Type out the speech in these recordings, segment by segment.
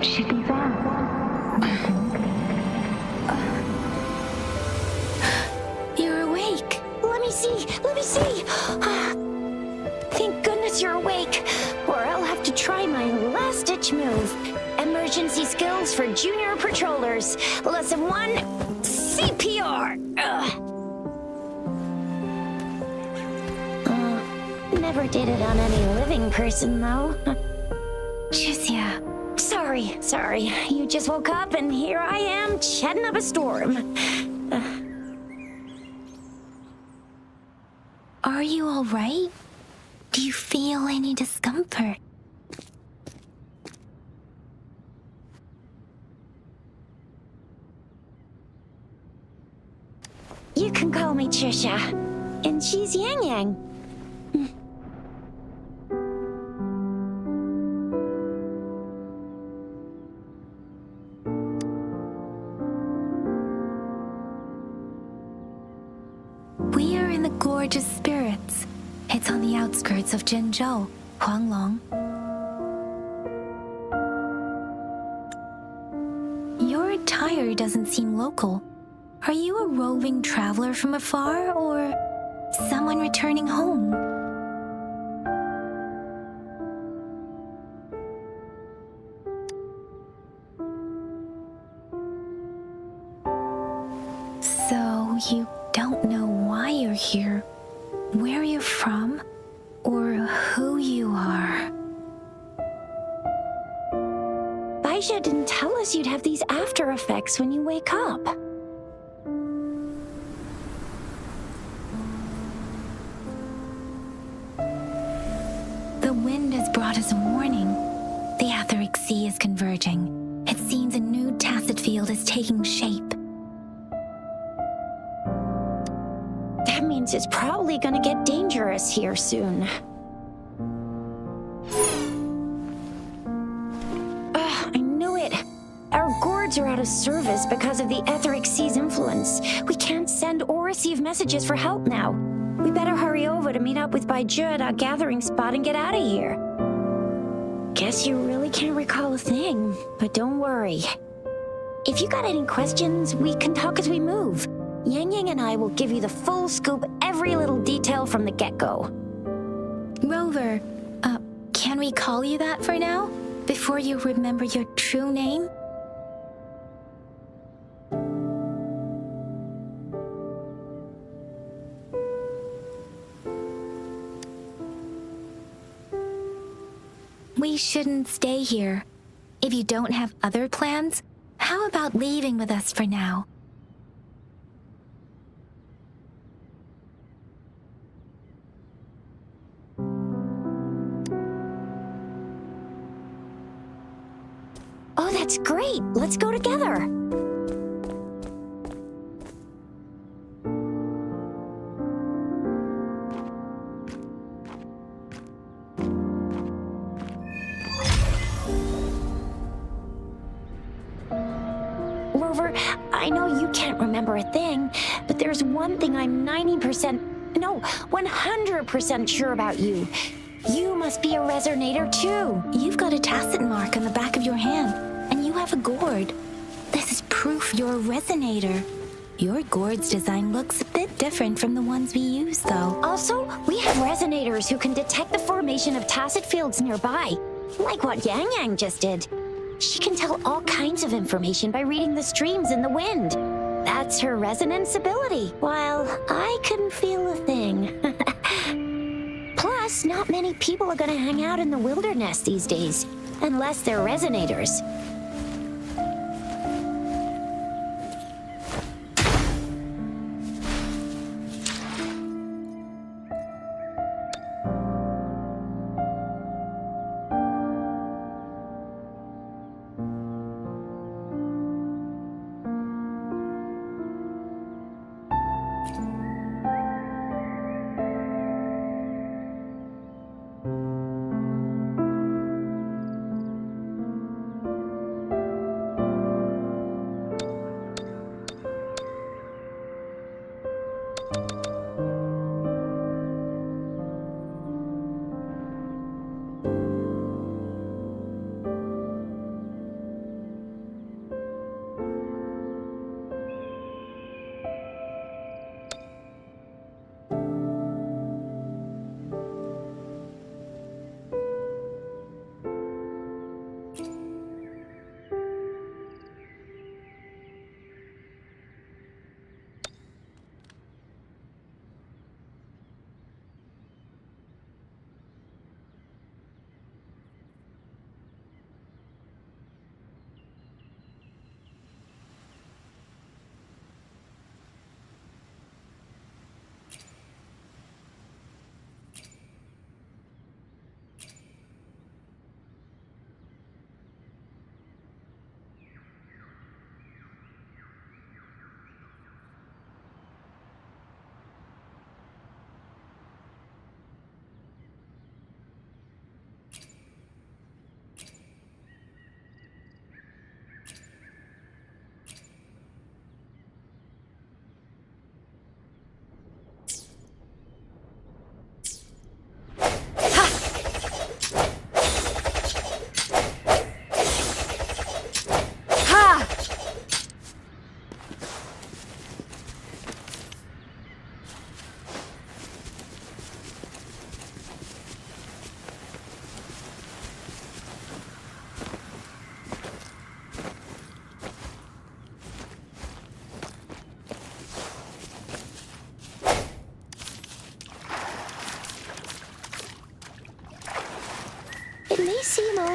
Should be fast, I think. You're awake. Let me see. Let me see. Thank goodness you're awake, or I'll have to try my last-ditch move. Emergency skills for junior patrollers. Lesson 1, CPR. Never did it on any living person, though. Jusia. Sorry. You just woke up, and here I am, chatting up a storm. Are you all right? Do you feel any discomfort? You can call me Trisha, and she's Yang Yang. We are in the Gorgeous Spirits. It's on the outskirts of Zhenzhou, Huanglong. Your attire doesn't seem local. Are you a roving traveler from afar, or someone returning home? So you don't know why you're here, where you're from, or who you are. Baisha didn't tell us you'd have these after effects when you wake up. The wind has brought us a warning. The etheric sea is converging. It seems a new tacit field is taking shape. That means it's probably gonna get dangerous here soon. I knew it. Our gourds are out of service because of the etheric sea's influence. We can't send or receive messages for help now. We better hurry over to meet up with Baizhi at our gathering spot and get out of here. Guess you really can't recall a thing, but don't worry. If you got any questions, we can talk as we move. Yang Yang and I will give you the full scoop, every little detail from the get-go. Rover, can we call you that for now? Before you remember your true name? We shouldn't stay here. If you don't have other plans, how about leaving with us for now? Oh, that's great! Let's go together! Rover, I know you can't remember a thing, but there's one thing I'm 100% sure about you. You must be a resonator too. You've got a tacit mark on the back of your hand, and you have a gourd. This is proof you're a resonator. Your gourd's design looks a bit different from the ones we use, though. Also, we have resonators who can detect the formation of tacit fields nearby, like what Yang Yang just did. She can tell all kinds of information by reading the streams in the wind. That's her resonance ability, while I couldn't feel a thing. Plus, not many people are gonna hang out in the wilderness these days, unless they're resonators.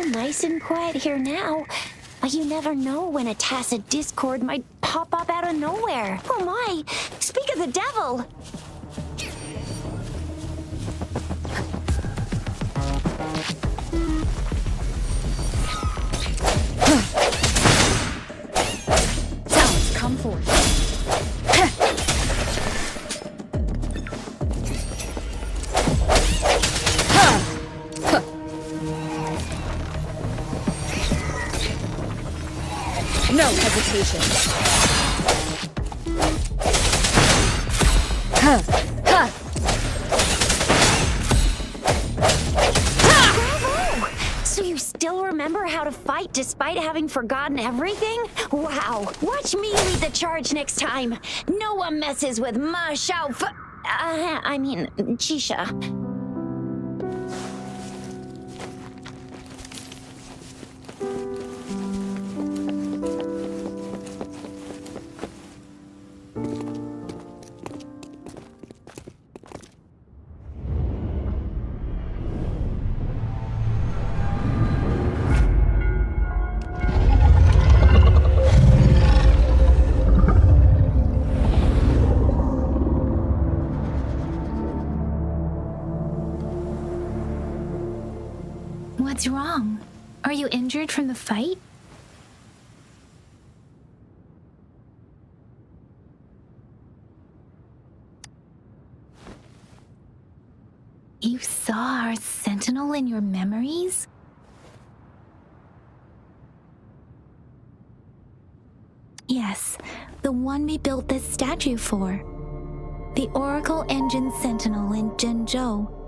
all nice and quiet here now, but you never know when a tacit discord might pop up out of nowhere. Oh my! Speak of the devil! Talents, come forth. No hesitation. Bravo! So you still remember how to fight despite having forgotten everything? Wow! Watch me lead the charge next time. No one messes with my Chisha. What's wrong? Are you injured from the fight? You saw our sentinel in your memories? Yes, the one we built this statue for. The Oracle Engine Sentinel in Zhenzhou.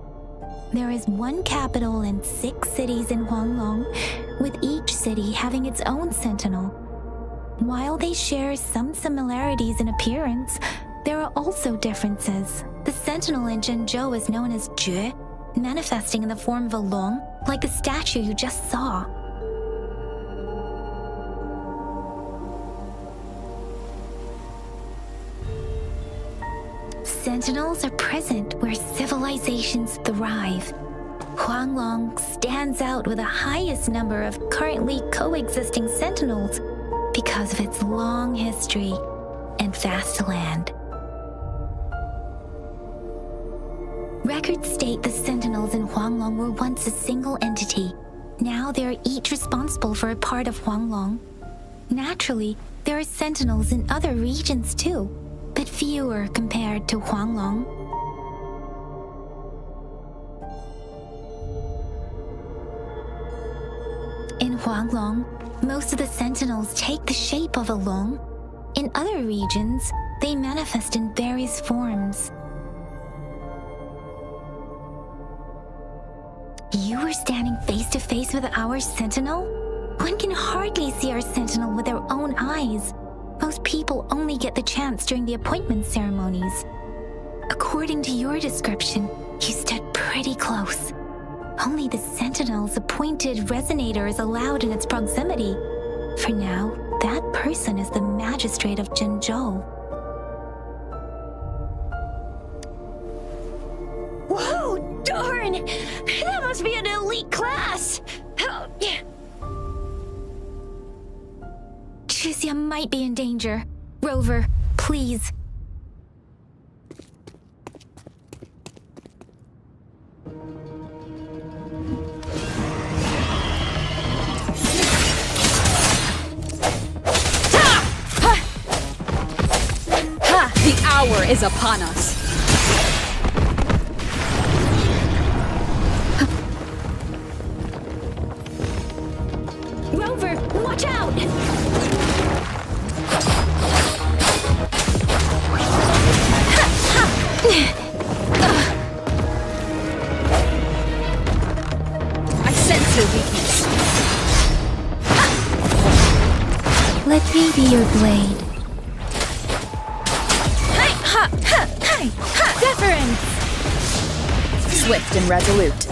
There is one capital and 6 cities in Huanglong, with each city having its own sentinel. While they share some similarities in appearance, there are also differences. The sentinel in Zhenzhou is known as Jue, manifesting in the form of a long, like the statue you just saw. Sentinels are present where civilizations thrive. Huanglong stands out with the highest number of currently coexisting sentinels because of its long history and vast land. Records state the sentinels in Huanglong were once a single entity. Now they are each responsible for a part of Huanglong. Naturally, there are sentinels in other regions too, but fewer compared to Huanglong. In Huanglong, most of the sentinels take the shape of a long. In other regions, they manifest in various forms. You were standing face to face with our sentinel? One can hardly see our sentinel with their own eyes. Most people only get the chance during the appointment ceremonies. According to your description, you stood pretty close. Only the sentinel's appointed resonator is allowed in its proximity. For now, that person is the magistrate of Zhenzhou. Whoa, darn! That must be an elite class! Oh, yeah. Chixia might be in danger. Rover, please. The hour is upon us. Rover, watch out! I sense your weakness. Let me be your blade. Deference! Swift and resolute.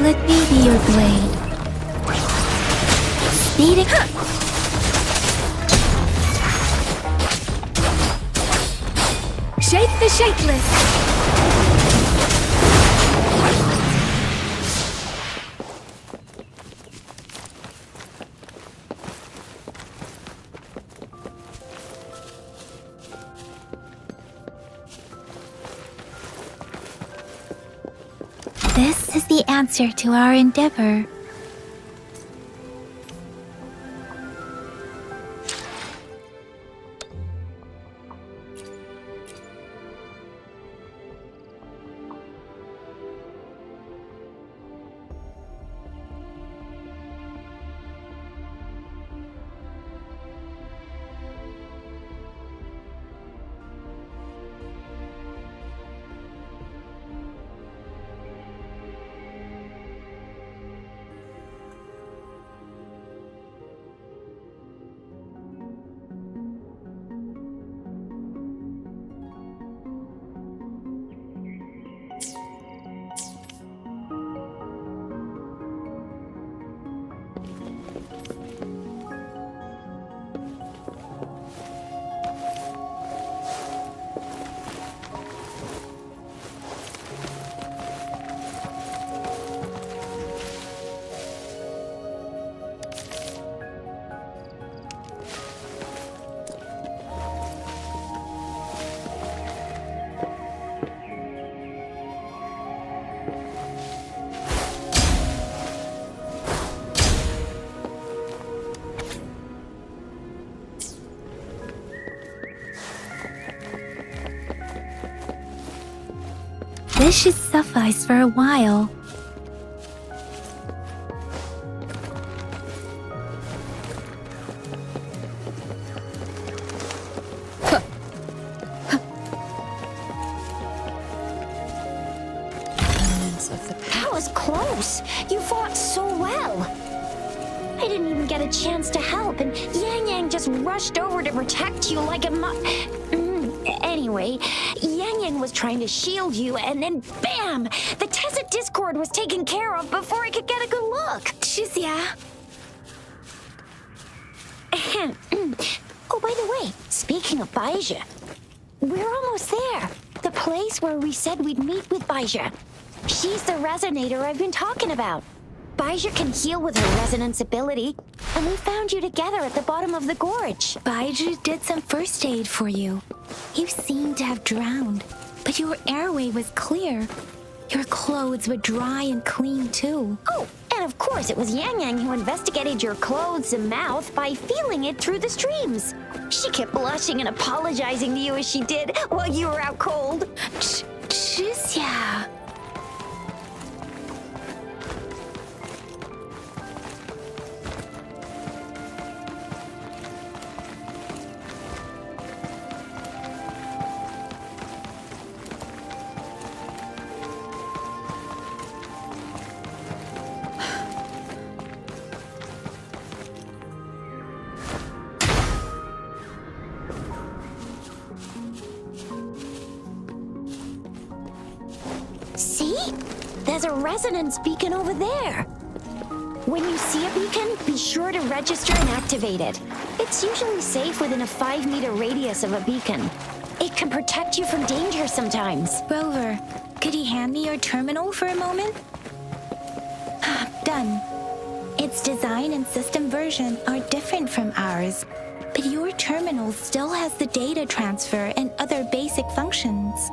Let me be your blade. Speed the shapeless! This is the answer to our endeavor. This should suffice for a while. That was close. You fought so well. I didn't even get a chance to help, and Yang Yang just rushed over to protect you like a Anyway, Yang Yang was trying to shield you, and then bam! The Tessa Discord was taken care of before I could get a good look. Shizia. Oh, by the way, speaking of Baija, we're almost there. The place where we said we'd meet with Baija. She's the resonator I've been talking about. Baija can heal with her resonance ability, and we found you together at the bottom of the gorge. Baiju did some first aid for you. You seemed to have drowned, but your airway was clear. Your clothes were dry and clean too. Oh, and of course it was Yang Yang who investigated your clothes and mouth by feeling it through the streams. She kept blushing and apologizing to you as she did while you were out cold. Shizia. See? There's a resonance beacon over there. When you see a beacon, be sure to register and activate it. It's usually safe within a 5-meter radius of a beacon. It can protect you from danger sometimes. Rover, could you hand me your terminal for a moment? Done. Its design and system version are different from ours, but your terminal still has the data transfer and other basic functions.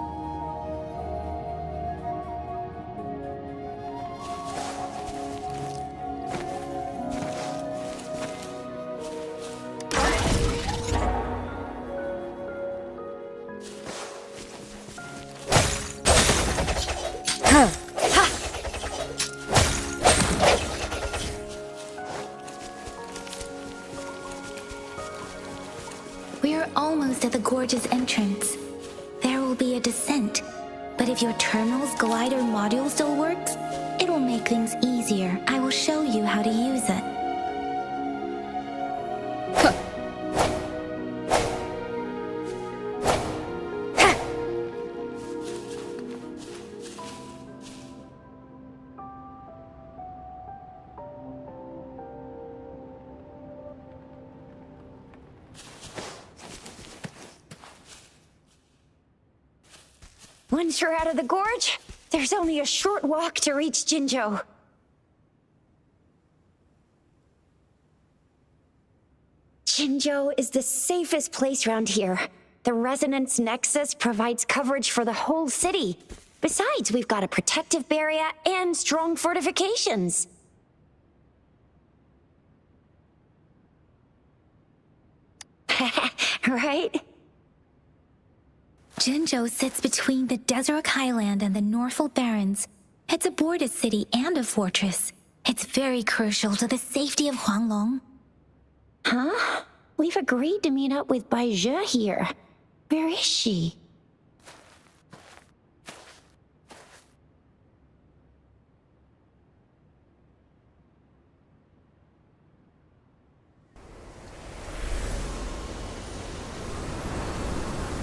We're almost at the gorge's entrance. There will be a descent, but if your terminal's glider module still works, it will make things easier. I will show you how to use it. Once we're out of the gorge, there's only a short walk to reach Jinzhou. Jinzhou is the safest place around here. The resonance nexus provides coverage for the whole city. Besides, we've got a protective barrier and strong fortifications. Right? Jinzhou sits between the Desert Highland and the Northful Barrens. It's a border city and a fortress. It's very crucial to the safety of Huanglong. Huh? We've agreed to meet up with Bai Zhe here. Where is she?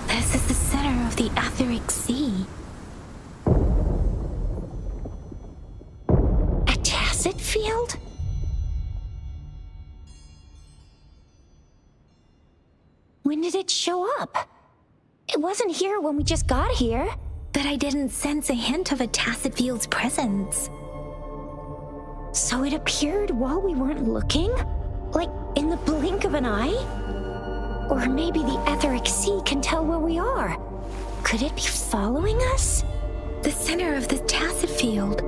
This is the center of the Etheric Sea. A tacit field? When did it show up? It wasn't here when we just got here. But I didn't sense a hint of a tacit field's presence. So it appeared while we weren't looking? Like in the blink of an eye? Or maybe the Etheric Sea can tell where we are. Could it be following us? The center of the tacit field.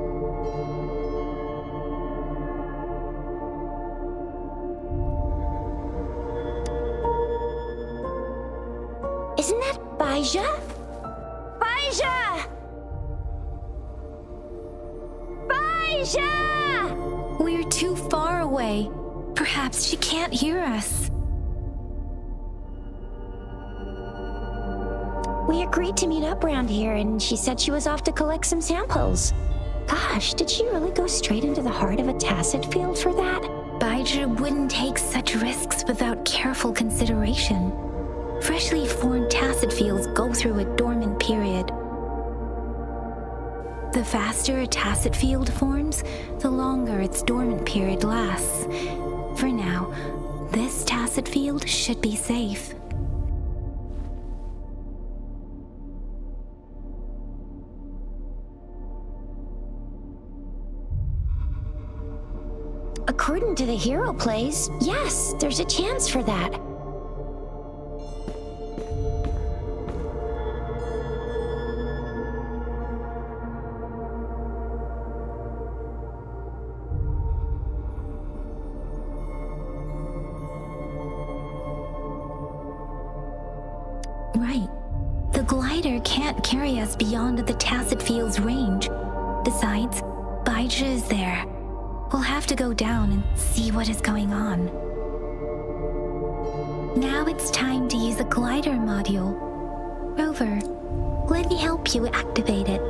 Isn't that Bai Zhe? Bai Zhe! Bai Zhe! We're too far away. Perhaps she can't hear us. We agreed to meet up around here, and she said she was off to collect some samples. Gosh, did she really go straight into the heart of a tacit field for that? Bai Zhe wouldn't take such risks without careful consideration. Freshly formed tacit fields go through a dormant period. The faster a tacit field forms, the longer its dormant period lasts. For now, this tacit field should be safe. According to the hero plays, yes, there's a chance for that. Right. The glider can't carry us beyond the tacit field's range. Besides, Bai Zhe is there. We'll have to go down and see what is going on. Now it's time to use the glider module. Rover, let me help you activate it.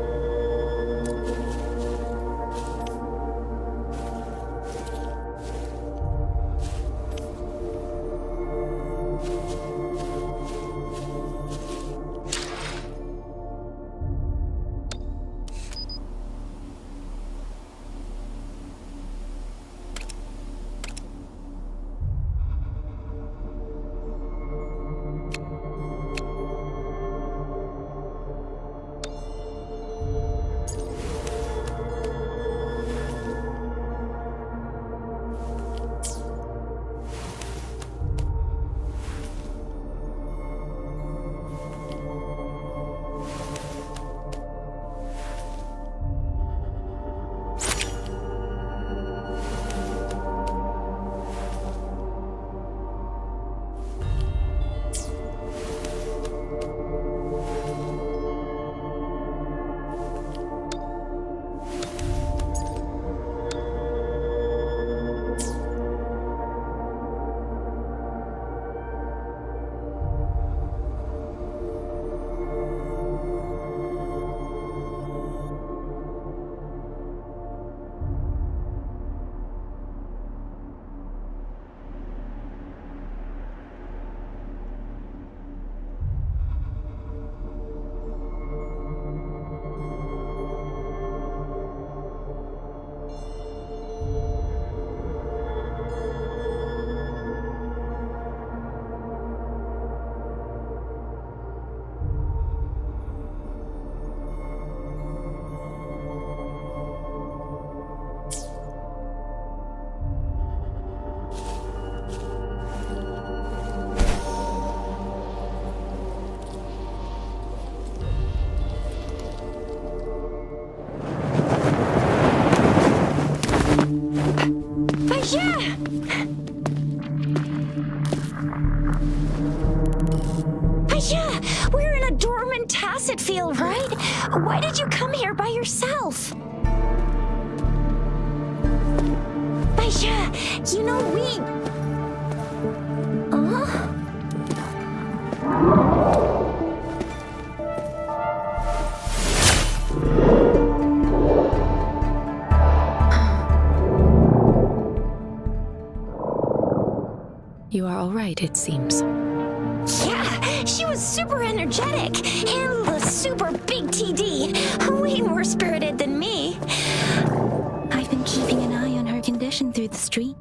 doesn't feel right. Why did you come here by yourself? Baisha, you know we... You are all right, it seems. Yeah, she was super energetic and a super big TD. Way more spirited than me. I've been keeping an eye on her condition through the street.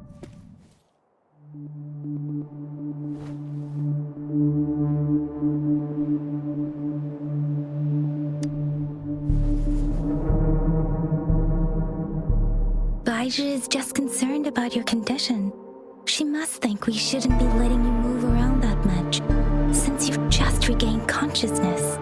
Baija is just concerned about your condition. She must think we shouldn't be letting you move around that much, since you've just regained consciousness.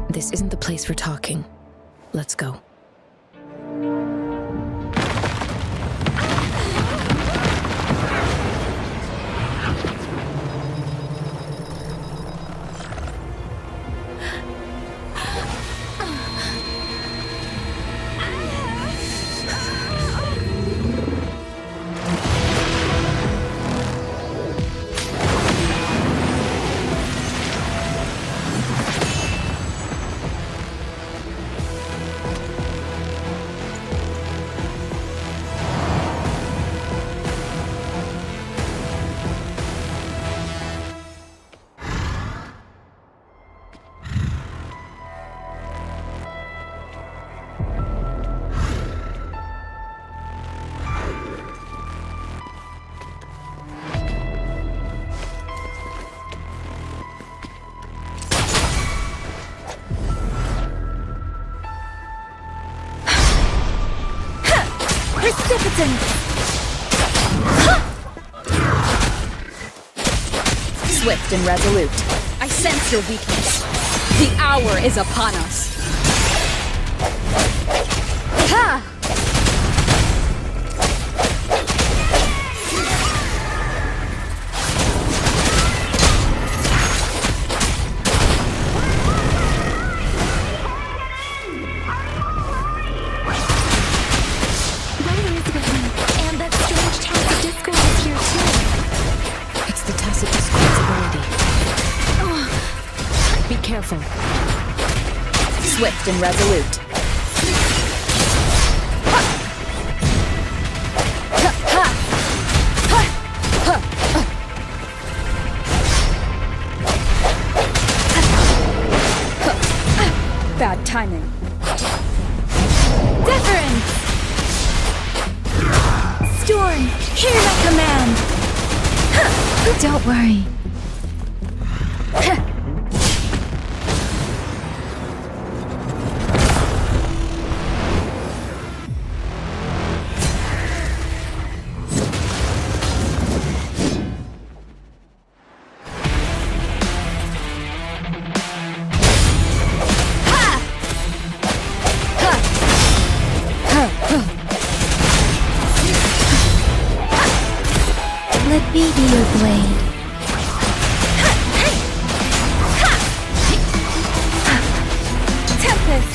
This isn't the place for talking. Let's go. Precipitant! Swift and resolute. I sense your weakness. The hour is upon us. Ha! And that strange tacit discord is here too. It's the tacit discord's ability. Be careful. Swift and resolute. Bad timing. Deference! Storm, hear my command! Don't worry. Let me be your blade. Tempest!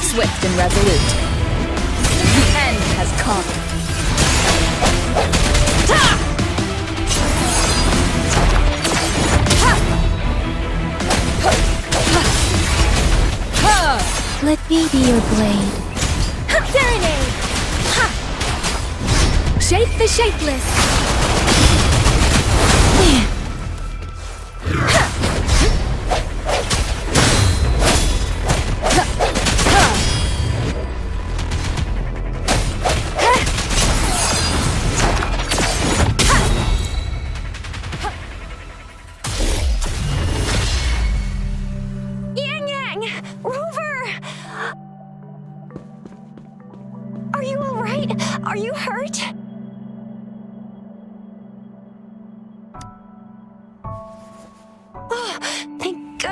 Swift and resolute. The end has come. Let me be your blade. Serenade! Shape the shapeless! Yang Yang! Rover! Are you alright? Are you hurt?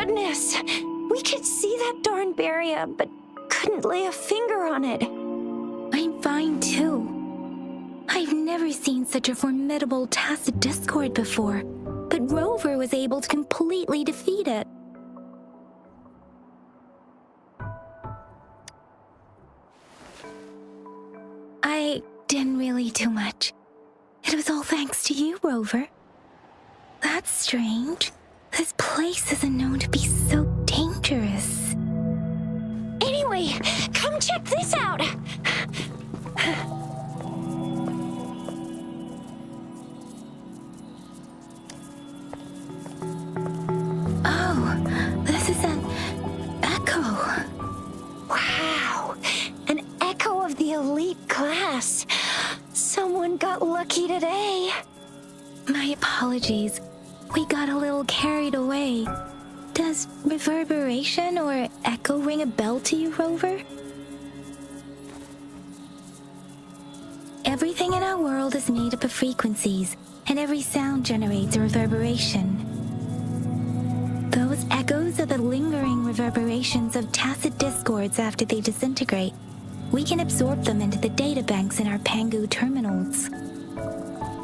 goodness! We could see that darn barrier, but couldn't lay a finger on it. I'm fine too. I've never seen such a formidable tacit discord before, but Rover was able to completely defeat it. I didn't really do much. It was all thanks to you, Rover. That's strange. This place isn't known to be so dangerous. Anyway, come check this out! Oh, this is an echo. Wow! An echo of the elite class. Someone got lucky today. My apologies. We got a little carried away. Does reverberation or echo ring a bell to you, Rover? Everything in our world is made up of frequencies, and every sound generates a reverberation. Those echoes are the lingering reverberations of tacit discords after they disintegrate. We can absorb them into the databanks in our Pangu terminals.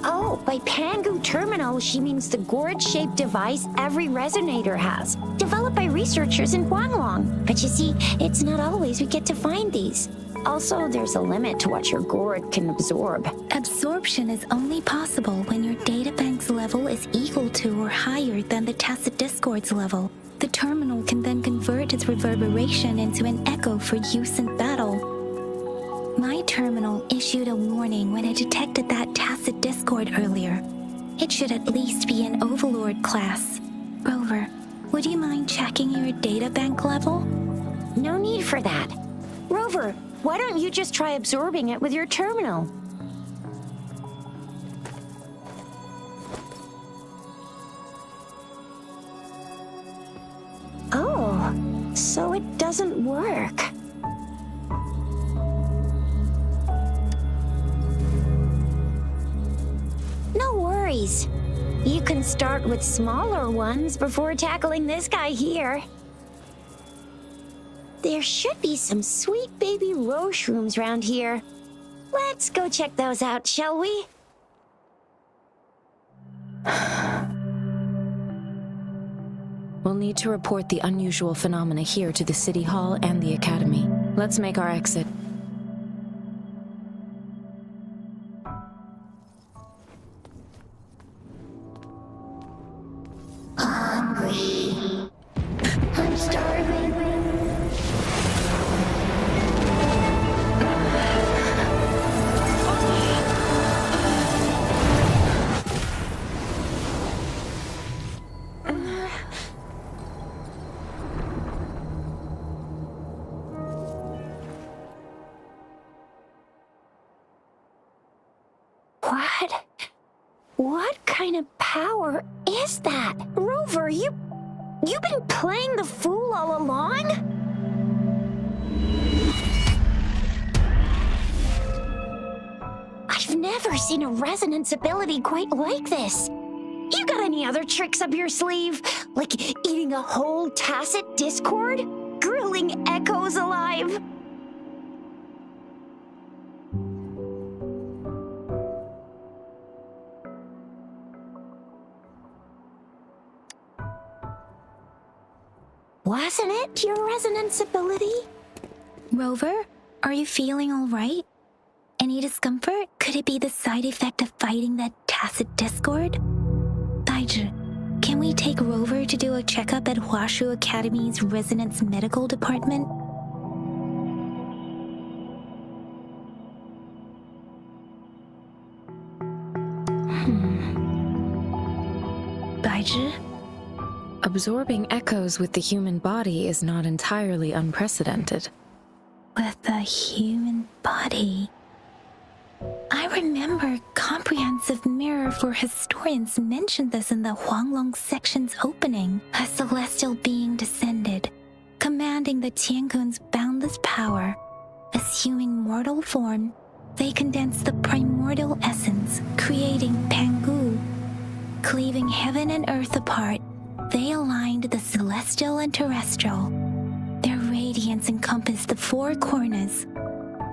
Oh, by Pangu Terminal, she means the gourd-shaped device every resonator has, developed by researchers in Huanglong. But you see, it's not always we get to find these. Also, there's a limit to what your gourd can absorb. Absorption is only possible when your databank's level is equal to or higher than the tacit discord's level. The terminal can then convert its reverberation into an echo for use in battle. My terminal issued a warning when it detected that tacit discord earlier. It should at least be an Overlord class. Rover, would you mind checking your databank level? No need for that. Rover, why don't you just try absorbing it with your terminal? Oh, so it doesn't work. No worries. You can start with smaller ones before tackling this guy here. There should be some sweet baby roshrooms around here. Let's go check those out, shall we? We'll need to report the unusual phenomena here to the City Hall and the Academy. Let's make our exit. Hungry. I'm starving. What kind of power is that? Rover, you've been playing the fool all along? I've never seen a resonance ability quite like this. You got any other tricks up your sleeve? Like eating a whole tacit discord? Grilling echoes alive? Wasn't it your resonance ability? Rover, are you feeling all right? Any discomfort? Could it be the side effect of fighting that tacit discord? Daiji, can we take Rover to do a checkup at Huashu Academy's Resonance Medical Department? Daiji? Absorbing echoes with the human body is not entirely unprecedented. With the human body. I remember Comprehensive Mirror for Historians mentioned this in the Huanglong section's opening. A celestial being descended, commanding the Tiankun's boundless power. Assuming mortal form, they condensed the primordial essence, creating Pangu. Cleaving heaven and earth apart, They aligned the celestial and terrestrial. Their radiance encompassed the four corners.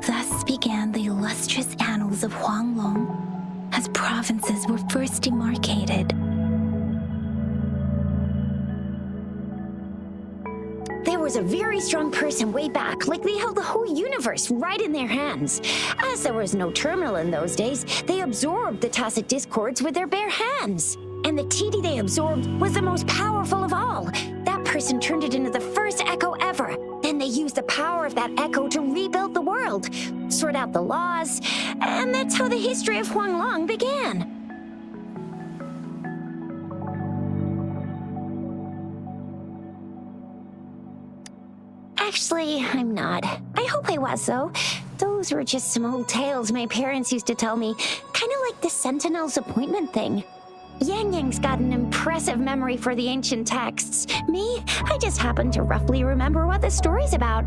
Thus began the illustrious annals of Huanglong, as provinces were first demarcated. There was a very strong person way back, like they held the whole universe right in their hands. As there was no terminal in those days, they absorbed the tacit discords with their bare hands. And the TD they absorbed was the most powerful of all. That person turned it into the first echo ever. Then they used the power of that echo to rebuild the world, sort out the laws, and that's how the history of Huanglong began. Actually, I'm not. I hope I was, though. Those were just some old tales my parents used to tell me, kind of like the Sentinel's appointment thing. Yang Yang's got an impressive memory for the ancient texts. Me, I just happen to roughly remember what the story's about.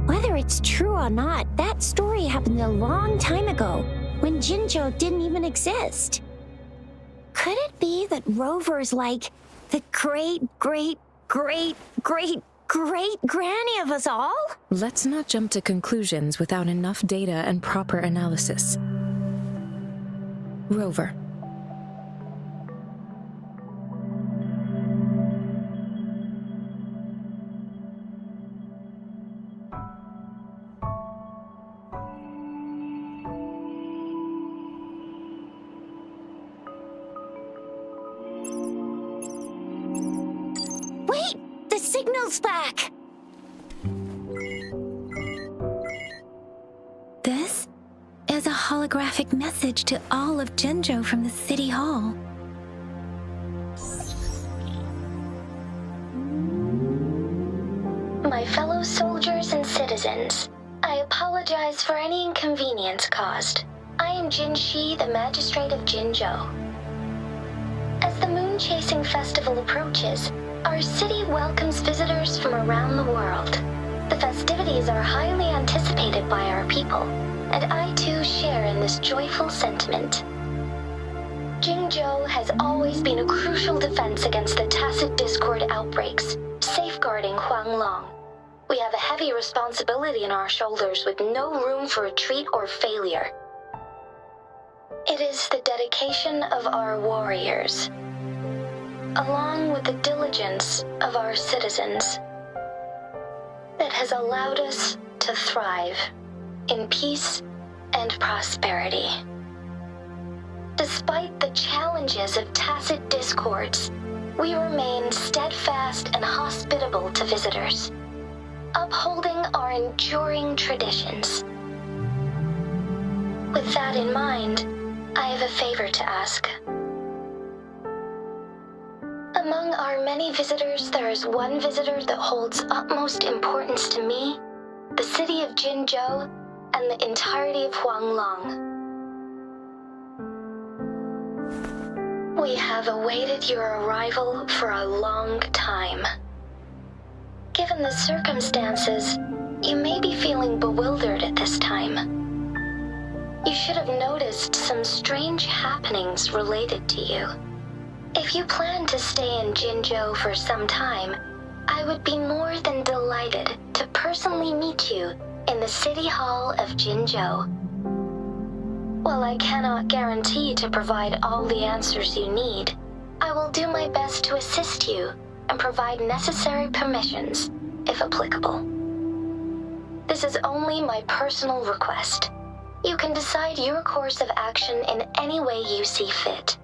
Whether it's true or not, that story happened a long time ago, when Jinzhou didn't even exist. Could it be that Rover's like the great-great-great-great-great-granny of us all? Let's not jump to conclusions without enough data and proper analysis. Rover. Wait! The signal's back! This is a holographic message to all of Jinzhou from the City Hall. My fellow soldiers and citizens, I apologize for any inconvenience caused. I am Jin Shi, the Magistrate of Jinzhou. As the Moon Chasing Festival approaches, our city welcomes visitors from around the world. The festivities are highly anticipated by our people, and I too share in this joyful sentiment. Jinzhou has always been a crucial defense against the tacit discord outbreaks, safeguarding Huanglong. We have a heavy responsibility on our shoulders with no room for retreat or failure. It is the dedication of our warriors, along with the diligence of our citizens, that has allowed us to thrive in peace and prosperity. Despite the challenges of tacit discords, we remain steadfast and hospitable to visitors, upholding our enduring traditions. With that in mind, I have a favor to ask. Among our many visitors, there is one visitor that holds utmost importance to me, the city of Jinzhou, and the entirety of Huanglong. We have awaited your arrival for a long time. Given the circumstances, you may be feeling bewildered at this time. You should have noticed some strange happenings related to you. If you plan to stay in Jinzhou for some time, I would be more than delighted to personally meet you in the City Hall of Jinzhou. While I cannot guarantee to provide all the answers you need, I will do my best to assist you and provide necessary permissions, if applicable. This is only my personal request. You can decide your course of action in any way you see fit.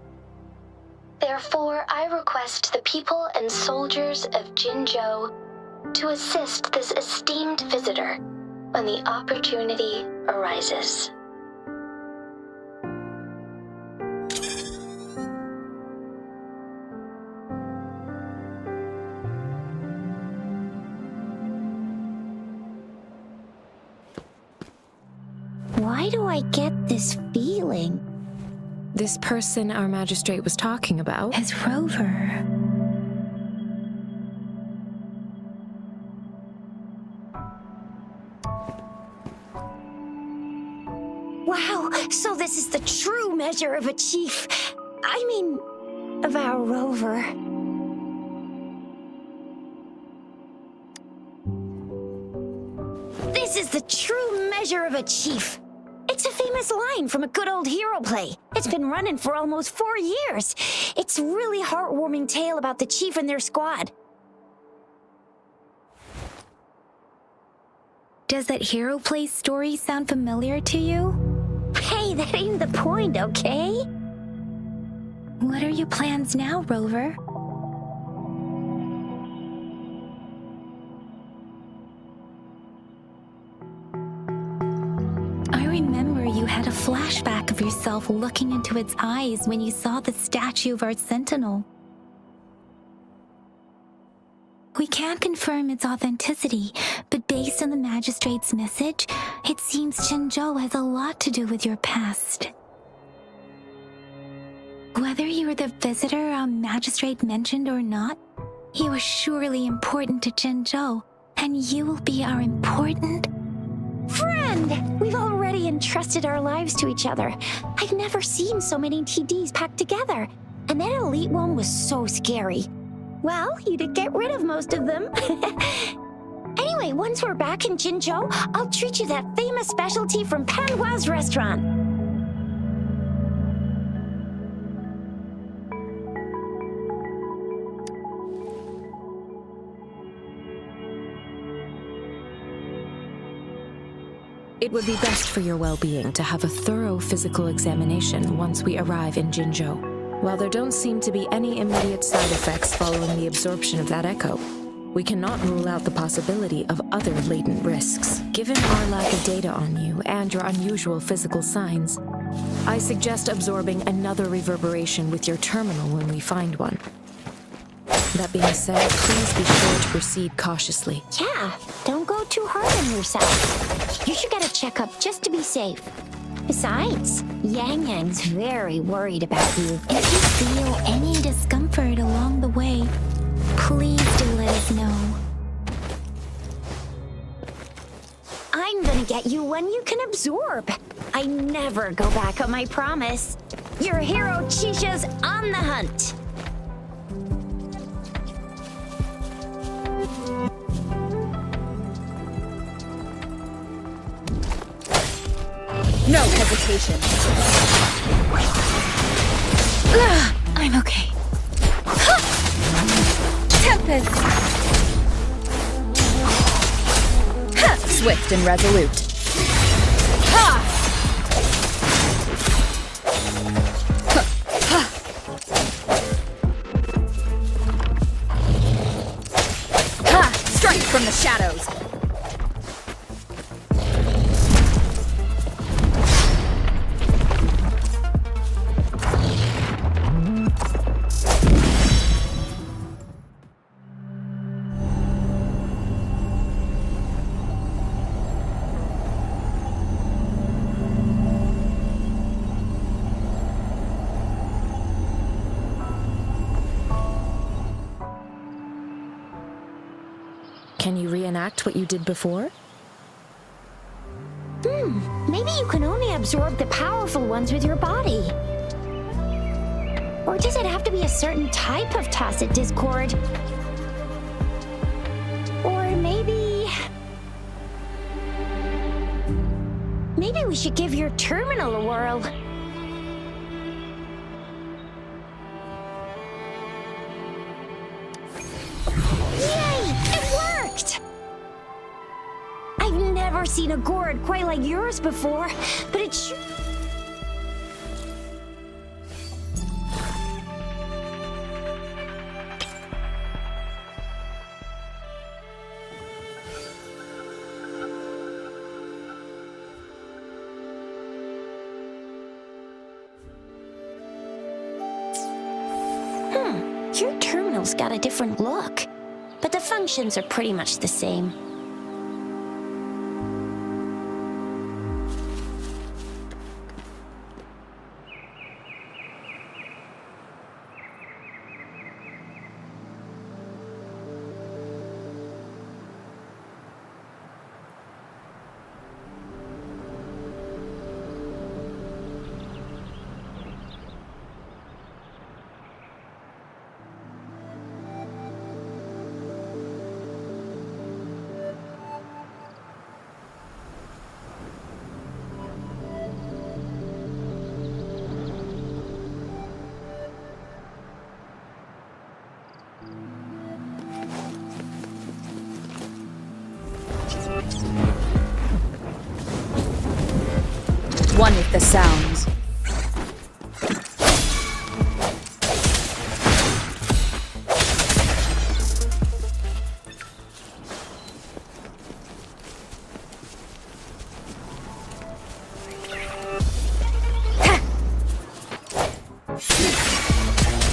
Therefore, I request the people and soldiers of Jinzhou to assist this esteemed visitor when the opportunity arises. Why do I get this feeling? This person our magistrate was talking about As Rover. Wow, so this is the true measure of a chief. I mean, of our Rover. the true measure of a chief. It's a famous line from a good old hero play. It's been running for almost 4 years. It's a really heartwarming tale about the chief and their squad. Does that hero play story sound familiar to you? Hey, that ain't the point, okay? What are your plans now, Rover? I remember you had a flashback of yourself looking into its eyes when you saw the statue of our sentinel. We can't confirm its authenticity, but based on the magistrate's message, it seems Zhenzhou has a lot to do with your past. Whether you were the visitor our magistrate mentioned or not, you are surely important to Zhenzhou, and you will be our important friend! We've already entrusted our lives to each other. I've never seen so many TDs packed together, and that elite one was so scary. Well, you did get rid of most of them. Anyway, once we're back in Jinzhou, I'll treat you that famous specialty from Panhua's restaurant. It would be best for your well-being to have a thorough physical examination once we arrive in Jinzhou. While there don't seem to be any immediate side effects following the absorption of that echo, we cannot rule out the possibility of other latent risks. Given our lack of data on you and your unusual physical signs, I suggest absorbing another reverberation with your terminal when we find one. That being said, please be sure to proceed cautiously. Yeah, don't go too hard on yourself. You should get a checkup just to be safe. Besides, Yang Yang's very worried about you. If you feel any discomfort along the way, please do let us know. I'm gonna get you one you can absorb. I never go back on my promise. Your hero Chisha's on the hunt. No hesitation. I'm okay. Tempest! Swift and resolute. Ha! Strike from the shadows. Can you reenact what you did before? Maybe you can only absorb the powerful ones with your body. Or does it have to be a certain type of tacit discord? Or maybe we should give your terminal a whirl. Yay! It worked! I've never seen a gourd quite like yours before, but it sure... Your terminal's got a different look, but the functions are pretty much the same. One with the sounds.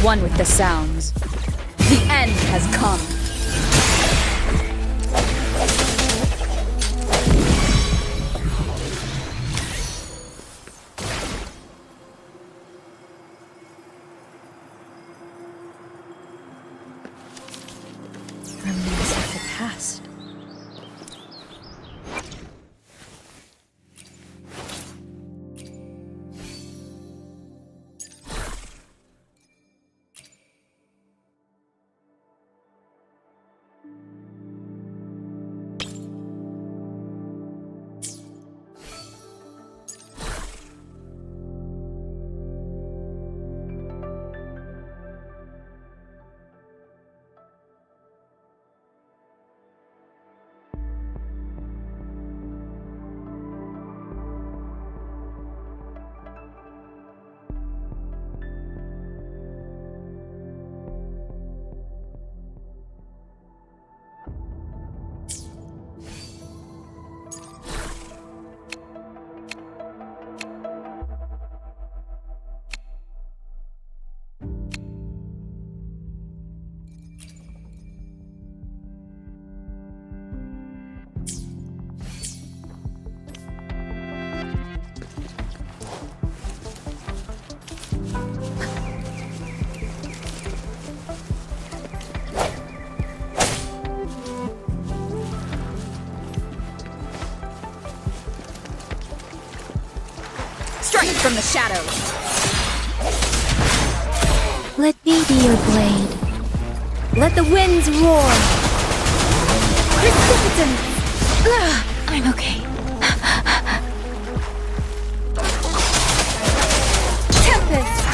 One with the sounds. The end has come. Remains of the past. Strike from the shadows. Let me be your blade. Let the winds roar. Precipitance! I'm okay. Tempest!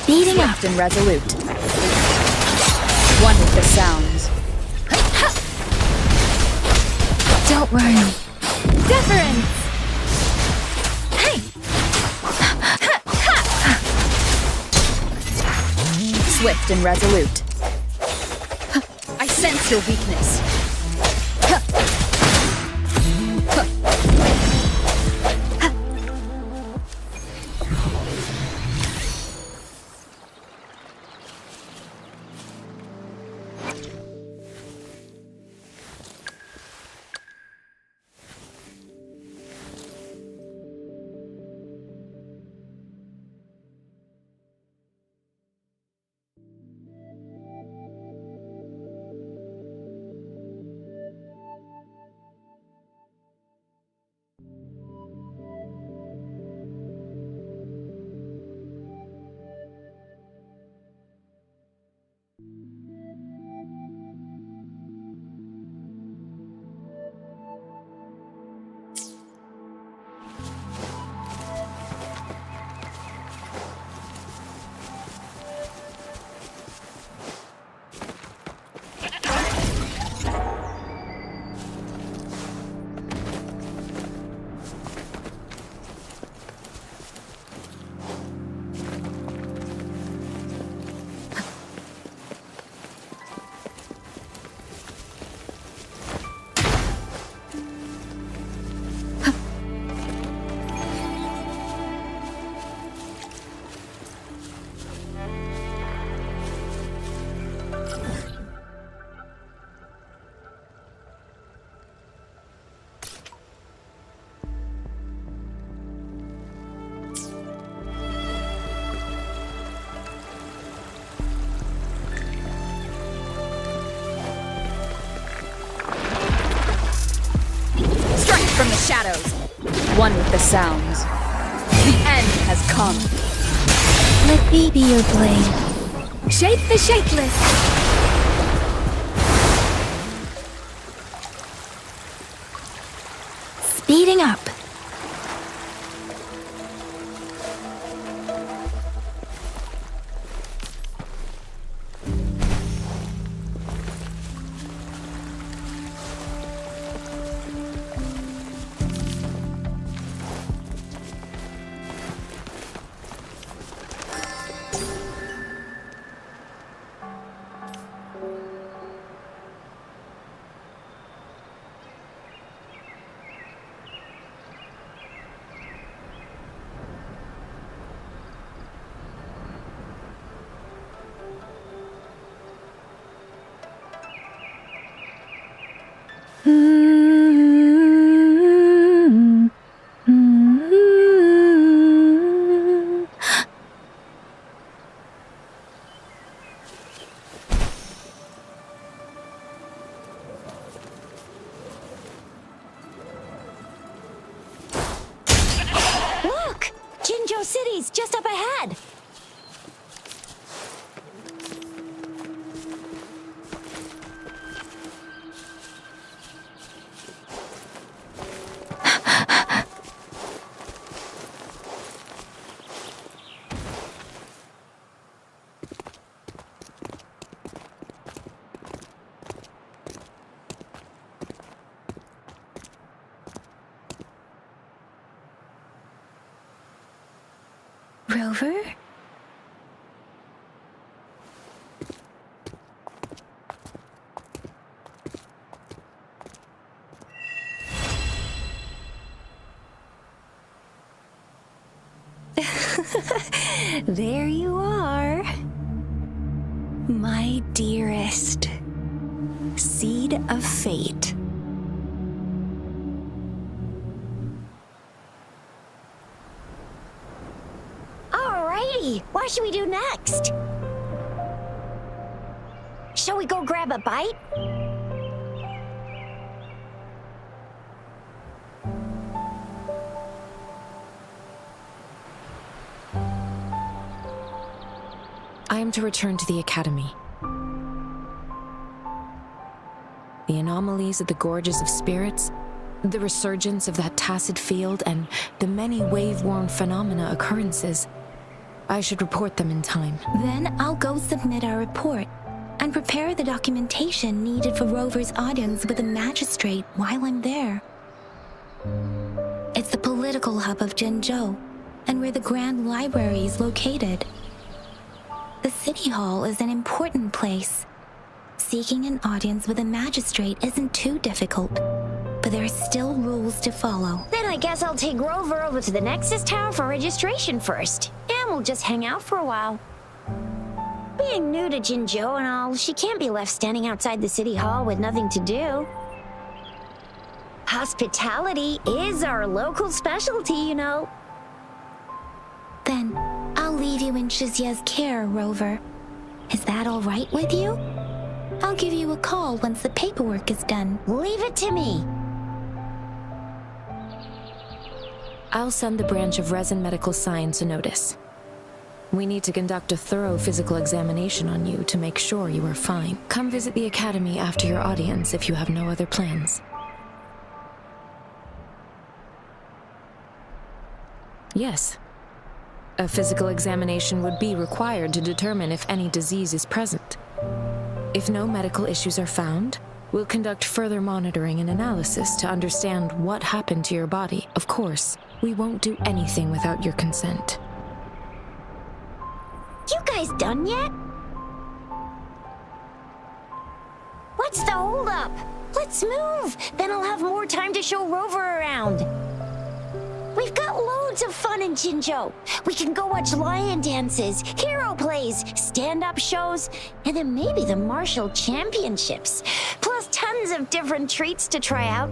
Speeding up. Swift and resolute. One with the sounds. Don't worry. Deference! Hey! Swift and resolute. I sense your weakness. one with the sounds. The end has come. Let me be your blade. Shape the shapeless. Speeding up. Look! Jinzhou City's just up ahead! Rover? There you are. My dearest. Seed of fate. Alrighty, what should we do next? Shall we go grab a bite? I am to return to the Academy. The anomalies of the gorges of spirits, the resurgence of that tacit field, and the many wave-worn phenomena occurrences. I should report them in time. Then I'll go submit our report and prepare the documentation needed for Rover's audience with the magistrate while I'm there. It's the political hub of Jinzhou, and where the Grand Library is located. The City Hall is an important place. Seeking an audience with a magistrate isn't too difficult, but there are still rules to follow. Then I guess I'll take Rover over to the Nexus Tower for registration first, and we'll just hang out for a while. Being new to Jinzhou and all, she can't be left standing outside the City Hall with nothing to do. Hospitality is our local specialty, you know. Then I'll leave you in Shizia's care, Rover. Is that all right with you? I'll give you a call once the paperwork is done. Leave it to me. I'll send the branch of Resin Medical Science a notice. We need to conduct a thorough physical examination on you to make sure you are fine. Come visit the Academy after your audience if you have no other plans. Yes. A physical examination would be required to determine if any disease is present. If no medical issues are found, we'll conduct further monitoring and analysis to understand what happened to your body. Of course, we won't do anything without your consent. You guys done yet? What's the holdup? Let's move! Then I'll have more time to show Rover around. We've got loads of fun in Jinzhou. We can go watch lion dances, hero plays, stand-up shows, and then maybe the martial championships. Plus tons of different treats to try out.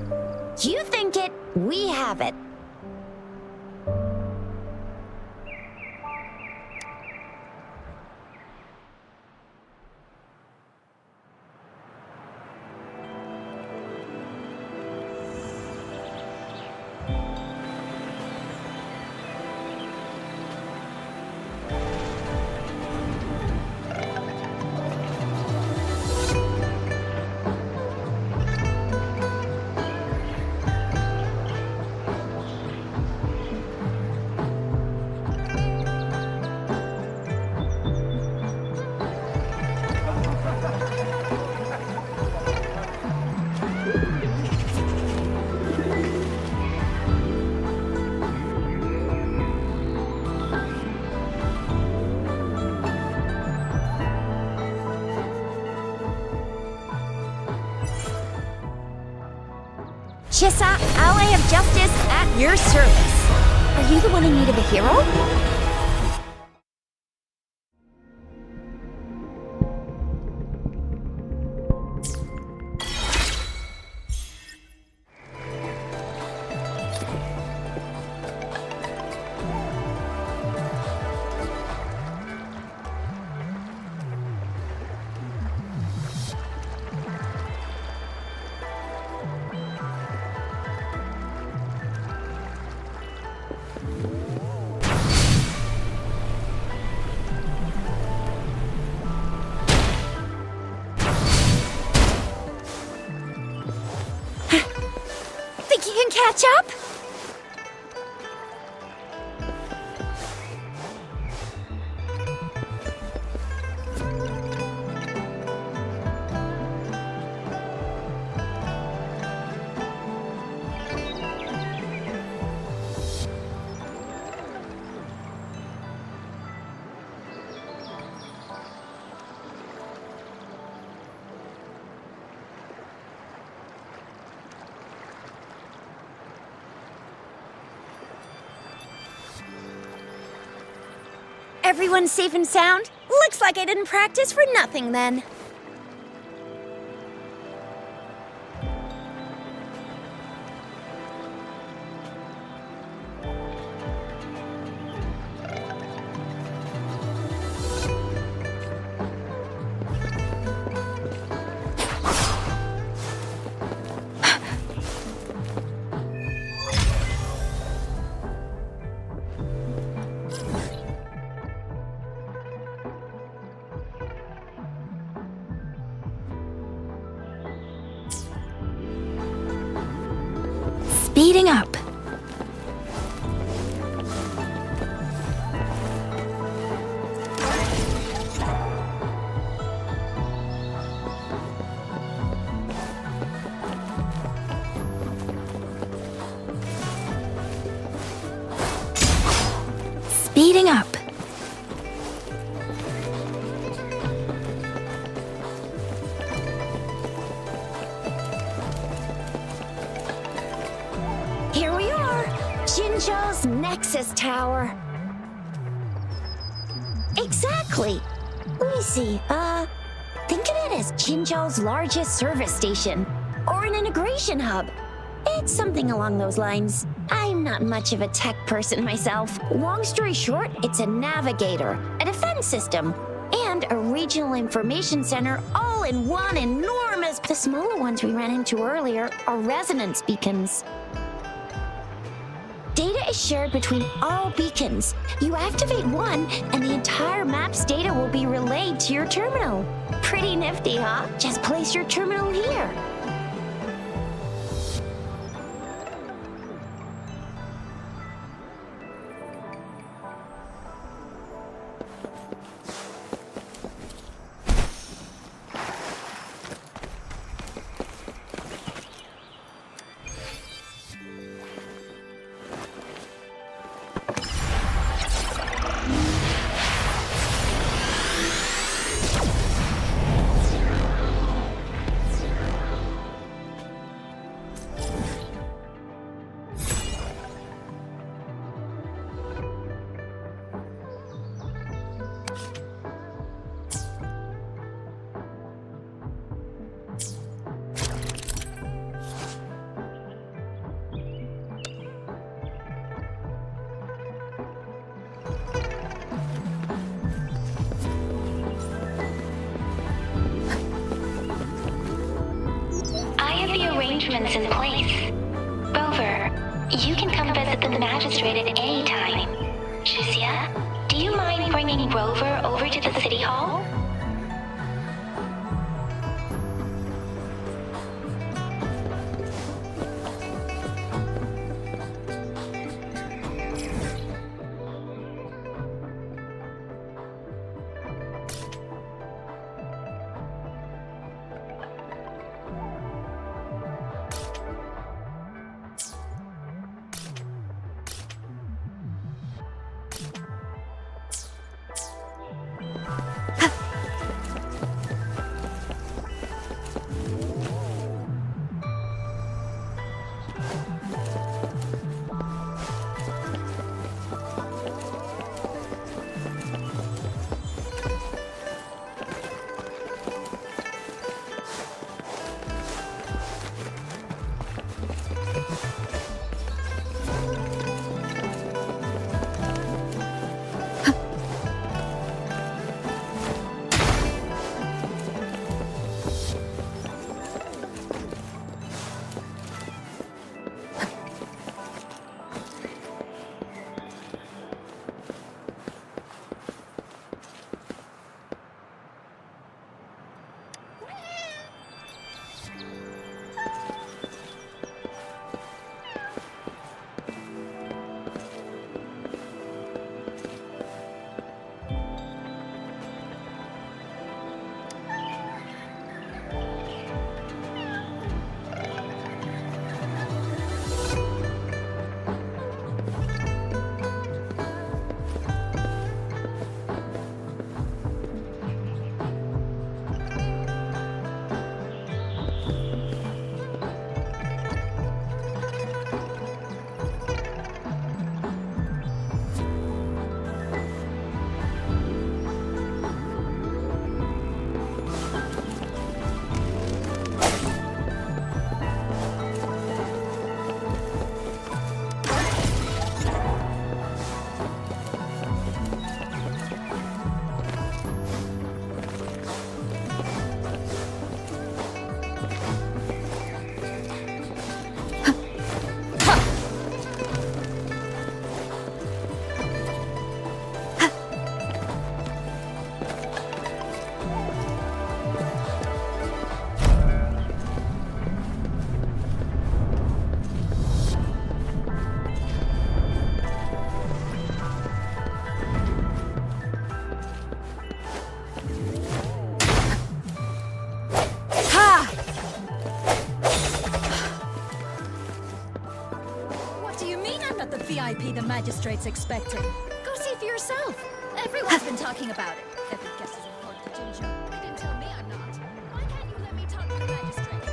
You think it, we have it. Chissa, ally of justice at your service. Are you the one in need of a hero? Think you can catch up? Everyone's safe and sound? Looks like I didn't practice for nothing then. Speeding up. Speeding up. Here we are, Jinzhou's Nexus Tower. Exactly. Let me see, think of it as Jinzhou's largest service station, or an integration hub. It's something along those lines. I'm not much of a tech person myself. Long story short, it's a navigator, a defense system, and a regional information center all in one enormous... The smaller ones we ran into earlier are resonance beacons. Data is shared between all beacons. You activate one, and the entire map's data will be relayed to your terminal. Pretty nifty, huh? Just place your terminal here. Arrangements in place. Rover, you can come visit the magistrate at any time. Shusia, do you mind bringing Rover over to the city hall? the magistrate's expecting? Go see for yourself. Everyone's been talking about it. Every guess is important to Ginger. You didn't tell me I'm not. Why can't you let me talk to the magistrate?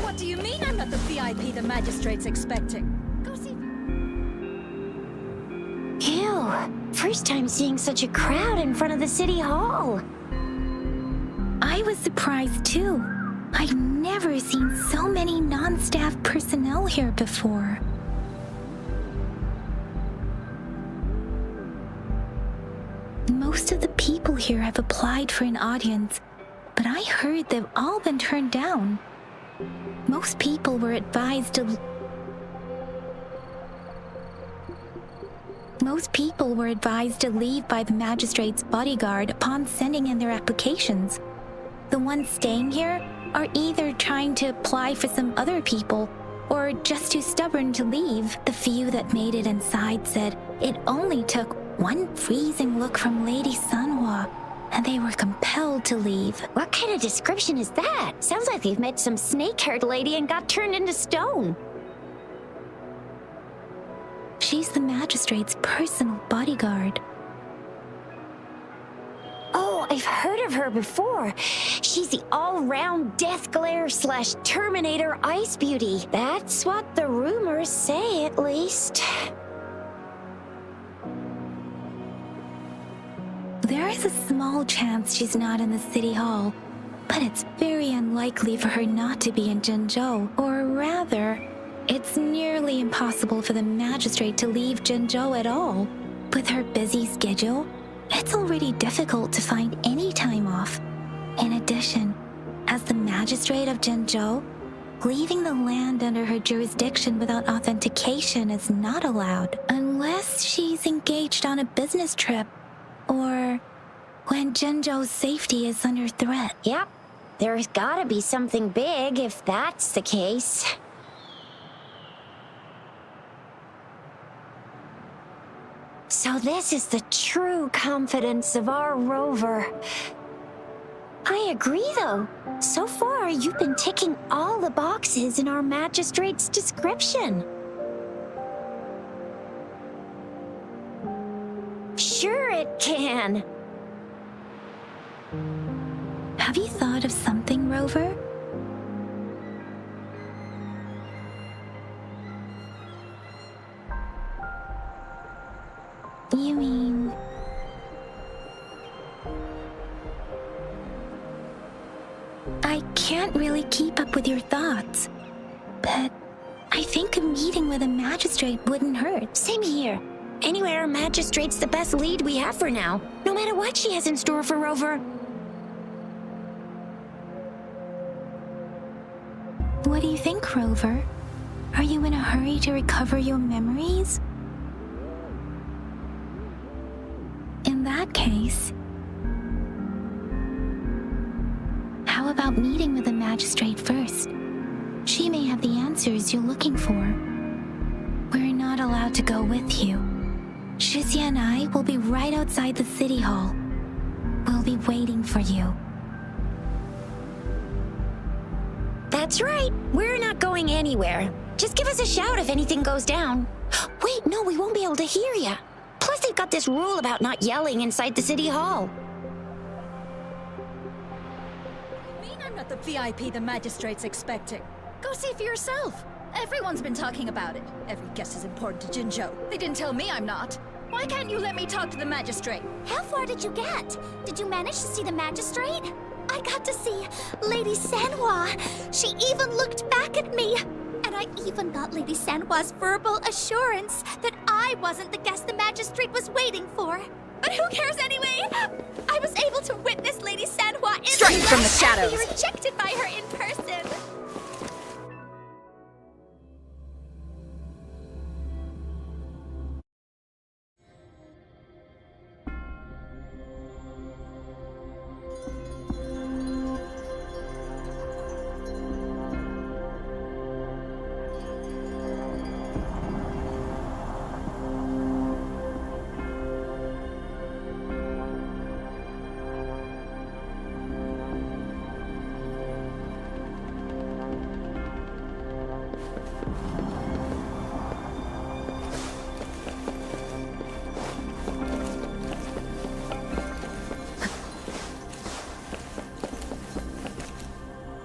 What do you mean I'm not the VIP the magistrate's expecting? Go see. Ew. First time seeing such a crowd in front of the city hall. I was surprised too. I've never seen so many non-staff personnel here before. Most of the people here have applied for an audience, but I heard they've all been turned down. Most people were advised to leave by the magistrate's bodyguard upon sending in their applications. The ones staying here are either trying to apply for some other people or just too stubborn to leave. The few that made it inside said it only took one freezing look from Lady Sanhua and they were compelled to leave. What kind of description is that? Sounds like they've met some snake-haired lady and got turned into stone. She's the magistrate's personal bodyguard. Oh, I've heard of her before. She's the all-round Death Glare / Terminator Ice Beauty. That's what the rumors say, at least. There is a small chance she's not in the city hall, but it's very unlikely for her not to be in Jinzhou. Or rather, it's nearly impossible for the magistrate to leave Jinzhou at all. With her busy schedule, it's already difficult to find any time off. In addition, as the magistrate of Jinzhou, leaving the land under her jurisdiction without authentication is not allowed, unless she's engaged on a business trip or when Jinzhou's safety is under threat. Yep, there's gotta be something big if that's the case. So this is the true confidence of our rover. I agree, though. So far, you've been ticking all the boxes in our magistrate's description. Sure it can. Have you thought of something, Rover? You mean... I can't really keep up with your thoughts, but I think a meeting with a magistrate wouldn't hurt. Same here. Anyway, our magistrate's the best lead we have for now, no matter what she has in store for Rover. do you think, Rover? Are you in a hurry to recover your memories? In that case, how about meeting with the magistrate first? She may have the answers you're looking for. We're not allowed to go with you. Shizia and I will be right outside the city hall. We'll be waiting for you. That's right. We're not going anywhere. Just give us a shout if anything goes down. Wait, no, we won't be able to hear ya. Plus, they've got this rule about not yelling inside the city hall. I mean, I'm not the VIP the magistrate's expecting. Go see for yourself. Everyone's been talking about it. Every guest is important to Jinzhou. They didn't tell me I'm not. Why can't you let me talk to the magistrate? How far did you get? Did you manage to see the magistrate? I got to see Lady Sanhua. She even looked back at me. And I even got Lady Sanhua's verbal assurance that I wasn't the guest the magistrate was waiting for. But who cares anyway? I was able to witness Lady Sanhua in Straight from the shadows. and be rejected by her in person.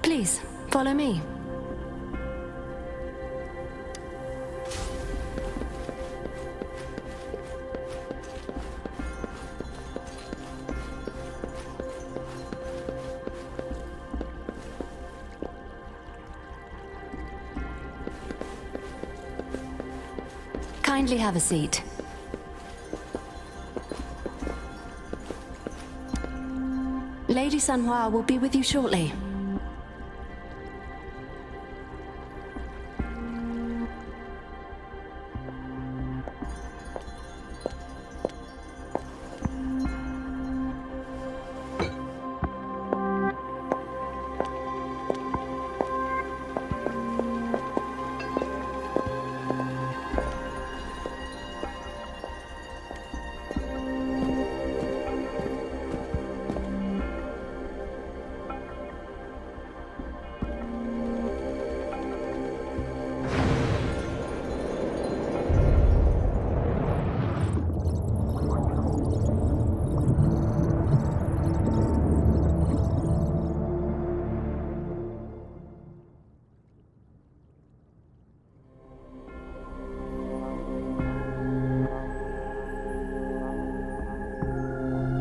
Please, follow me. Kindly have a seat. Lady Sanhua will be with you shortly.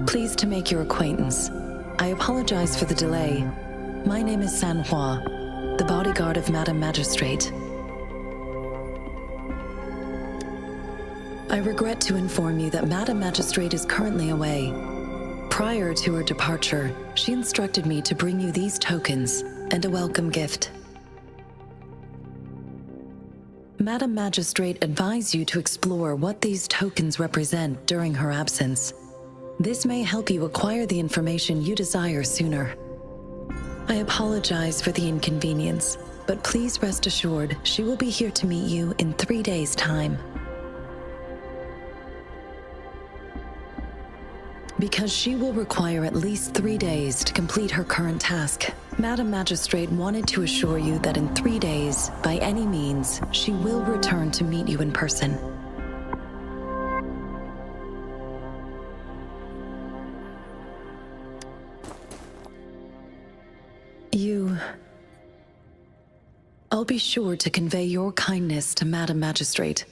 Pleased to make your acquaintance. I apologize for the delay. My name is Sanhua, the bodyguard of Madam Magistrate. I regret to inform you that Madam Magistrate is currently away. Prior to her departure, she instructed me to bring you these tokens and a welcome gift. Madam Magistrate advised you to explore what these tokens represent during her absence. This may help you acquire the information you desire sooner. I apologize for the inconvenience, but please rest assured she will be here to meet you in 3 days' time. Because she will require at least 3 days to complete her current task, Madam Magistrate wanted to assure you that in 3 days, by any means, she will return to meet you in person. I'll be sure to convey your kindness to Madam Magistrate.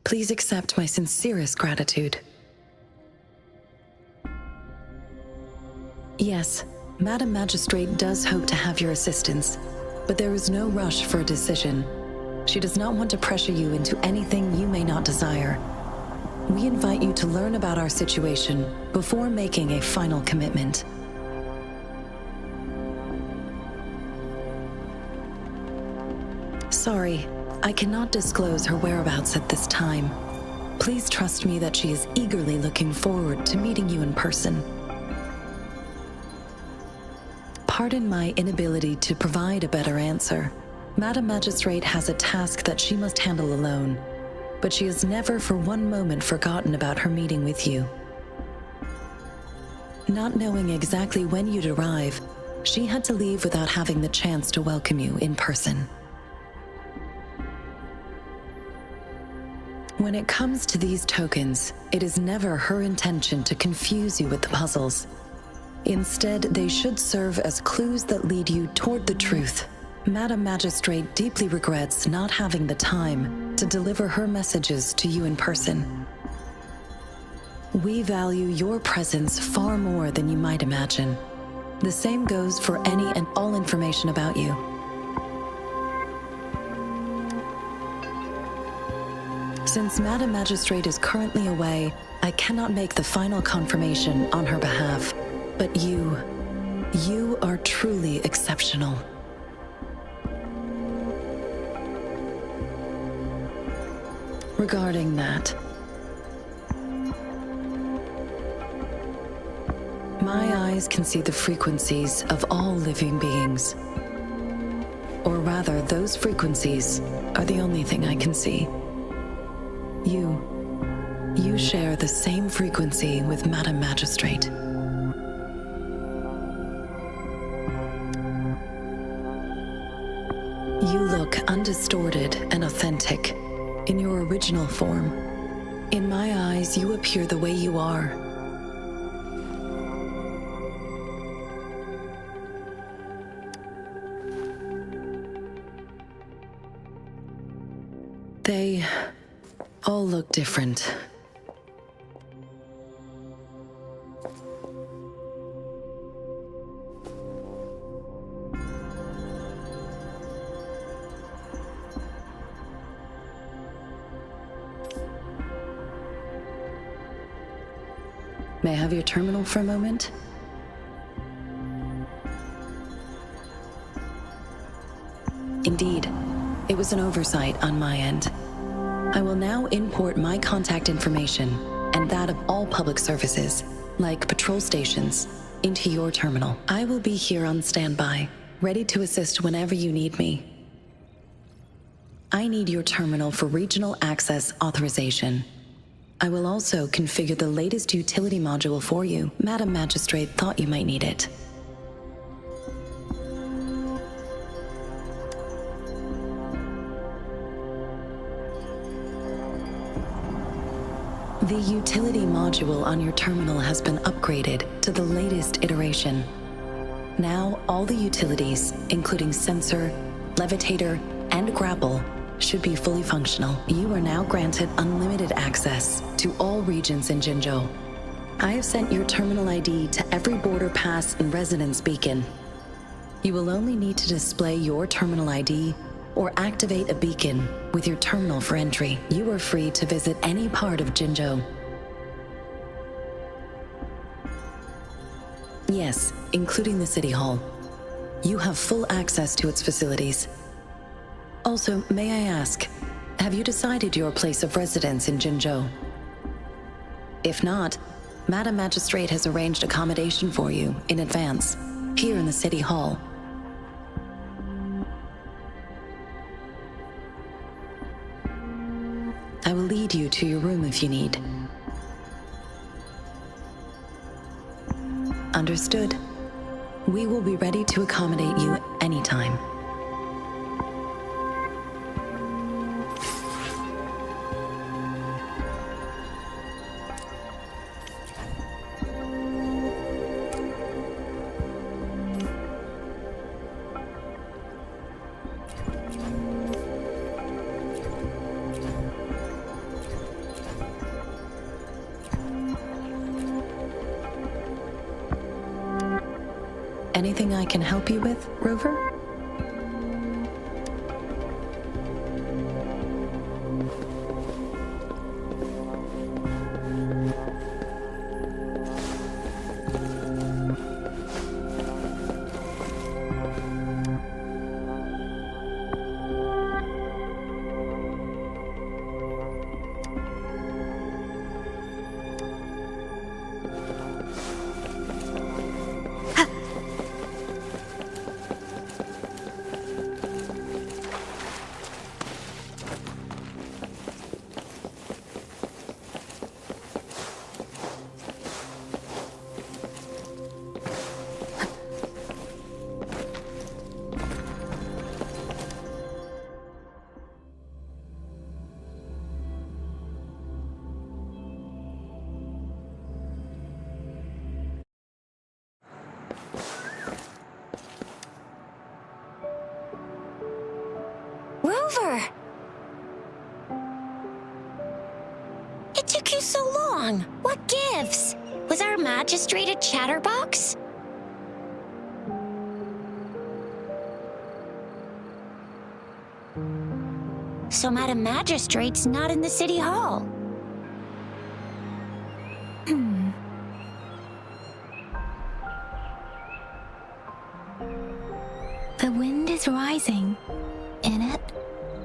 Please accept my sincerest gratitude. Yes, Madam Magistrate does hope to have your assistance, but there is no rush for a decision. She does not want to pressure you into anything you may not desire. We invite you to learn about our situation before making a final commitment. Sorry, I cannot disclose her whereabouts at this time. Please trust me that she is eagerly looking forward to meeting you in person. Pardon my inability to provide a better answer. Madam Magistrate has a task that she must handle alone, but she has never for one moment forgotten about her meeting with you. Not knowing exactly when you'd arrive, she had to leave without having the chance to welcome you in person. When it comes to these tokens, it is never her intention to confuse you with the puzzles. Instead, they should serve as clues that lead you toward the truth. Madam Magistrate deeply regrets not having the time to deliver her messages to you in person. We value your presence far more than you might imagine. The same goes for any and all information about you. Since Madam Magistrate is currently away, I cannot make the final confirmation on her behalf. But you are truly exceptional. Regarding that, my eyes can see the frequencies of all living beings. Or rather, those frequencies are the only thing I can see. You share the same frequency with Madam Magistrate. You look undistorted and authentic in your original form. In my eyes, you appear the way you are. They all look different. May I have your terminal for a moment? Indeed, it was an oversight on my end. I will now import my contact information and that of all public services, like patrol stations, into your terminal. I will be here on standby, ready to assist whenever you need me. I need your terminal for regional access authorization. I will also configure the latest utility module for you. Madam Magistrate thought you might need it. The utility module on your terminal has been upgraded to the latest iteration. Now, all the utilities, including sensor, levitator, and grapple, should be fully functional. You are now granted unlimited access to all regions in Jinzhou. I have sent your terminal ID to every border pass and residence beacon. You will only need to display your terminal ID or activate a beacon with your terminal for entry. You are free to visit any part of Jinzhou. Yes, including the City Hall. You have full access to its facilities. Also, may I ask, have you decided your place of residence in Jinzhou? If not, Madam Magistrate has arranged accommodation for you in advance, here in the City Hall. I will lead you to your room if you need. Understood. We will be ready to accommodate you anytime. Anything I can help you with, Rover? so long? What gives? Was our magistrate a chatterbox? So Madam Magistrate's not in the city hall. The wind is rising. In it,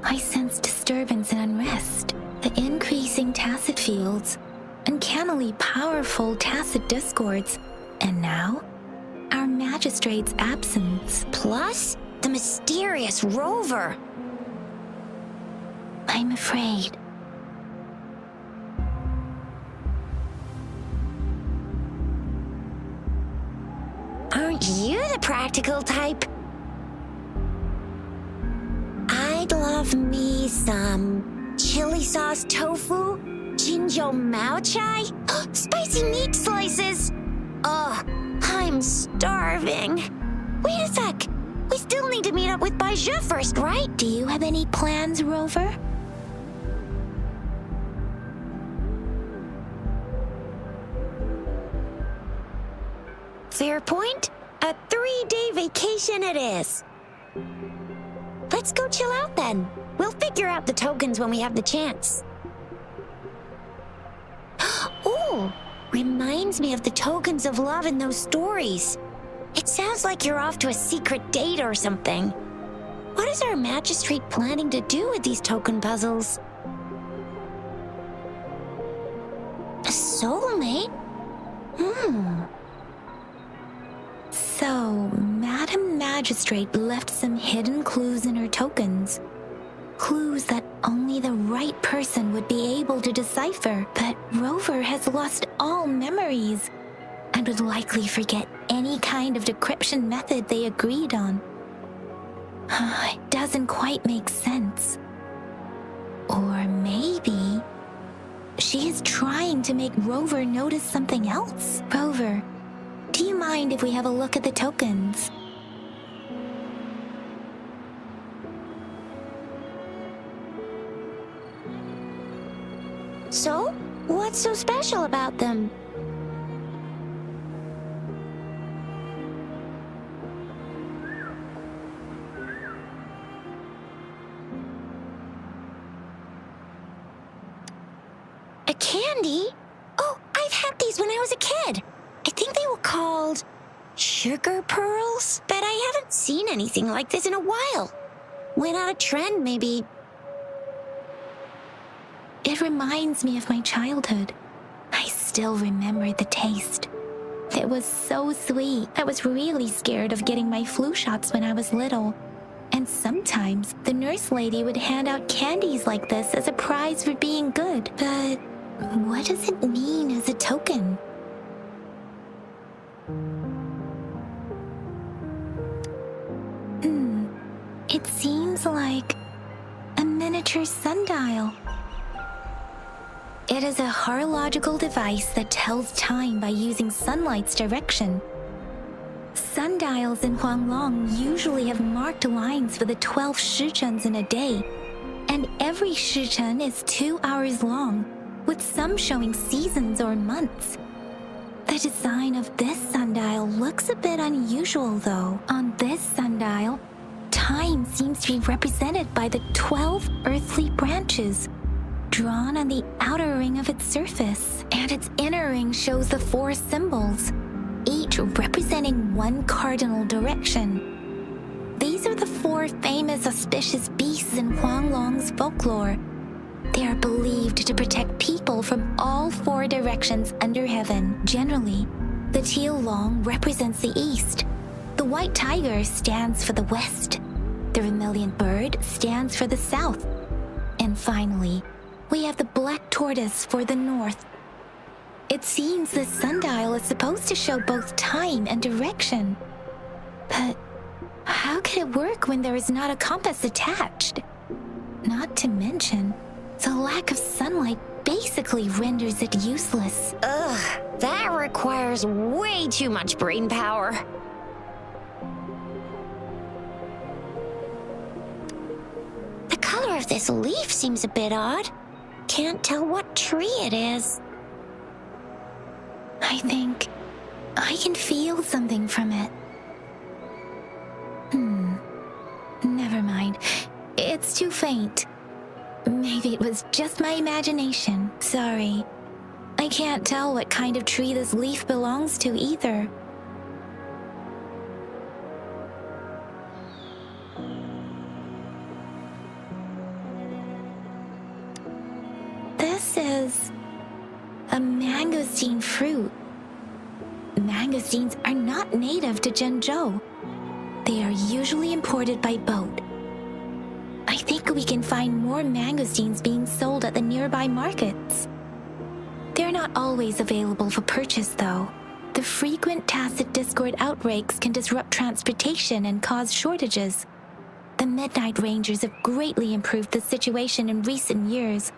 I sense disturbance and unrest. The increasing tacit fields, uncannily powerful tacit discords, and now, our magistrate's absence. Plus, the mysterious rover. I'm afraid. Aren't you the practical type? I'd love me some chili sauce tofu, Jinjo Mao Chai, spicy meat slices. Ugh, I'm starving. Wait a sec. We still need to meet up with Baiju first, right? Do you have any plans, Rover? Fair point. A 3-day vacation it is. Let's go chill out then. We'll figure out the tokens when we have the chance. Ooh, reminds me of the tokens of love in those stories. It sounds like you're off to a secret date or something. What is our magistrate planning to do with these token puzzles? A soulmate? So, Madam Magistrate left some hidden clues in her tokens. Clues that only the right person would be able to decipher. But Rover has lost all memories and would likely forget any kind of decryption method they agreed on. It doesn't quite make sense. Or maybe she is trying to make Rover notice something else. Rover, do you mind if we have a look at the tokens? So, what's so special about them? A candy? Oh, I've had these when I was a kid. I think they were called sugar pearls, but I haven't seen anything like this in a while. Went out of trend, maybe. It reminds me of my childhood. I still remember the taste. It was so sweet. I was really scared of getting my flu shots when I was little. And sometimes the nurse lady would hand out candies like this as a prize for being good. But what does it mean as a token? It seems like a miniature sundial. It is a horological device that tells time by using sunlight's direction. Sundials in Huanglong usually have marked lines for the 12 shichens in a day, and every shichen is 2 hours long, with some showing seasons or months. The design of this sundial looks a bit unusual, though. On this sundial, time seems to be represented by the 12 earthly branches, drawn on the outer ring of its surface, and its inner ring shows the 4 symbols, each representing one cardinal direction. These are the 4 famous auspicious beasts in Huanglong's folklore. They are believed to protect people from all 4 directions under heaven. Generally, the teal long represents the east, the white tiger stands for the west, the vermilion bird stands for the south, and finally, we have the black tortoise for the north. It seems this sundial is supposed to show both time and direction. But how could it work when there is not a compass attached? Not to mention, the lack of sunlight basically renders it useless. Ugh, that requires way too much brain power. The color of this leaf seems a bit odd. Can't tell what tree it is. I think I can feel something from it. Never mind. It's too faint. Maybe it was just my imagination. Sorry. I can't tell what kind of tree this leaf belongs to either. This is a mangosteen fruit. Mangosteens are not native to Zhengzhou. They are usually imported by boat. I think we can find more mangosteens being sold at the nearby markets. They're not always available for purchase, though. The frequent tacit discord outbreaks can disrupt transportation and cause shortages. The Midnight Rangers have greatly improved the situation in recent years,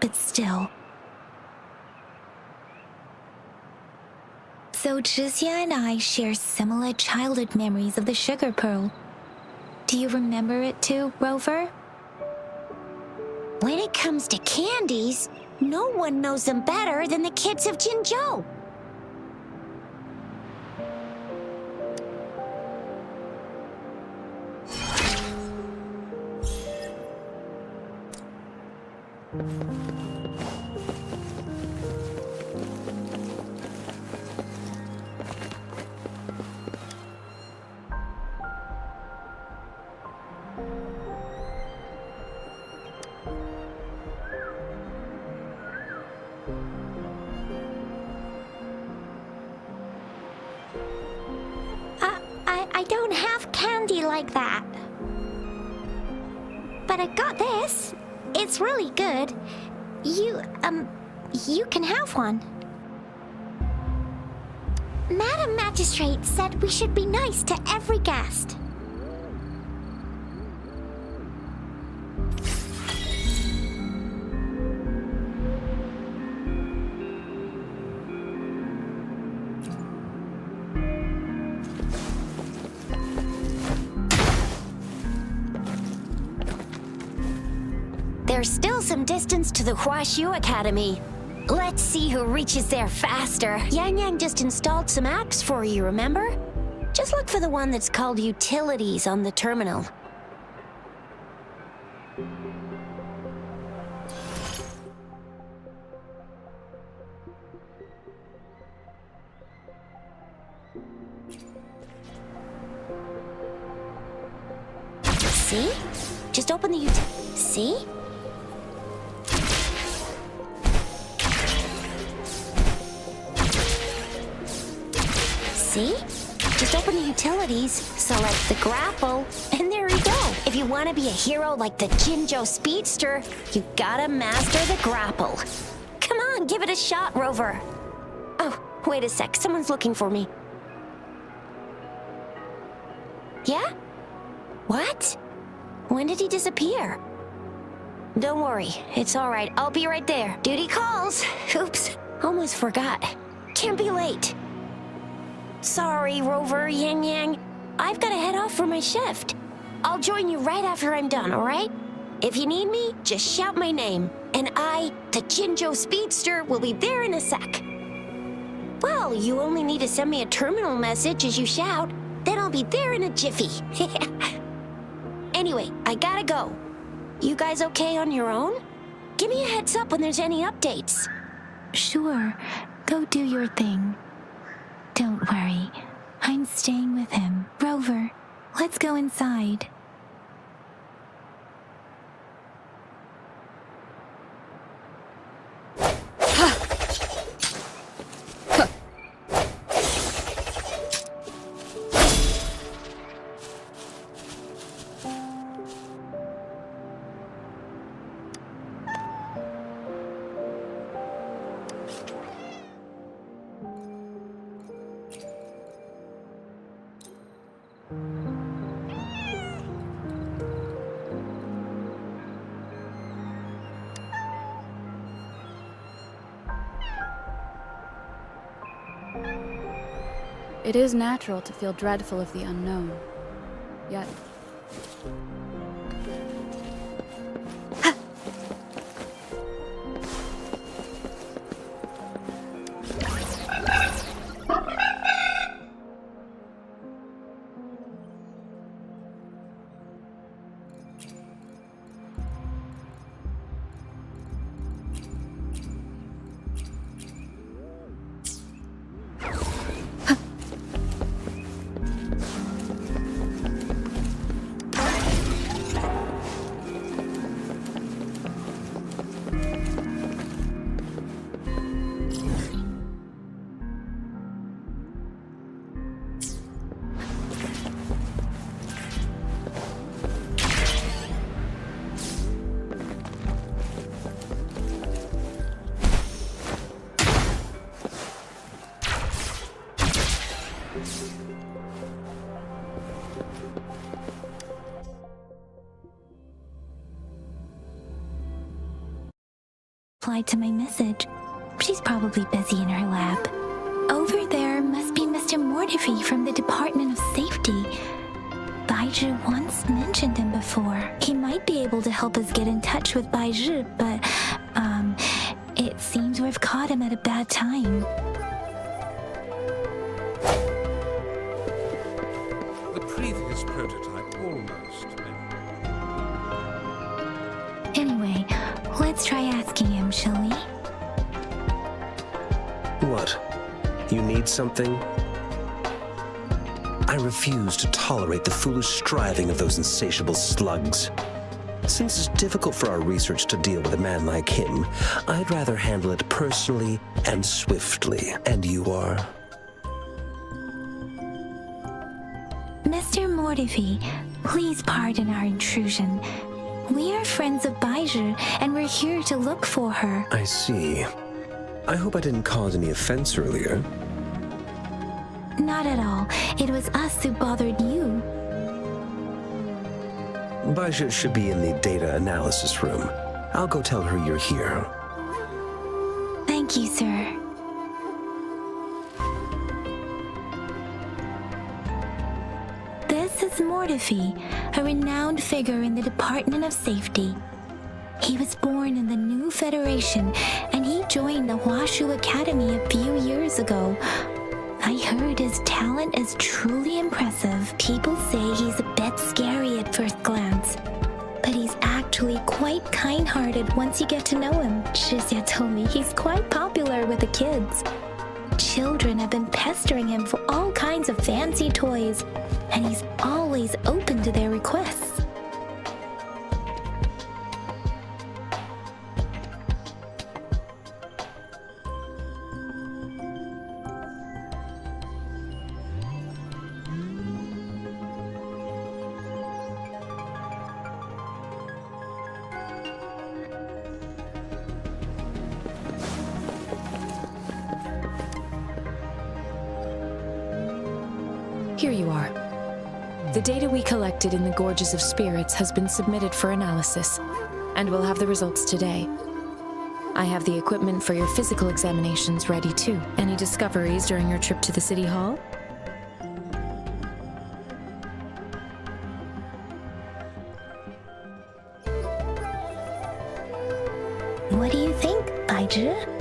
but still. So Zhixia and I share similar childhood memories of the sugar pearl. Do you remember it too, Rover? When it comes to candies, no one knows them better than the kids of Jinzhou. I don't have candy like that. But I got this. It's really good. You can have one. Madam Magistrate said we should be nice to every guest. There's still some distance to the Huaxiu Academy. Let's see who reaches there faster. Yang Yang just installed some apps for you, remember? Just look for the one that's called Utilities on the terminal. See? Just open the See? See? Just open the utilities, select the grapple, and there you go. If you want to be a hero like the Jinzhou Speedster, you gotta master the grapple. Come on, give it a shot, Rover. Oh, wait a sec, someone's looking for me. Yeah? What? When did he disappear? Don't worry, it's all right. I'll be right there. Duty calls. Oops, almost forgot. Can't be late. Sorry, Rover, Yang Yang. I've got to head off for my shift. I'll join you right after I'm done, all right? If you need me, just shout my name. And I, the Jinzhou Speedster, will be there in a sec. Well, you only need to send me a terminal message as you shout. Then I'll be there in a jiffy. Anyway, I gotta go. You guys okay on your own? Give me a heads up when there's any updates. Sure. Go do your thing. Don't worry. I'm staying with him. Rover, let's go inside. It is natural to feel dreadful of the unknown. Yet... replied to my message. She's probably busy in her lab. Over there must be Mr. Mortifi from the Department of Safety. Baizhi once mentioned him before. He might be able to help us get in touch with Baizhi, but, it seems we've caught him at a bad time. The previous prototype almost. Anyway, let's try asking him, shall we? What? You need something? I refuse to tolerate the foolish striving of those insatiable slugs. Since it's difficult for our research to deal with a man like him, I'd rather handle it personally and swiftly. And you are? Mr. Mortifi, please pardon our intrusion. We are friends of Baizhi, and we're here to look for her. I see. I hope I didn't cause any offense earlier. Not at all. It was us who bothered you. Baizhi should be in the data analysis room. I'll go tell her you're here. Thank you, sir. This is Mortifi, a renowned figure in the Department of Safety. He was born in the new Federation, and he joined the Huashu Academy a few years ago. I heard his talent is truly impressive. People say he's a bit scary at first glance, but he's actually quite kind-hearted once you get to know him. Shizia told me he's quite popular with the kids. Children have been pestering him for all kinds of fancy toys, and he's always open to their requests. Here you are. The data we collected in the Gorges of Spirits has been submitted for analysis, and we'll have the results today. I have the equipment for your physical examinations ready too. Any discoveries during your trip to the City Hall? What do you think, Baizhi?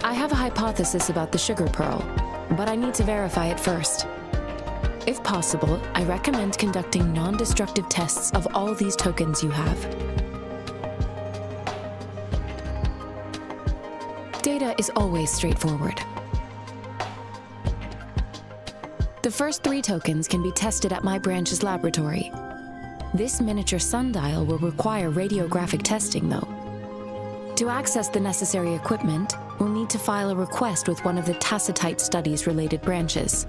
I have a hypothesis about the sugar pearl, but I need to verify it first. If possible, I recommend conducting non-destructive tests of all these tokens you have. Data is always straightforward. The first 3 tokens can be tested at my branch's laboratory. This miniature sundial will require radiographic testing, though. To access the necessary equipment, we'll need to file a request with one of the Tacitite Studies-related branches.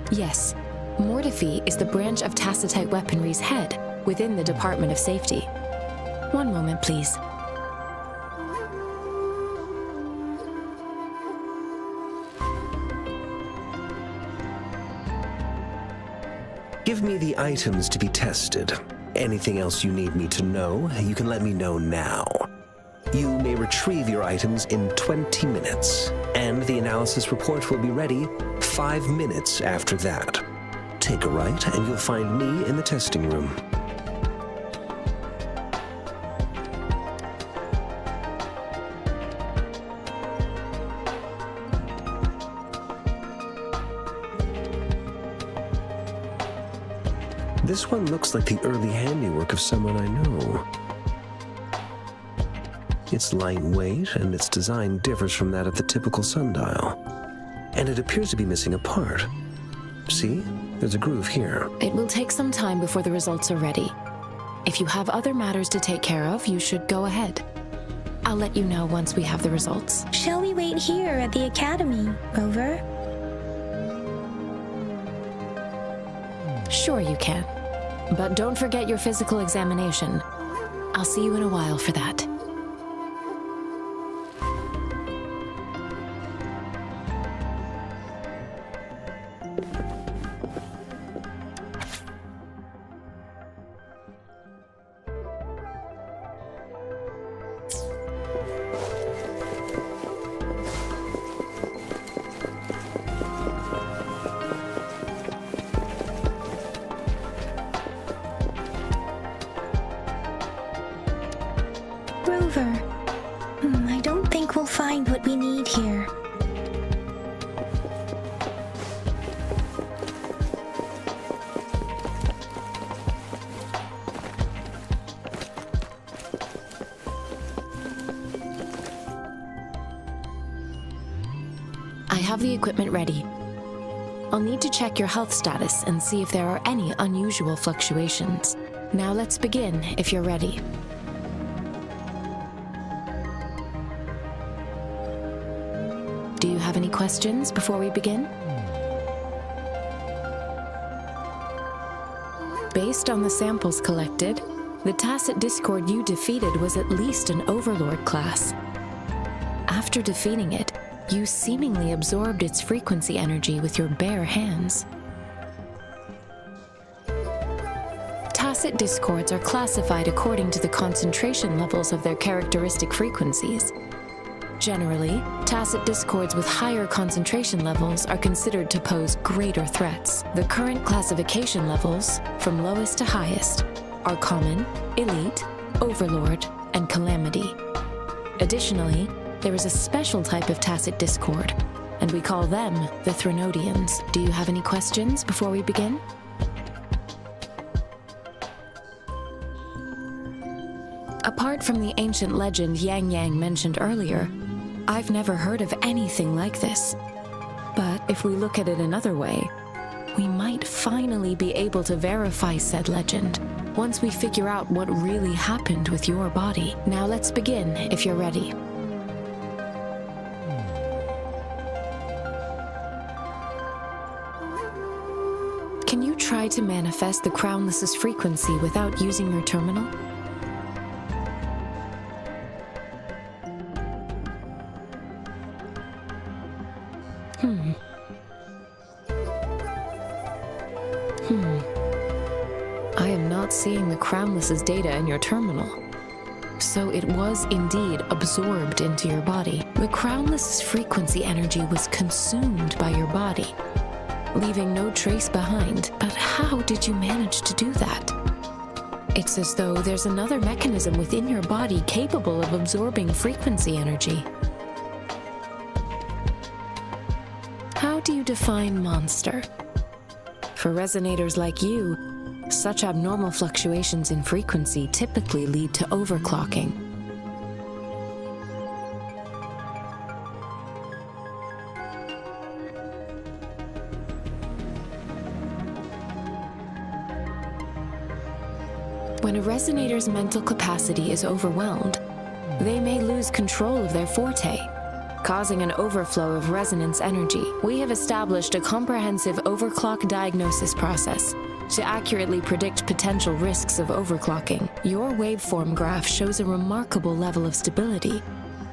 Yes, Mortifi is the branch of Tacitite Weaponry's head within the Department of Safety. One moment, please. Give me the items to be tested. Anything else you need me to know, you can let me know now. You may retrieve your items in 20 minutes, and the analysis report will be ready 5 minutes after that. Take a right, and you'll find me in the testing room. This one looks like the early handiwork of someone I know. It's lightweight, and its design differs from that of the typical sundial. And it appears to be missing a part. See? There's a groove here. It will take some time before the results are ready. If you have other matters to take care of, you should go ahead. I'll let you know once we have the results. Shall we wait here at the academy, Rover? Sure you can. But don't forget your physical examination. I'll see you in a while for that. have the equipment ready. I'll need to check your health status and see if there are any unusual fluctuations. Now let's begin, if you're ready. Do you have any questions before we begin? Based on the samples collected, the Tacit Discord you defeated was at least an Overlord class. After defeating it, you seemingly absorbed its frequency energy with your bare hands. Tacit Discords are classified according to the concentration levels of their characteristic frequencies. Generally, Tacit Discords with higher concentration levels are considered to pose greater threats. The current classification levels, from lowest to highest, are Common, Elite, Overlord, and Calamity. Additionally, there is a special type of Tacit Discord, and we call them the Threnodians. Do you have any questions before we begin? Apart from the ancient legend Yang Yang mentioned earlier, I've never heard of anything like this. But if we look at it another way, we might finally be able to verify said legend once we figure out what really happened with your body. Now let's begin, if you're ready. Can you try to manifest the Crownless's frequency without using your terminal? I am not seeing the Crownless's data in your terminal. So it was indeed absorbed into your body. The Crownless's frequency energy was consumed by your body, leaving no trace behind. But how did you manage to do that? It's as though there's another mechanism within your body capable of absorbing frequency energy. How do you define monster? For resonators like you, such abnormal fluctuations in frequency typically lead to overclocking. When a resonator's mental capacity is overwhelmed, they may lose control of their forte, causing an overflow of resonance energy. We have established a comprehensive overclock diagnosis process to accurately predict potential risks of overclocking. Your waveform graph shows a remarkable level of stability,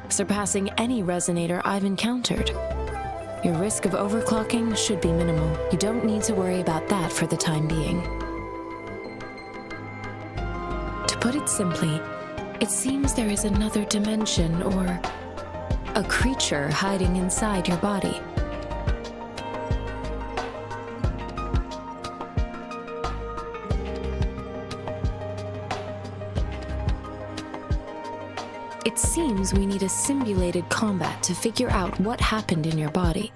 surpassing any resonator I've encountered. Your risk of overclocking should be minimal. You don't need to worry about that for the time being. To put it simply, it seems there is another dimension or a creature hiding inside your body. It seems we need a simulated combat to figure out what happened in your body.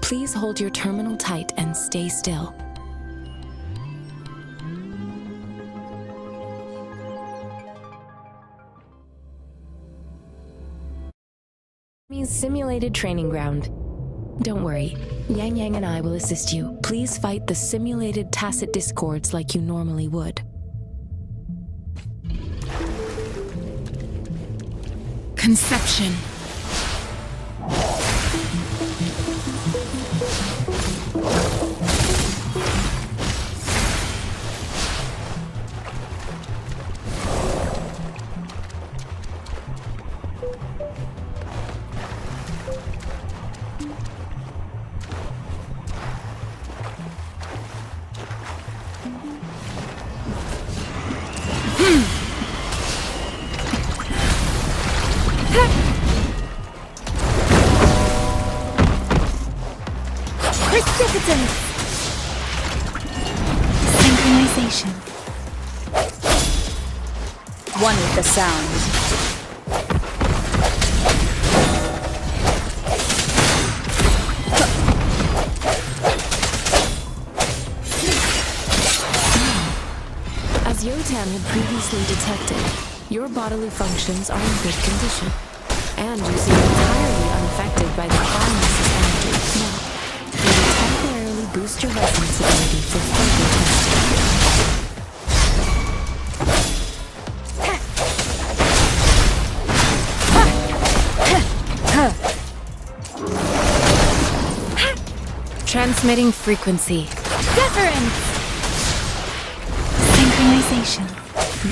Please hold your terminal tight and stay still. Simulated training ground. Don't worry, Yang Yang and I will assist you. Please fight the simulated Tacit Discords like you normally would. Conception. Precipitance! Synchronization. One with the sound. As Yotam had previously detected, your bodily functions are in good condition, and you seem entirely affected by the Crownless's energy. Now, we will temporarily boost your resonance ability for further testing. Transmitting frequency. Difference! Synchronization.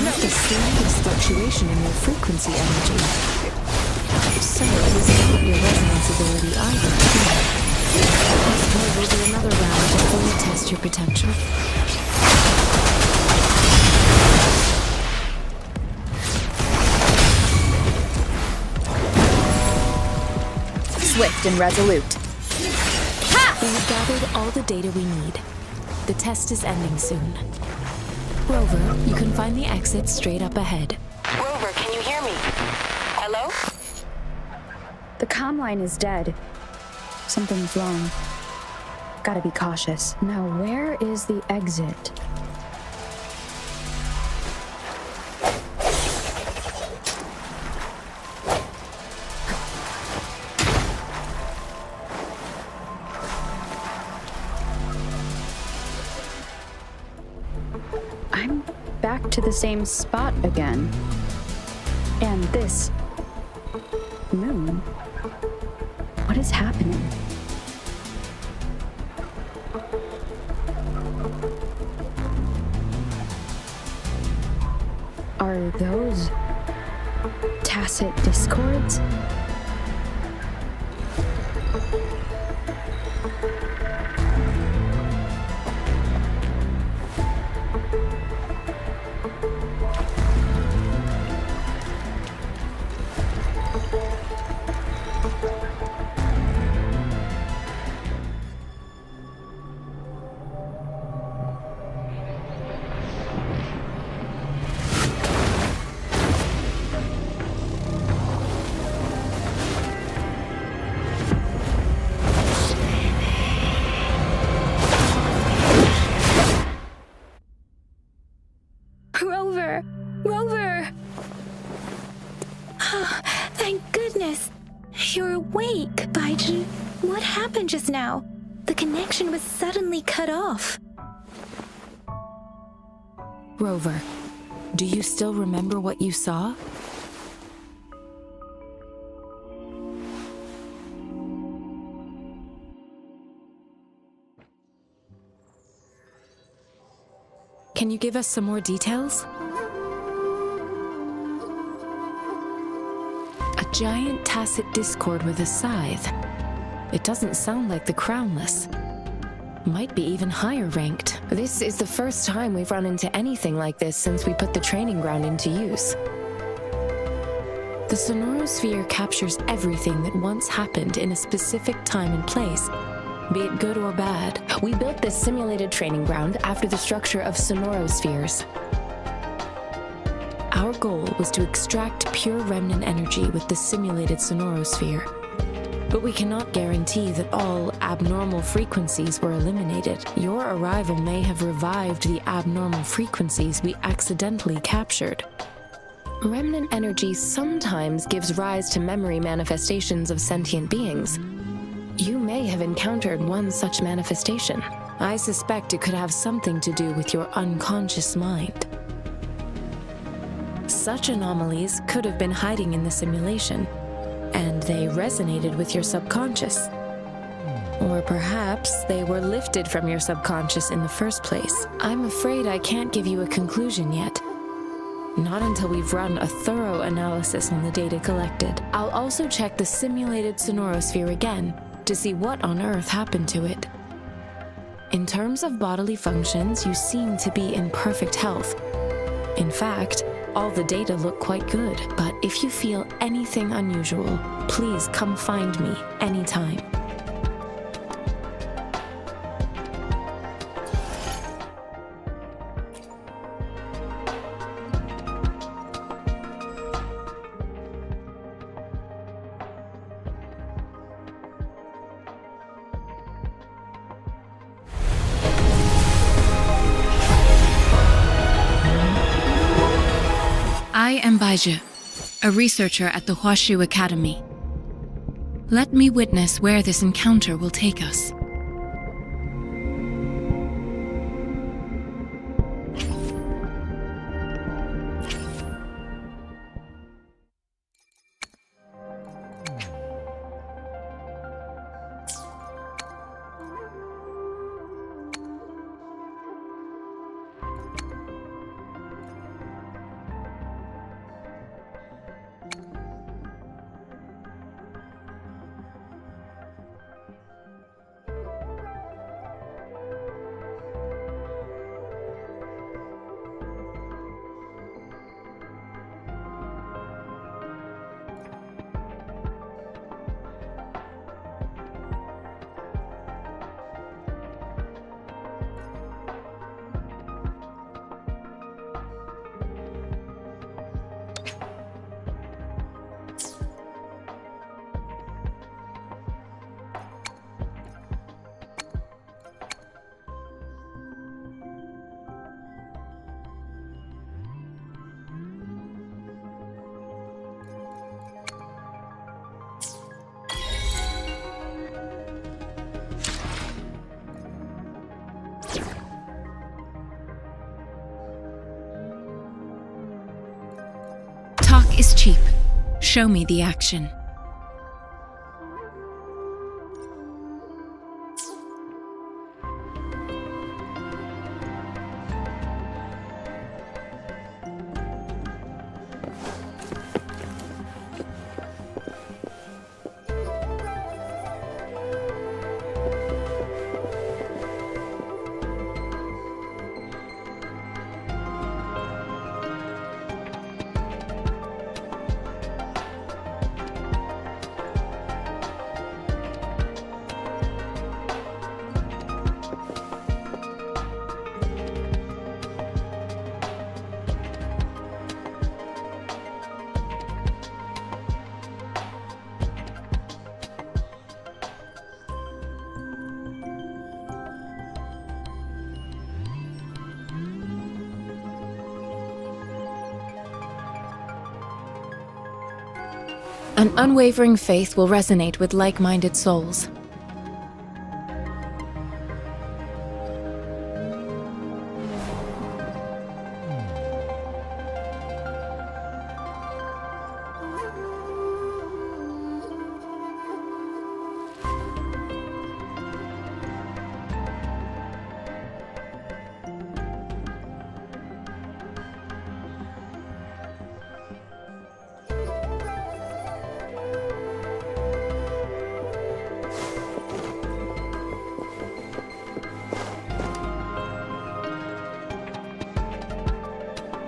Not the slightest fluctuation in your frequency energy. So it is not your resonance ability either. We'll do another round to fully test your potential. Swift and resolute. We have gathered all the data we need. The test is ending soon. Rover, you can find the exit straight up ahead. Rover, can you hear me? Hello? The comm line is dead. Something's wrong. Gotta be cautious. Now, where is the exit? I'm back to the same spot again. And this moon. What is happening? Are those tacit discords? Rover! Rover! Oh, thank goodness. You're awake, Baiju. What happened just now? The connection was suddenly cut off. Rover, do you still remember what you saw? Can you give us some more details? A giant tacit discord with a scythe. It doesn't sound like the Crownless. Might be even higher ranked. This is the first time we've run into anything like this since we put the training ground into use. The sonorosphere captures everything that once happened in a specific time and place, be it good or bad. We built this simulated training ground after the structure of sonorospheres. Our goal was to extract pure remnant energy with the simulated sonorosphere. But we cannot guarantee that all abnormal frequencies were eliminated. Your arrival may have revived the abnormal frequencies we accidentally captured. Remnant energy sometimes gives rise to memory manifestations of sentient beings. You may have encountered one such manifestation. I suspect it could have something to do with your unconscious mind. Such anomalies could have been hiding in the simulation, and they resonated with your subconscious. Or perhaps they were lifted from your subconscious in the first place. I'm afraid I can't give you a conclusion yet. Not until we've run a thorough analysis on the data collected. I'll also check the simulated sonorosphere again to see what on earth happened to it. In terms of bodily functions, you seem to be in perfect health. In fact, all the data look quite good, but if you feel anything unusual, please come find me anytime. I am Baiju, a researcher at the Huashu Academy. Let me witness where this encounter will take us. Talk is cheap. Show me the action. An unwavering faith will resonate with like-minded souls.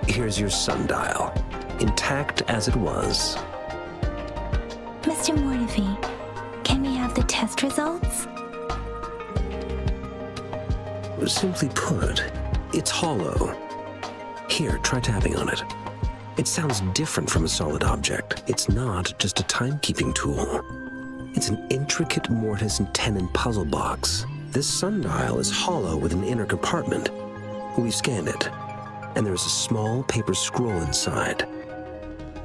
Here's your sundial, intact as it was. Mr. Mortefi, can we have the test results? Simply put, it's hollow. Here, try tapping on it. It sounds different from a solid object. It's not just a timekeeping tool. It's an intricate mortise and tenon puzzle box. This sundial is hollow with an inner compartment. We scanned it, and there is a small paper scroll inside.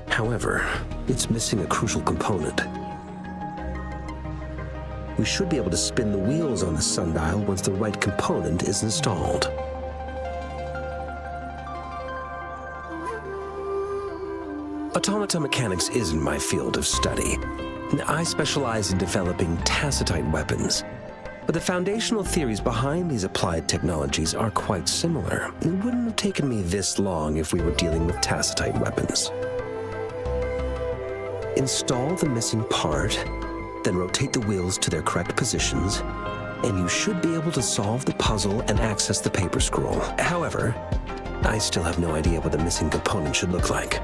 However, it's missing a crucial component. We should be able to spin the wheels on the sundial once the right component is installed. Automata mechanics isn't my field of study. I specialize in developing tacitite weapons, but the foundational theories behind these applied technologies are quite similar. It wouldn't have taken me this long if we were dealing with tacitite weapons. Install the missing part, then rotate the wheels to their correct positions, and you should be able to solve the puzzle and access the paper scroll. However, I still have no idea what the missing component should look like.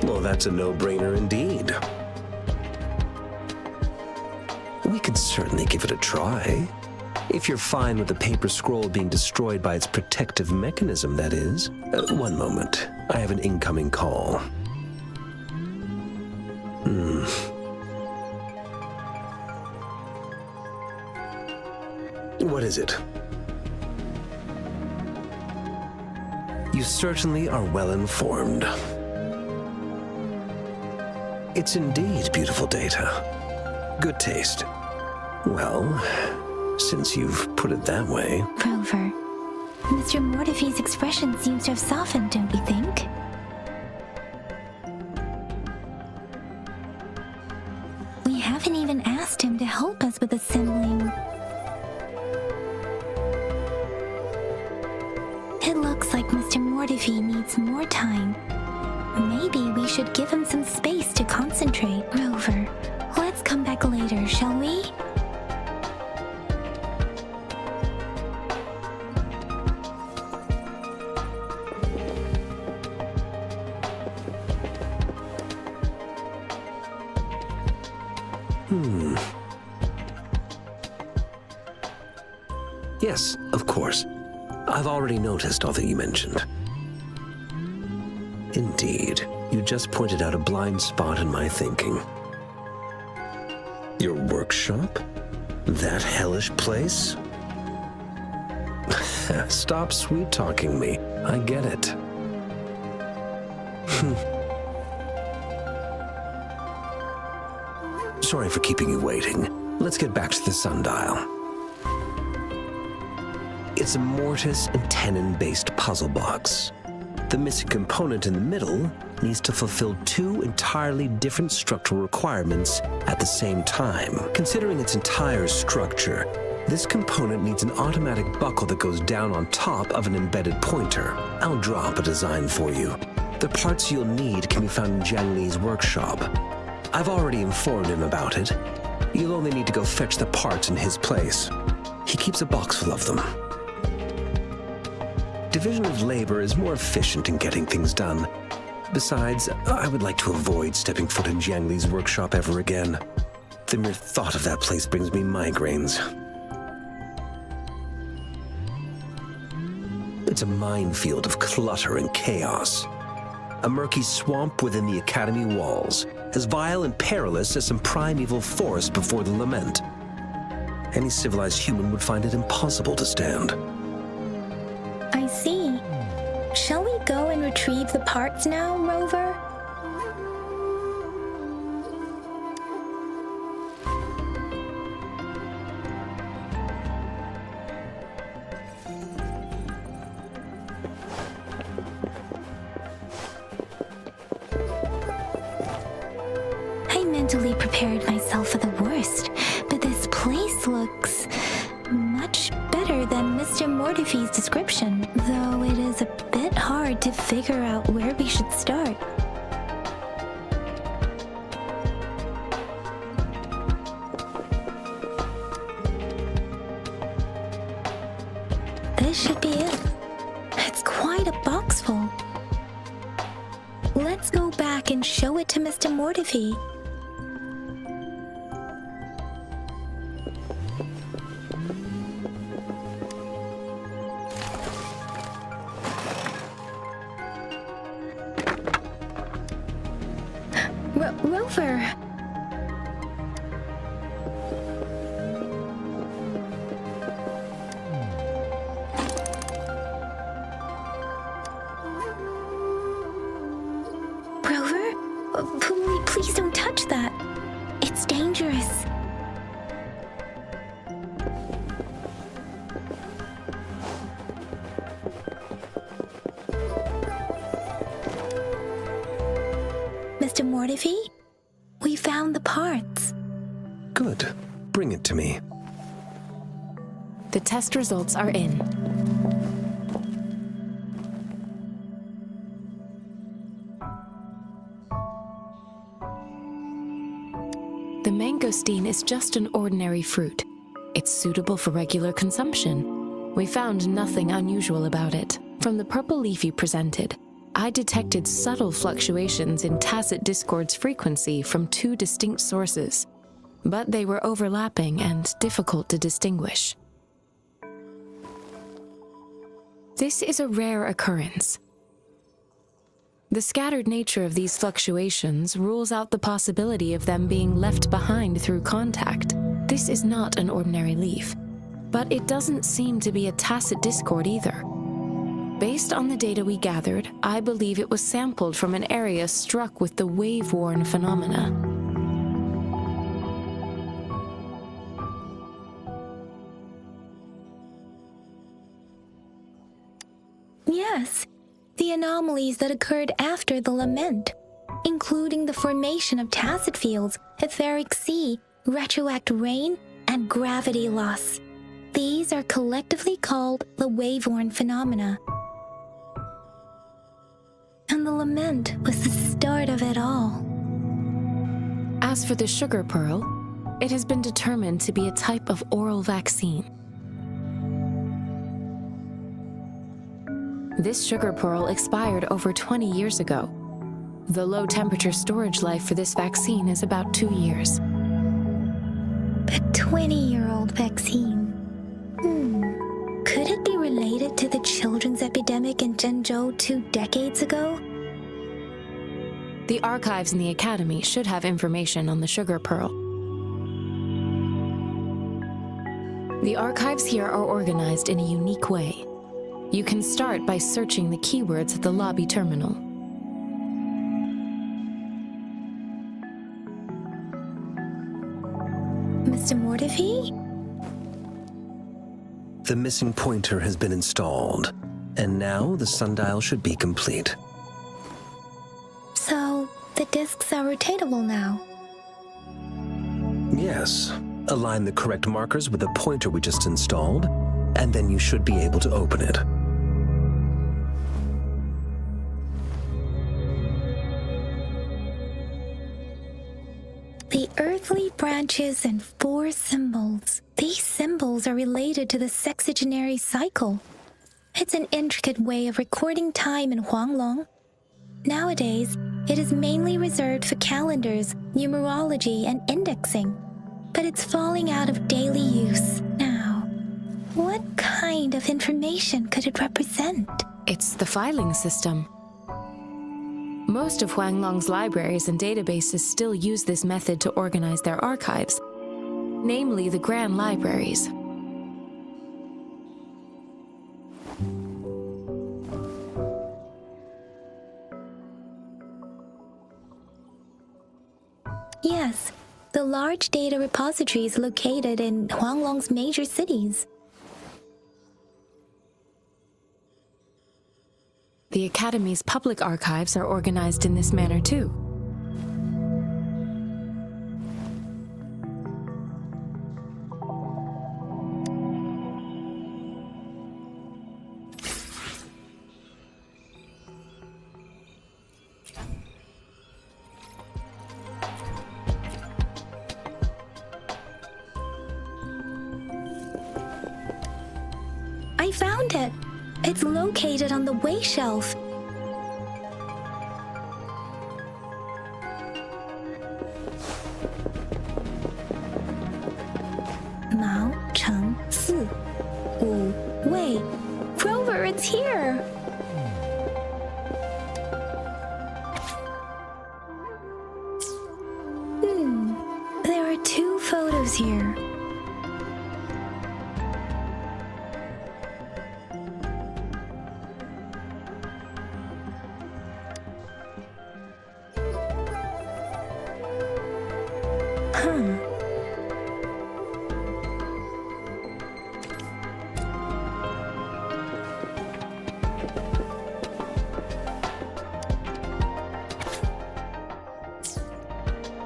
Well, that's a no-brainer indeed. We could certainly give it a try. If you're fine with the paper scroll being destroyed by its protective mechanism, that is. One moment. I have an incoming call. What is it? You certainly are well informed. It's indeed beautiful data. Good taste. Well, since you've put it that way... Rover, Mr. Mortefi's expression seems to have softened, don't you think? We haven't even asked him to help us with assembling. It looks like Mr. Mortefi needs more time. Maybe we should give him some space to concentrate. Rover, let's come back later, shall we? Yes, of course. I've already noticed all that you mentioned. Indeed, you just pointed out a blind spot in my thinking. Your workshop? That hellish place? Stop sweet-talking me. I get it. Sorry for keeping you waiting. Let's get back to the sundial. It's a mortise and tenon-based puzzle box. The missing component in the middle needs to fulfill two entirely different structural requirements at the same time. Considering its entire structure, this component needs an automatic buckle that goes down on top of an embedded pointer. I'll draw up a design for you. The parts you'll need can be found in Jiang Li's workshop. I've already informed him about it. You'll only need to go fetch the parts in his place. He keeps a box full of them. Division of labor is more efficient in getting things done. Besides, I would like to avoid stepping foot in Jiang Li's workshop ever again. The mere thought of that place brings me migraines. It's a minefield of clutter and chaos. A murky swamp within the academy walls, as vile and perilous as some primeval forest before the lament. Any civilized human would find it impossible to stand. I see. Shall we go and retrieve the parts now, Rover? I mentally prepared myself for the worst, but this place looks much better than Mr. Mortefi's description, though it is a bit hard to figure out where we should start. This should be it. It's quite a box full. Let's go back and show it to Mr. Mortefi. Rover! Rover? Please don't touch that. It's dangerous. Mr. Mortefi, we found the parts. Good. Bring it to me. The test results are in. The mangosteen is just an ordinary fruit. It's suitable for regular consumption. We found nothing unusual about it. From the purple leaf you presented, I detected subtle fluctuations in tacit discord's frequency from two distinct sources, but they were overlapping and difficult to distinguish. This is a rare occurrence. The scattered nature of these fluctuations rules out the possibility of them being left behind through contact. This is not an ordinary leaf, but it doesn't seem to be a tacit discord either. Based on the data we gathered, I believe it was sampled from an area struck with the wave-worn phenomena. Yes, the anomalies that occurred after the lament, including the formation of tacit fields, etheric sea, retroact rain, and gravity loss. These are collectively called the wave-worn phenomena. And the lament was the start of it all. As for the sugar pearl, it has been determined to be a type of oral vaccine. This sugar pearl expired over 20 years ago. The low-temperature storage life for this vaccine is about 2 years. A 20-year-old vaccine. Could it be related to the children's epidemic in Zhengzhou 2 decades ago? The archives in the Academy should have information on the sugar pearl. The archives here are organized in a unique way. You can start by searching the keywords at the lobby terminal. Mr. Mortefi? The missing pointer has been installed, and now the sundial should be complete. So, the discs are rotatable now. Yes. Align the correct markers with the pointer we just installed, and then you should be able to open it. The earthly branches and 4 symbols. These symbols are related to the sexagenary cycle. It's an intricate way of recording time in Huanglong. Nowadays, it is mainly reserved for calendars, numerology, and indexing. But it's falling out of daily use now. What kind of information could it represent? It's the filing system. Most of Huanglong's libraries and databases still use this method to organize their archives, namely the Grand Libraries. Yes, the large data repositories located in Huanglong's major cities. The Academy's public archives are organized in this manner too. I found it! It's located on the way shelf. Mao Cheng Si Wu Wei. Grover, it's here! There are 2 photos here.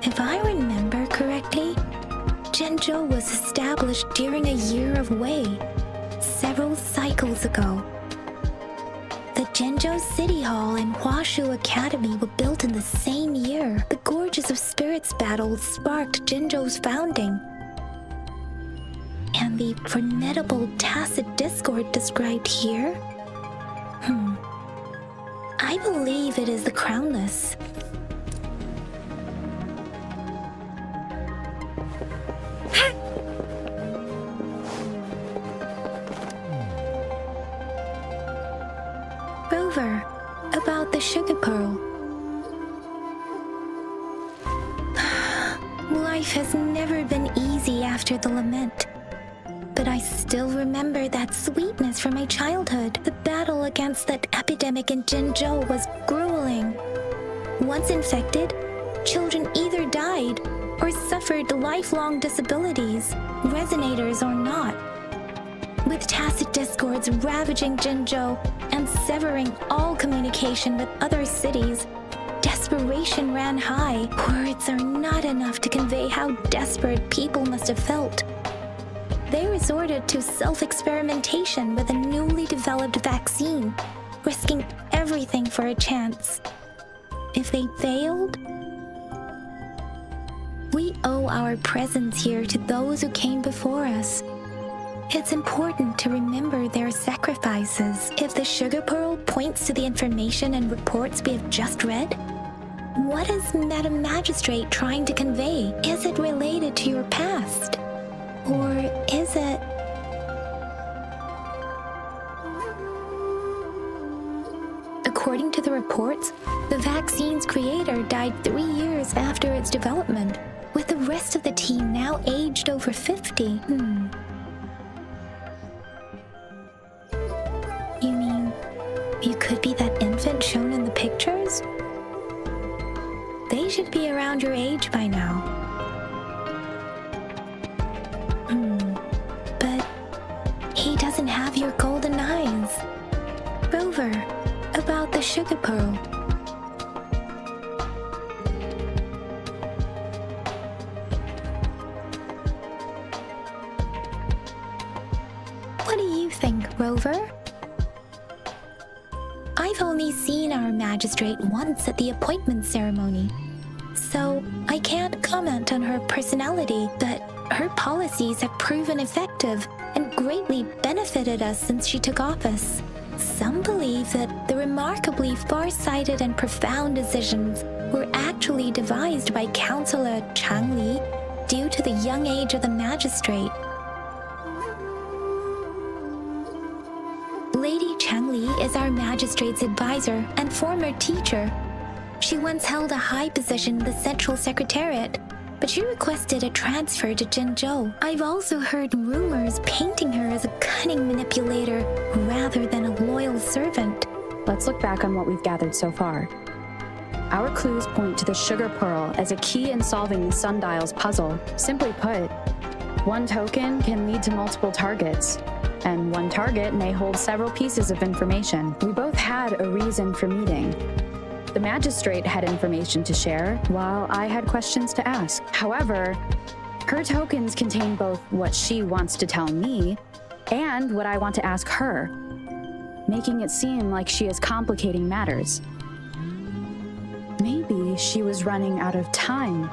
If I remember correctly, Zhengzhou was established during a year of Wei, several cycles ago. The Zhengzhou City Hall and Huashu Academy were built in the same year. The Gorges of Spirits battle sparked Zhengzhou's founding. And the formidable tacit discord described here? I believe it is the Crownless. Rover, about the sugar pearl. Life has never been easy after the lament. But but I still remember that sweetness from my childhood. The battle against that epidemic in Jinzhou was grueling. Once infected, children either died or suffered lifelong disabilities, resonators or not. With tacit discords ravaging Jinzhou and severing all communication with other cities, desperation ran high. Words are not enough to convey how desperate people must have felt. They resorted to self-experimentation with a newly developed vaccine, risking everything for a chance. If they failed, we owe our presence here to those who came before us. It's important to remember their sacrifices. If the sugar pearl points to the information and reports we have just read, what is Madam Magistrate trying to convey? Is it related to your past? Or is it... According to the reports, the vaccine's creator died 3 years after its development, with the rest of the team now aged over 50. You mean, you could be that infant shown in the pictures? They should be around your age by now. But he doesn't have your golden eyes. Rover, about the sugar pearl. What do you think, Rover? I've only seen our magistrate once at the appointment ceremony, so I can't comment on her personality, but her policies have proven effective and greatly benefited us since she took office. Some believe that the remarkably far-sighted and profound decisions were actually devised by Councillor Chang Li due to the young age of the magistrate. Lady Chang Li is our magistrate's advisor and former teacher. She once held a high position in the Central Secretariat, but she requested a transfer to Jinzhou. I've also heard rumors painting her as a cunning manipulator rather than a loyal servant. Let's look back on what we've gathered so far. Our clues point to the sugar pearl as a key in solving the sundial's puzzle. Simply put, one token can lead to multiple targets, and one target may hold several pieces of information. We both had a reason for meeting. The magistrate had information to share, while I had questions to ask. However, her tokens contain both what she wants to tell me and what I want to ask her, making it seem like she is complicating matters. Maybe she was running out of time.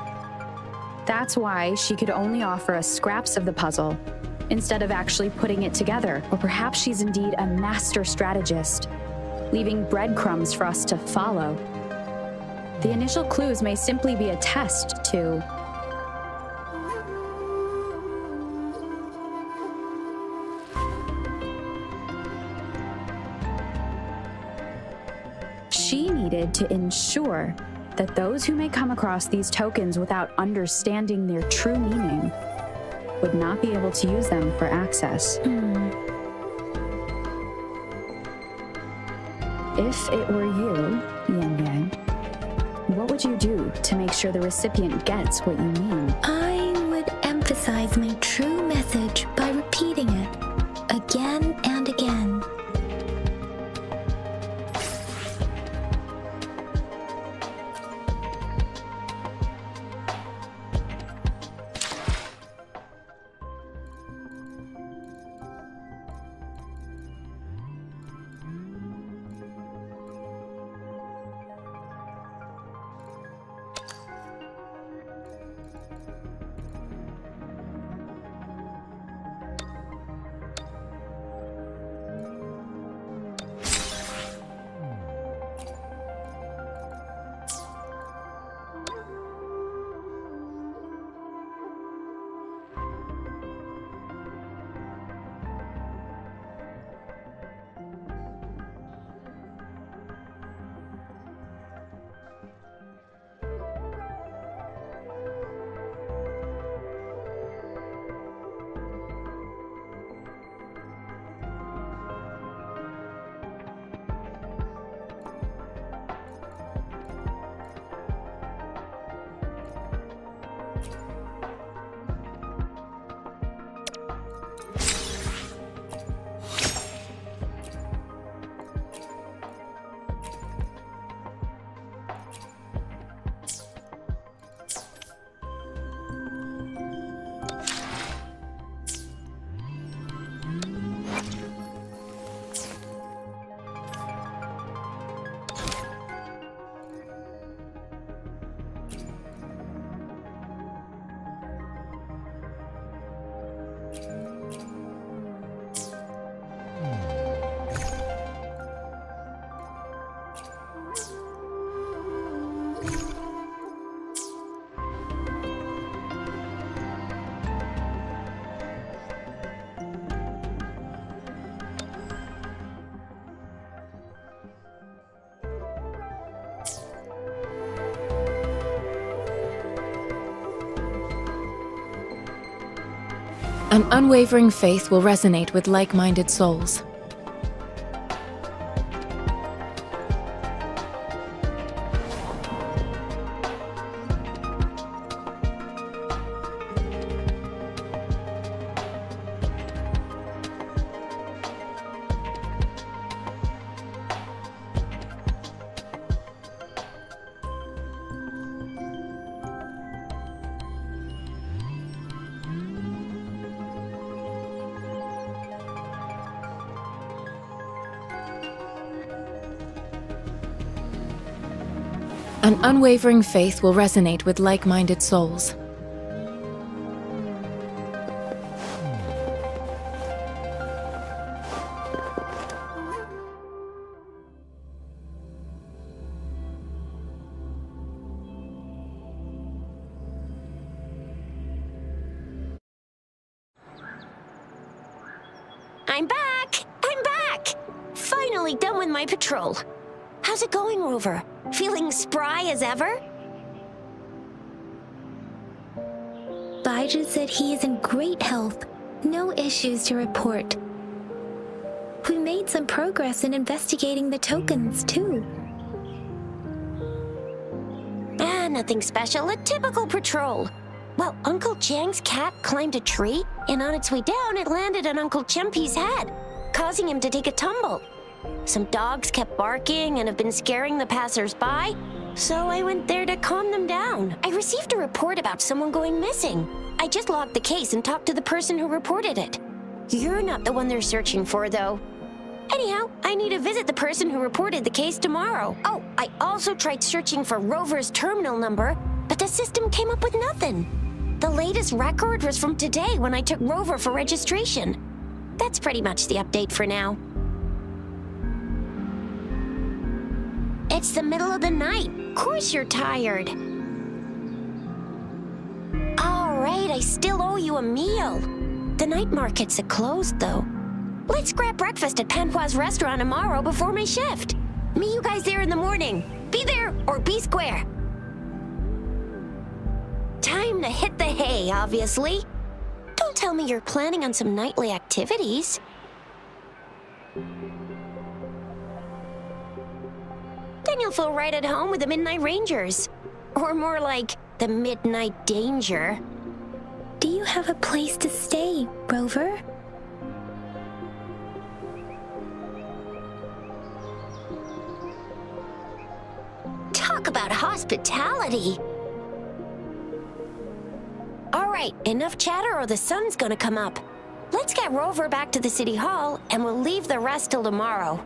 That's why she could only offer us scraps of the puzzle, instead of actually putting it together. Or perhaps she's indeed a master strategist, leaving breadcrumbs for us to follow. The initial clues may simply be a test to... She needed to ensure that those who may come across these tokens without understanding their true meaning would not be able to use them for access. If it were you, Yan Yang, what would you do to make sure the recipient gets what you mean? I would emphasize my true message by repeating it again and again. An unwavering faith will resonate with like-minded souls. An unwavering faith will resonate with like-minded souls. I'm back! I'm back! Finally done with my patrol. How's it going, Rover? Feeling spry as ever? Bijah said he is in great health. No issues to report. We made some progress in investigating the tokens, too. Nothing special. A typical patrol. Well, Uncle Chang's cat climbed a tree, and on its way down, it landed on Uncle Chimpi's head, causing him to take a tumble. Some dogs kept barking and have been scaring the passers-by, so I went there to calm them down. I received a report about someone going missing. I just logged the case and talked to the person who reported it. You're not the one they're searching for, though. Anyhow, I need to visit the person who reported the case tomorrow. Oh, I also tried searching for Rover's terminal number, but the system came up with nothing. The latest record was from today when I took Rover for registration. That's pretty much the update for now. It's the middle of the night. Of course you're tired. All right, I still owe you a meal. The night markets are closed, though. Let's grab breakfast at Panhua's restaurant tomorrow before my shift. Meet you guys there in the morning. Be there or be square. Time to hit the hay, obviously. Don't tell me you're planning on some nightly activities. Then you'll feel right at home with the Midnight Rangers. Or more like the Midnight Danger. Do you have a place to stay, Rover? Talk about hospitality. All right, enough chatter or the sun's gonna come up. Let's get Rover back to the city hall and we'll leave the rest till tomorrow.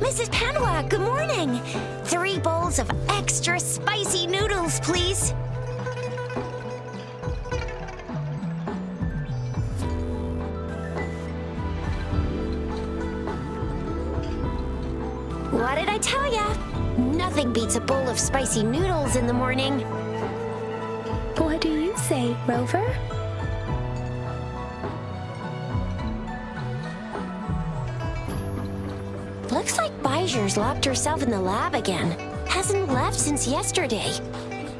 Mrs. Panwa, good morning. 3 bowls of extra spicy noodles, please. What did I tell ya? Nothing beats a bowl of spicy noodles in the morning. What do you say, Rover? Looks like Bijur's locked herself in the lab again. Hasn't left since yesterday.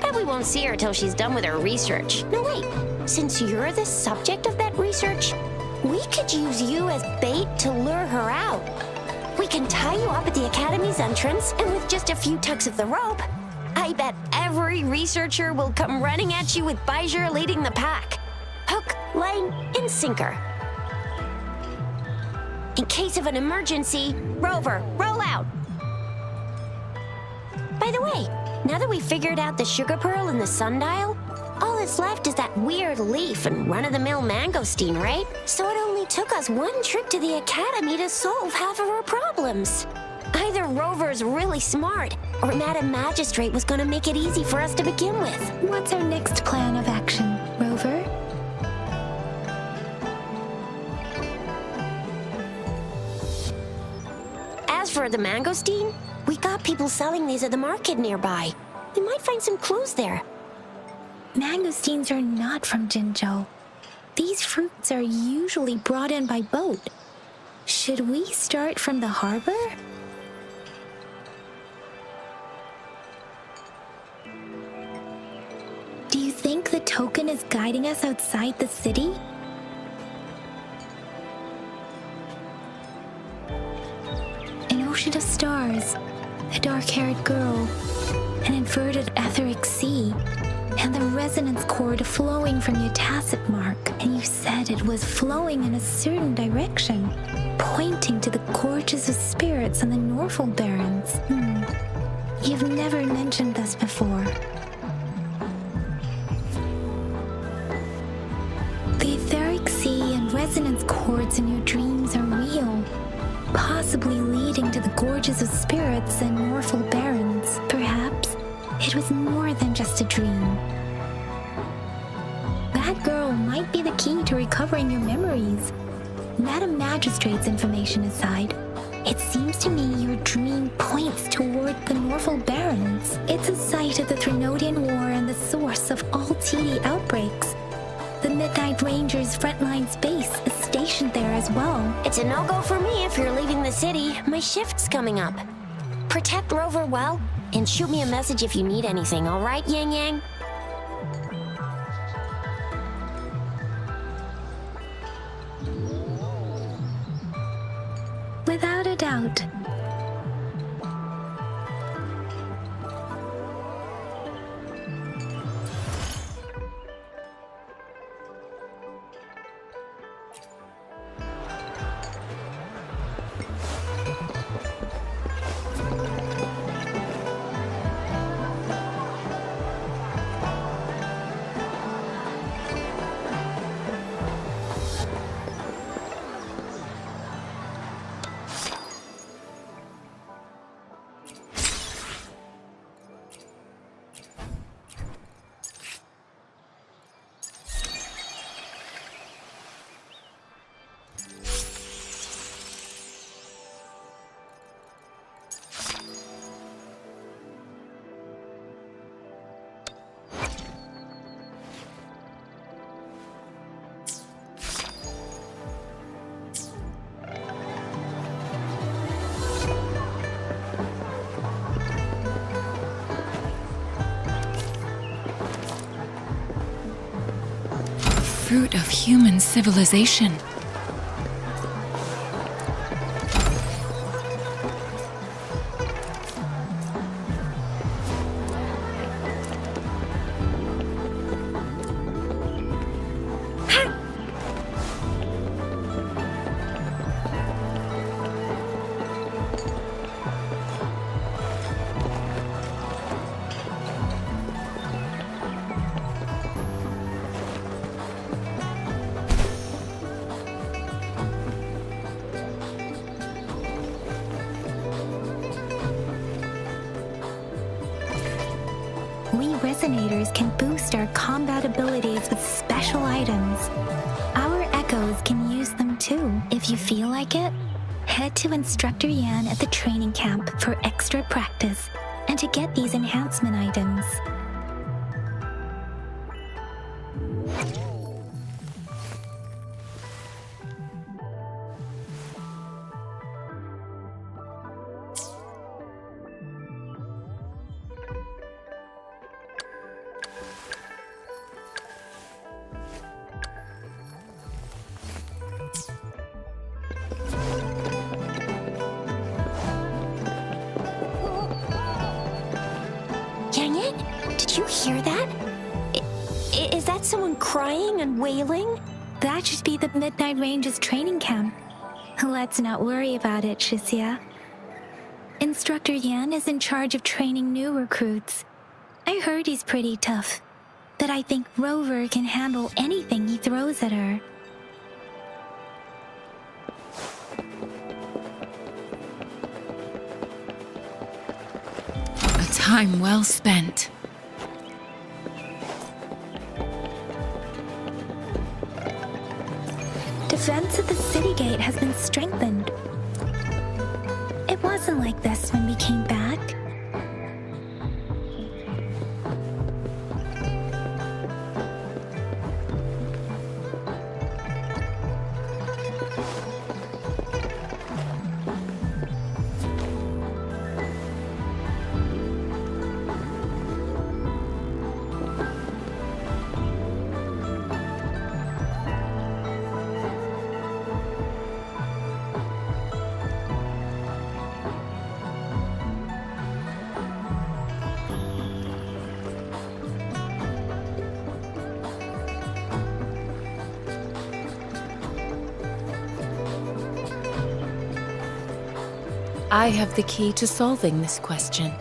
Bet we won't see her till she's done with her research. No, wait. Since you're the subject of that research, we could use you as bait to lure her out. We can tie you up at the Academy's entrance, and with just a few tugs of the rope, I bet every researcher will come running at you with Bijur leading the pack. Hook, line, and sinker. In case of an emergency, Rover, roll out! By the way, now that we've figured out the sugar pearl and the sundial, all that's left is that weird leaf and run-of-the-mill mangosteen, right? So it only took us one trip to the Academy to solve half of our problems. Either Rover's really smart, or Madam Magistrate was gonna make it easy for us to begin with. What's our next plan of action, Rover? As for the mangosteen, we got people selling these at the market nearby. We might find some clues there. Mangosteens are not from Jinzhou. These fruits are usually brought in by boat. Should we start from the harbor? Do you think the token is guiding us outside the city? An ocean of stars, a dark-haired girl, an inverted etheric sea, and the resonance cord flowing from your tacit mark. And you said it was flowing in a certain direction, pointing to the gorges of spirits on the Norfolk Barrens. You've never mentioned this before. The etheric sea and resonance cords in your dreams are real, possibly leading to the gorges of spirits and Norfolk Barrens. Perhaps it was more than just a dream. That girl might be the key to recovering your memories. Madam Magistrate's information aside, it seems to me your dream points toward the Norfolk Barrens. It's a site of the Threnodian War and the source of all TD outbreaks. The Midnight Rangers' frontline base is stationed there as well. It's a no-go for me if you're leaving the city. My shift's coming up. Protect Rover well, and shoot me a message if you need anything, all right, Yang Yang? Without a doubt. Fruit of human civilization. resonators can boost our combat abilities with special items. Our echoes can use them too. If you feel like it, head to Instructor Yan at the training camp for extra practice and to get these enhancement items. Did you hear that? Is that someone crying and wailing? That should be the Midnight Range's training camp. Let's not worry about it, Shixia. Instructor Yan is in charge of training new recruits. I heard he's pretty tough, but I think Rover can handle anything he throws at her. A time well spent. Defense at the city gate has been strengthened. It wasn't like this when we came back. I have the key to solving this question.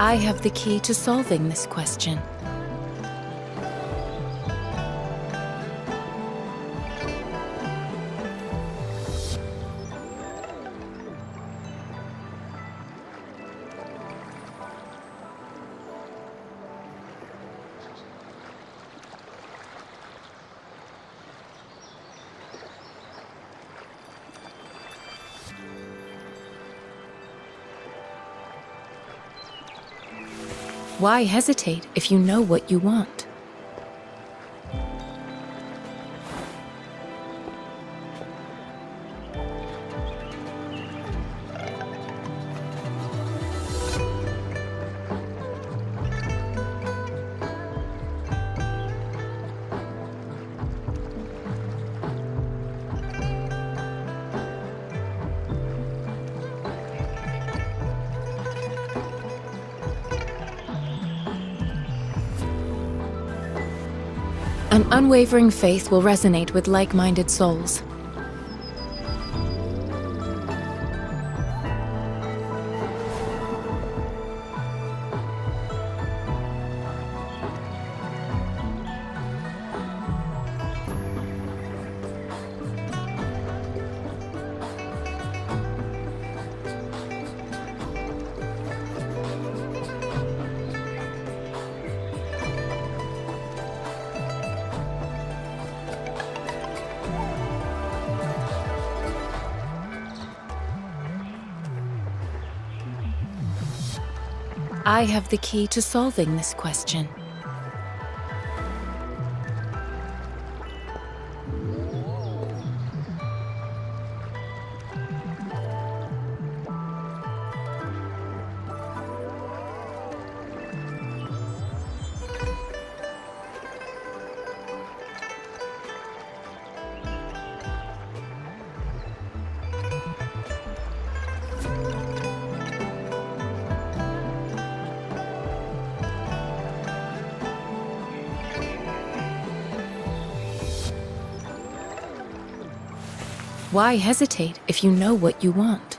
I have the key to solving this question. Why hesitate if you know what you want? An unwavering faith will resonate with like-minded souls. I have the key to solving this question. Why hesitate if you know what you want?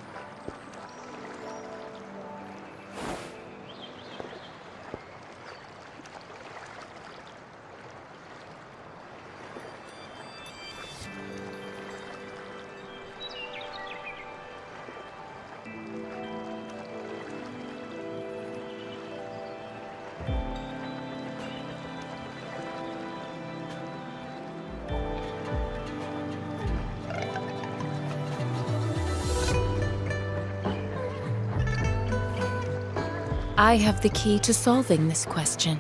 I have the key to solving this question.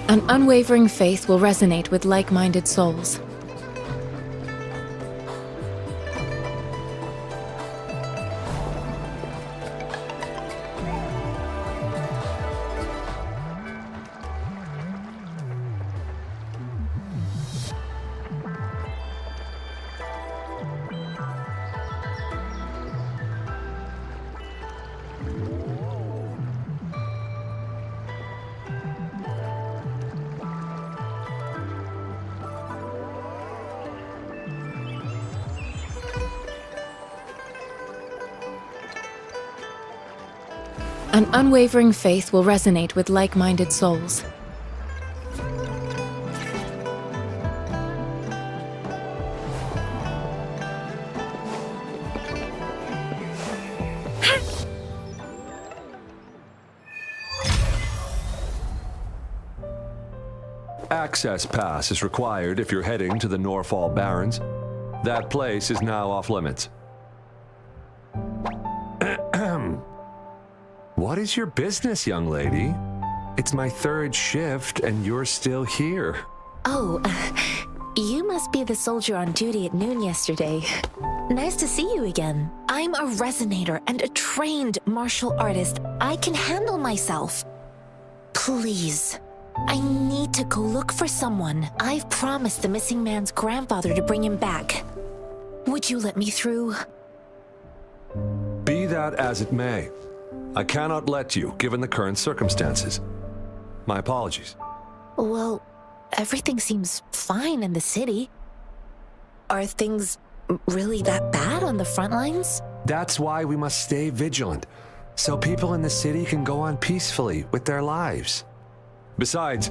An unwavering faith will resonate with like-minded souls. An unwavering faith will resonate with like-minded souls. Access pass is required if you're heading to the Norfall Barrens. That place is now off limits. What is your business, young lady? It's my third shift and you're still here. Oh, you must be the soldier on duty at noon yesterday. Nice to see you again. I'm a resonator and a trained martial artist. I can handle myself. Please, I need to go look for someone. I've promised the missing man's grandfather to bring him back. Would you let me through? Be that as it may, I cannot let you, given the current circumstances. My apologies. Well, everything seems fine in the city. Are things really that bad on the front lines? That's why we must stay vigilant, so people in the city can go on peacefully with their lives. Besides,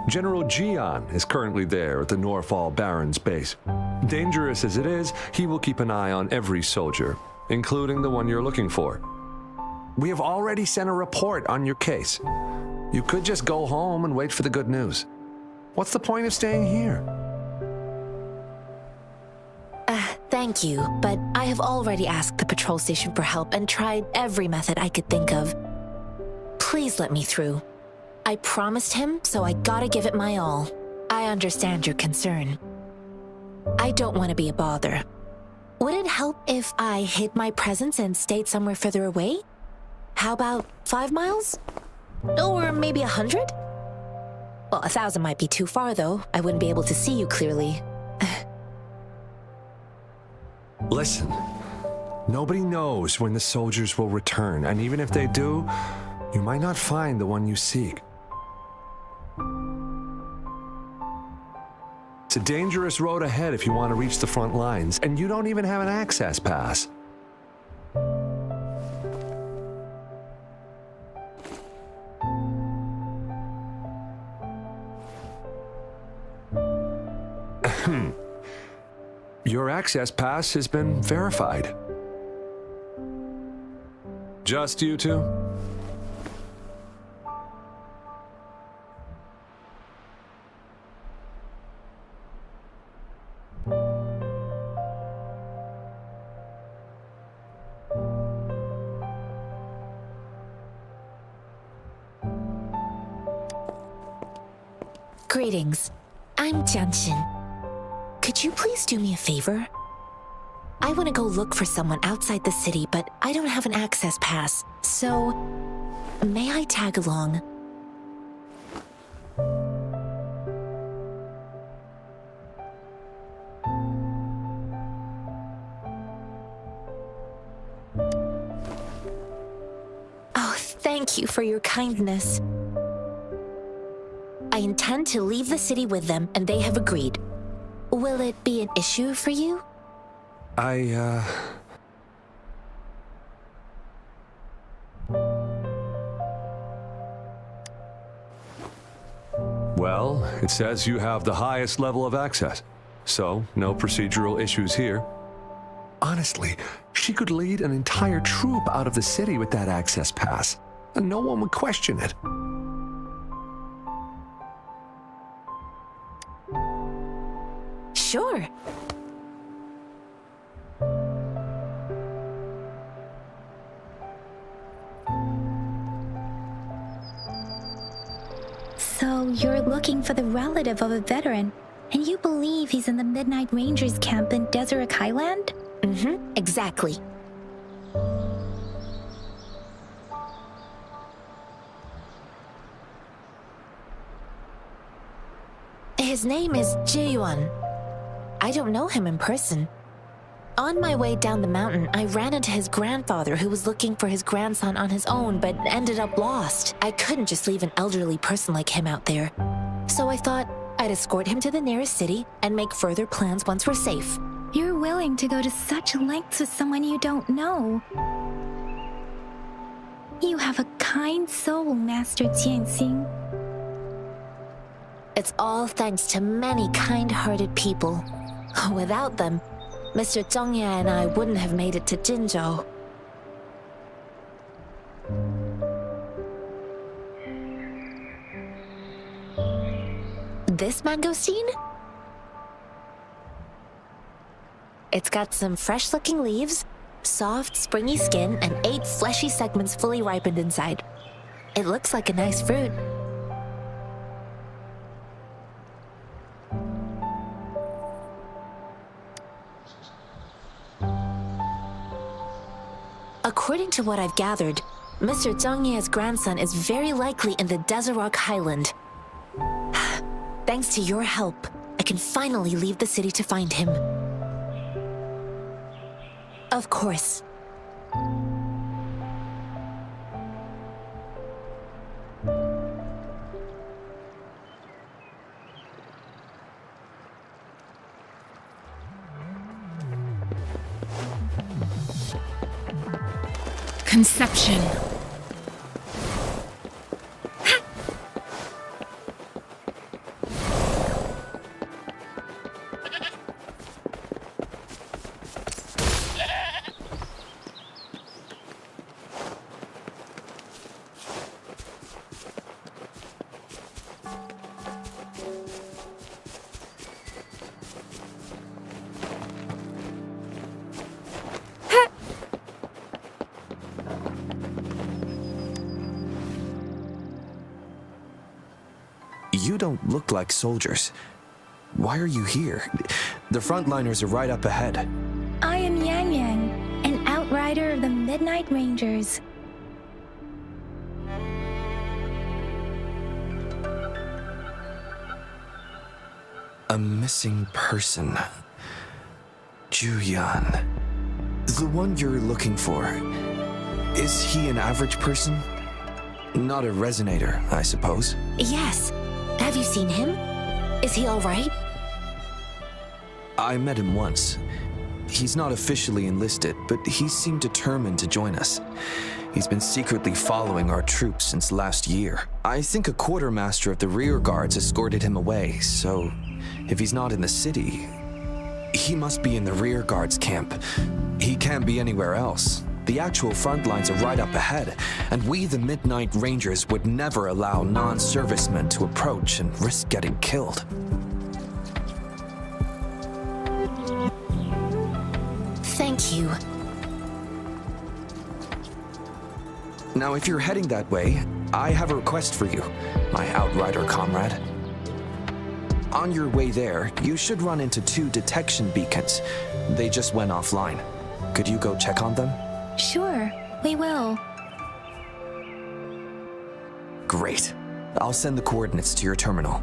General Gian is currently there at the Norfall Barrens base. Dangerous as it is, he will keep an eye on every soldier, including the one you're looking for. We have already sent a report on your case. You could just go home and wait for the good news. What's the point of staying here? Thank you, but I have already asked the patrol station for help and tried every method I could think of. Please let me through. I promised him, so I gotta give it my all. I understand your concern. I don't want to be a bother. Would it help if I hid my presence and stayed somewhere further away? How about 5 miles? Or maybe 100? Well, 1,000 might be too far, though. I wouldn't be able to see you clearly. Listen, nobody knows when the soldiers will return, and even if they do, you might not find the one you seek. It's a dangerous road ahead if you want to reach the front lines, and you don't even have an access pass. Your access pass has been verified. Just you two? Greetings. I'm Jianshin. Could you please do me a favor? I want to go look for someone outside the city, but I don't have an access pass. So, may I tag along? Oh, thank you for your kindness. I intend to leave the city with them, and they have agreed. Will it be an issue for you? Well, it says you have the highest level of access, so no procedural issues here. Honestly, she could lead an entire troop out of the city with that access pass, and no one would question it. Sure. So you're looking for the relative of a veteran, and you believe he's in the Midnight Rangers camp in Deseret Highland? Mm-hmm, exactly. His name is Jae-yuan. I don't know him in person. On my way down the mountain, I ran into his grandfather who was looking for his grandson on his own but ended up lost. I couldn't just leave an elderly person like him out there. So I thought I'd escort him to the nearest city and make further plans once we're safe. You're willing to go to such lengths with someone you don't know. You have a kind soul, Master Jianxing. It's all thanks to many kind-hearted people. Without them, Mr. Zhongye and I wouldn't have made it to Jinzhou. This mangosteen? It's got some fresh-looking leaves, soft, springy skin, and 8 fleshy segments fully ripened inside. It looks like a nice fruit. According to what I've gathered, Mr. Zhongye's grandson is very likely in the Deseret Highland. Thanks to your help, I can finally leave the city to find him. Of course. Conception. You don't look like soldiers. Why are you here? The frontliners are right up ahead. I am Yang Yang, an outrider of the Midnight Rangers. A missing person. Juyan. The one you're looking for. Is he an average person? Not a resonator, I suppose. Yes. Have you seen him? Is he all right? I met him once. He's not officially enlisted, but he seemed determined to join us. He's been secretly following our troops since last year. I think a quartermaster of the rear guards escorted him away, so if he's not in the city, he must be in the rear guards camp. He can't be anywhere else. The actual front lines are right up ahead, and we, the Midnight Rangers, would never allow non-servicemen to approach and risk getting killed. Thank you. Now, if you're heading that way, I have a request for you, my outrider comrade. On your way there, you should run into 2 detection beacons. They just went offline. Could you go check on them? Sure, we will. Great. I'll send the coordinates to your terminal.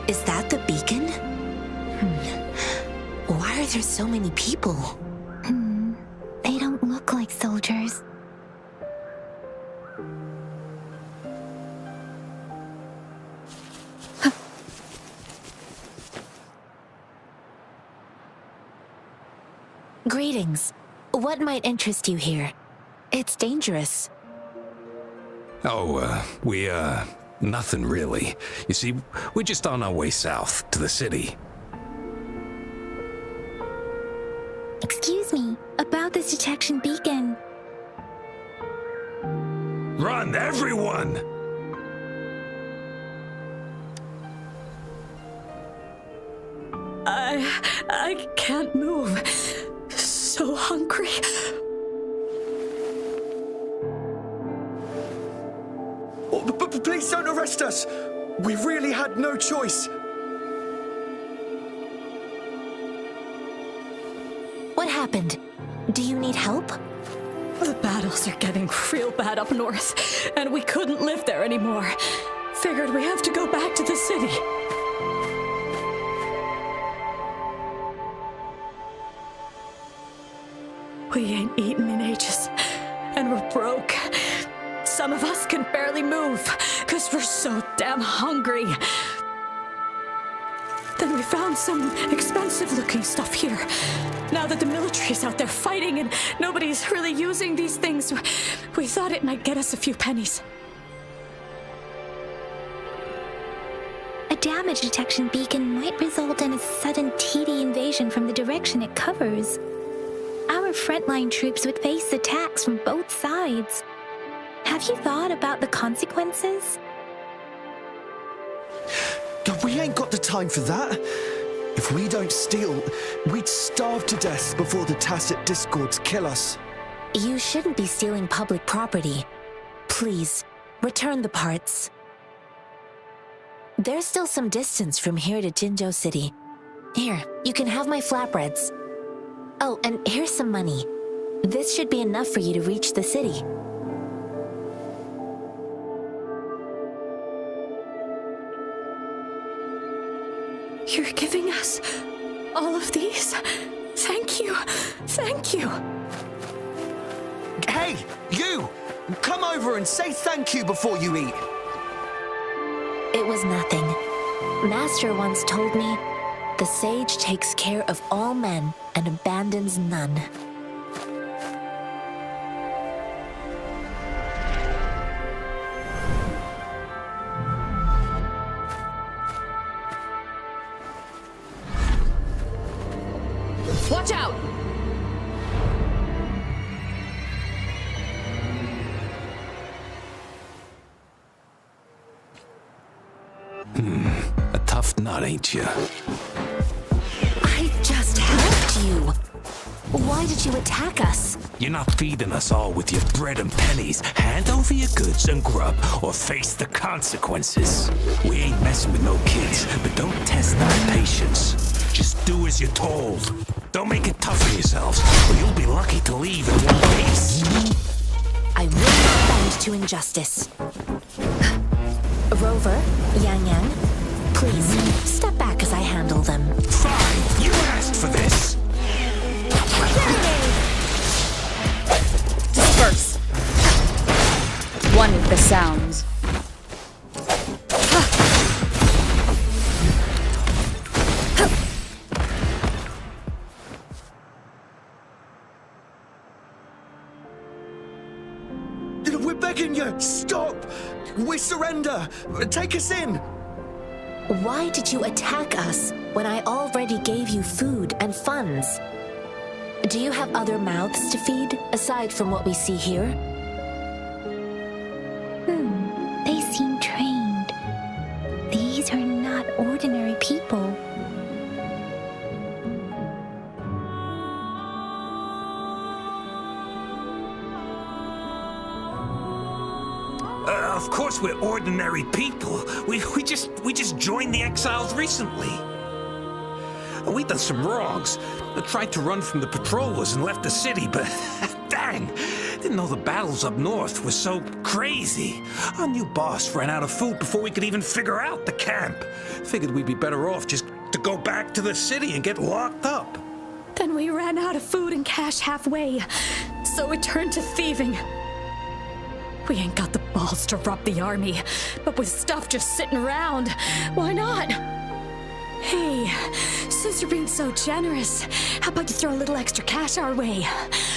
Is that the beacon? Why are there so many people? They don't look like soldiers. Greetings. What might interest you here? It's dangerous. Oh, nothing really. You see, we're just on our way south to the city. Excuse me, about this detection beacon. Run, everyone! I can't move. So hungry. Please don't arrest us! We really had no choice. What happened? Do you need help? The battles are getting real bad up north, and we couldn't live there anymore. Figured we have to go back to the city. We ain't eaten in ages, and we're broke. Some of us can barely move, because we're so damn hungry. Then we found some expensive-looking stuff here. Now that the military's out there fighting and nobody's really using these things, we thought it might get us a few pennies. A damage detection beacon might result in a sudden TD invasion from the direction it covers. Our frontline troops would face attacks from both sides. Have you thought about the consequences? We ain't got the time for that. If we don't steal, we'd starve to death before the tacit discords kill us. You shouldn't be stealing public property. Please, return the parts. There's still some distance from here to Jinzhou City. Here, you can have my flatbreads. Oh, and here's some money. This should be enough for you to reach the city. You're giving us all of these? Thank you. Thank you. Hey, you! Come over and say thank you before you eat. It was nothing. Master once told me, the sage takes care of all men and abandons none. Watch out! A tough nut, ain't you? I just helped you. Why did you attack us? You're not feeding us all with your bread and pennies. Hand over your goods and grub, or face the consequences. We ain't messing with no kids, but don't test our patience. Just do as you're told. Don't make it tough on yourselves, or you'll be lucky to leave in one piece. I will not bend to injustice. Rover, Yang Yang, please, step back as I handle them. Fine, you asked for this. Disperse. One with the sounds. We're begging you, stop! We surrender! Take us in! Why did you attack us when I already gave you food and funds? Do you have other mouths to feed, aside from what we see here? They seem trained. These are not ordinary people. Of course we're ordinary people. We just joined the exiles recently. We done some wrongs. I tried to run from the patrollers and left the city, but dang, didn't didn't know the battles up north were so crazy. Our new boss ran out of food before we could even figure out the camp. Figured we'd be better off just to go back to the city and get locked up. Then we ran out of food and cash halfway, so we turned to thieving. We ain't got the balls to rob the army, but with stuff just sitting around, why not? Hey, since you're being so generous, how about you throw a little extra cash our way?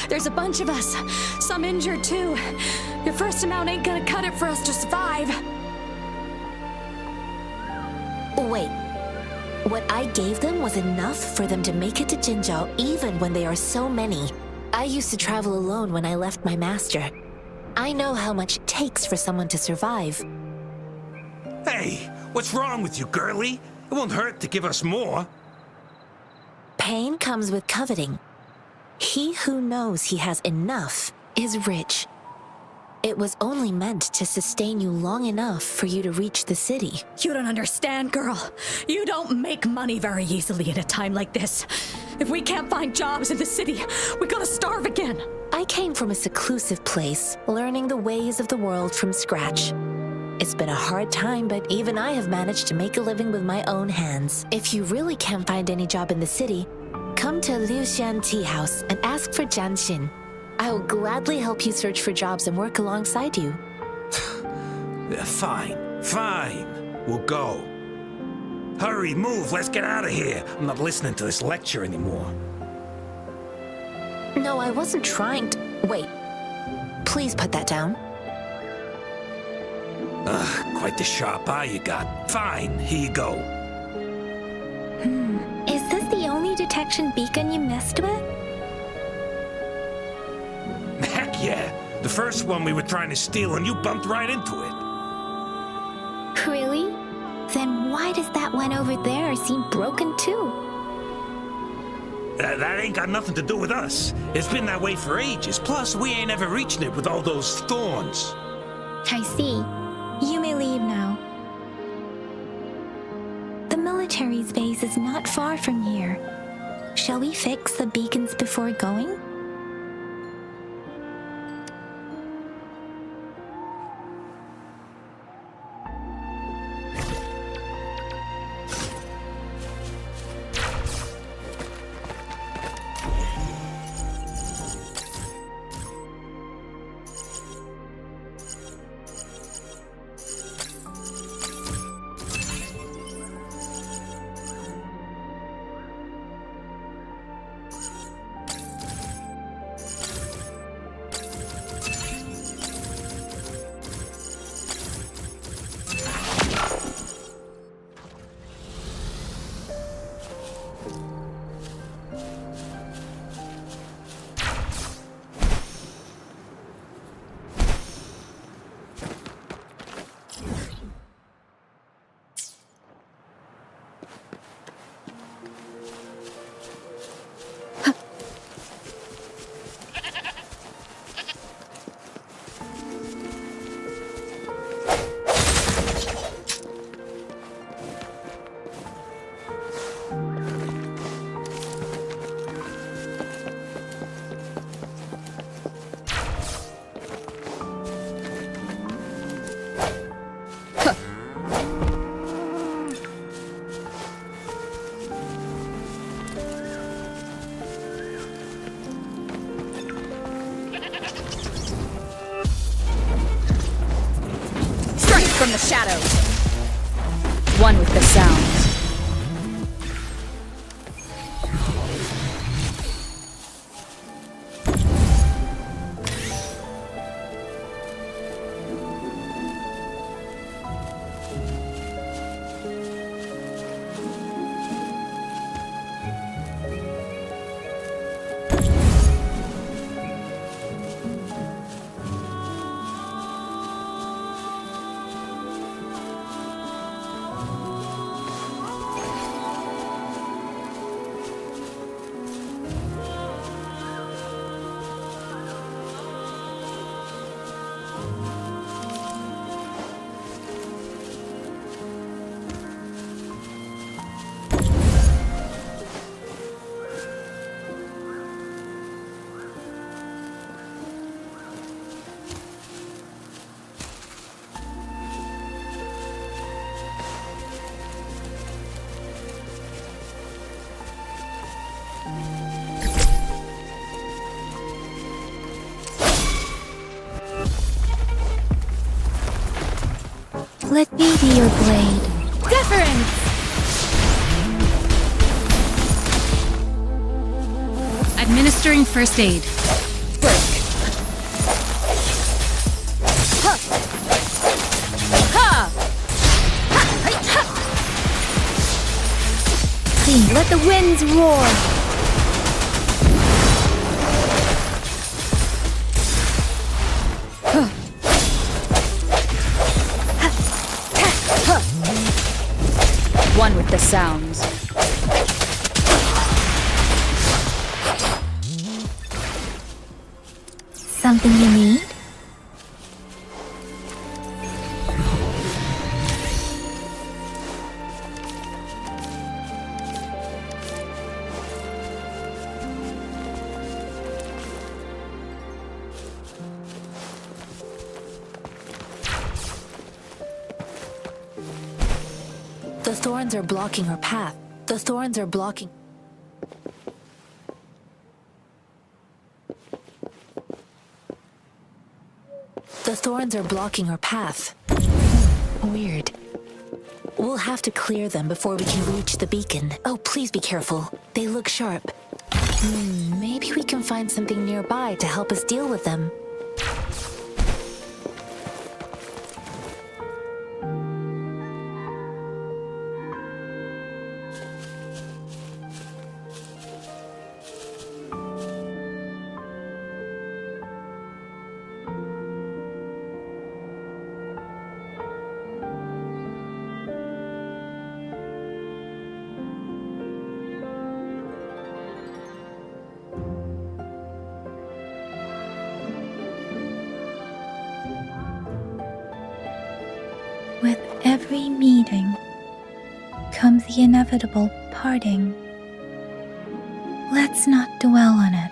There's a bunch of us, some injured too. Your first amount ain't gonna cut it for us to survive. Wait. What I gave them was enough for them to make it to Jinzhou even when they are so many. I used to travel alone when I left my master. I know how much it takes for someone to survive. Hey, what's wrong with you, girlie? It won't hurt to give us more. Pain comes with coveting. He who knows he has enough is rich. It was only meant to sustain you long enough for you to reach the city. You don't understand, girl. You don't make money very easily at a time like this. If we can't find jobs in the city, we're gonna starve again. I came from a seclusive place, learning the ways of the world from scratch. It's been a hard time, but even I have managed to make a living with my own hands. If you really can't find any job in the city, come to Liu Xian Tea House and ask for Jian Xin. I will gladly help you search for jobs and work alongside you. Fine. We'll go. Hurry, move, let's get out of here. I'm not listening to this lecture anymore. No, I wasn't trying to... Wait. Please put that down. Quite the sharp eye you got. Fine, here you go. Is this the only detection beacon you messed with? Heck yeah. The first one we were trying to steal and you bumped right into it. Really? Then why does that one over there seem broken too? That ain't got nothing to do with us. It's been that way for ages. Plus, we ain't ever reaching it with all those thorns. I see. You may leave now. The military's base is not far from here. Shall we fix the beacons before going? From the shadows. One with the sounds. Let me be your blade. Deference! Administering first aid. Please, Let the winds roar! One with the sounds. something you need? The thorns are blocking her path. The thorns are blocking... The thorns are blocking her path. Weird. We'll have to clear them before we can reach the beacon. Oh, please be careful. They look sharp. Maybe we can find something nearby to help us deal with them. With every meeting comes the inevitable parting. Let's not dwell on it.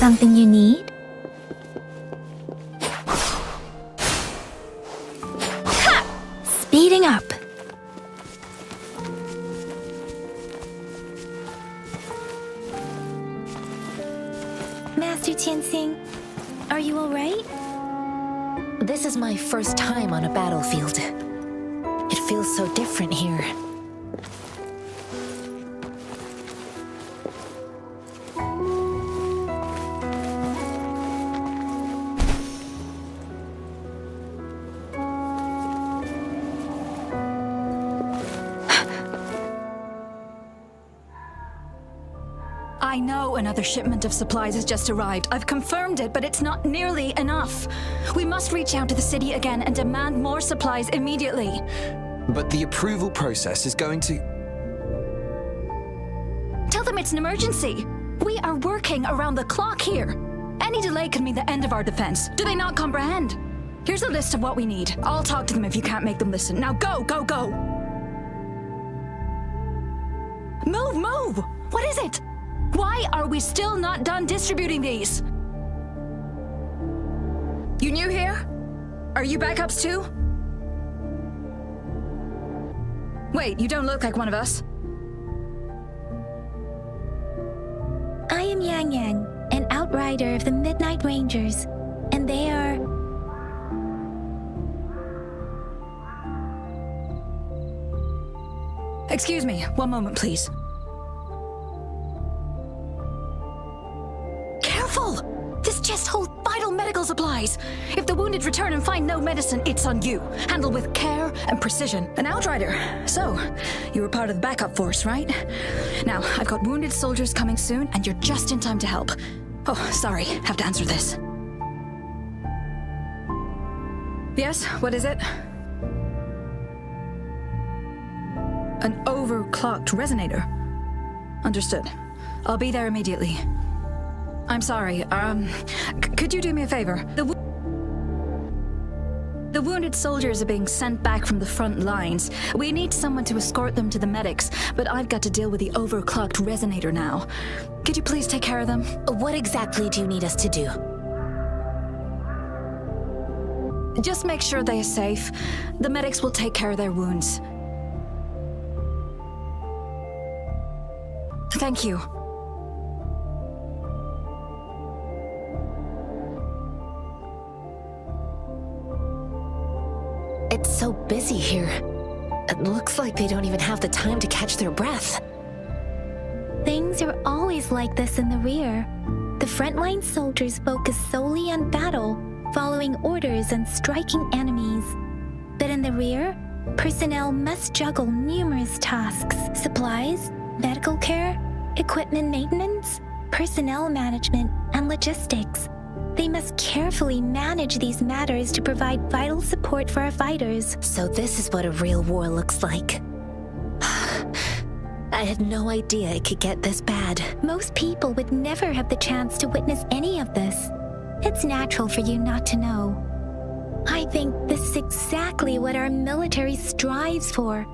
Something you need? Ha! Speeding up. Master Tianxing, are you alright? This is my first time on a battlefield. It feels so different here. I know another shipment of supplies has just arrived. I've confirmed it, but it's not nearly enough. We must reach out to the city again and demand more supplies immediately. But the approval process is going to... Tell them it's an emergency. We are working around the clock here. Any delay could mean the end of our defense. Do they not comprehend? Here's a list of what we need. I'll talk to them if you can't make them listen. Now go, go, go! Move, move! What is it? Why are we still not done distributing these? You new here? Are you backups too? Wait, you don't look like one of us. I am Yang Yang, an outrider of the Midnight Rangers, and they are... Excuse me, one moment, please. Careful! This chest holds vital medical supplies. If the wounded return and find no medicine, it's on you. Handle with care and precision. An outrider. So, you were part of the backup force, right? Now, I've got wounded soldiers coming soon, and you're just in time to help. Oh, sorry, have to answer this. Yes, what is it? An overclocked resonator. Understood. I'll be there immediately. I'm sorry, could you do me a favor? The wounded soldiers are being sent back from the front lines. We need someone to escort them to the medics, but I've got to deal with the overclocked resonator now. Could you please take care of them? What exactly do you need us to do? Just make sure they are safe. The medics will take care of their wounds. Thank you. It's so busy here. It looks like they don't even have the time to catch their breath. Things are always like this in the rear. The frontline soldiers focus solely on battle, following orders and striking enemies. But in the rear, personnel must juggle numerous tasks: supplies, medical care, equipment maintenance, personnel management, and logistics. They must carefully manage these matters to provide vital support for our fighters. So this is what a real war looks like. I had no idea it could get this bad. Most people would never have the chance to witness any of this. It's natural for you not to know. I think this is exactly what our military strives for,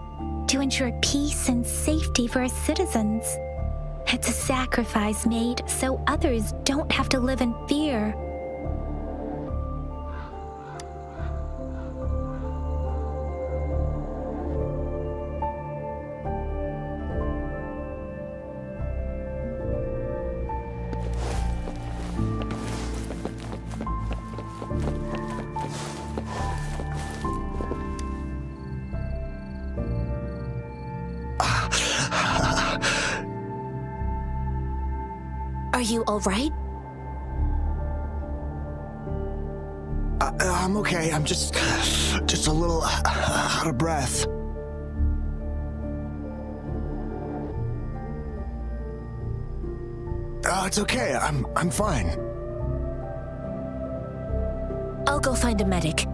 to ensure peace and safety for our citizens. It's a sacrifice made so others don't have to live in fear. Are you all right? I'm okay. I'm just a little out of breath. It's okay. I'm fine. I'll go find a medic.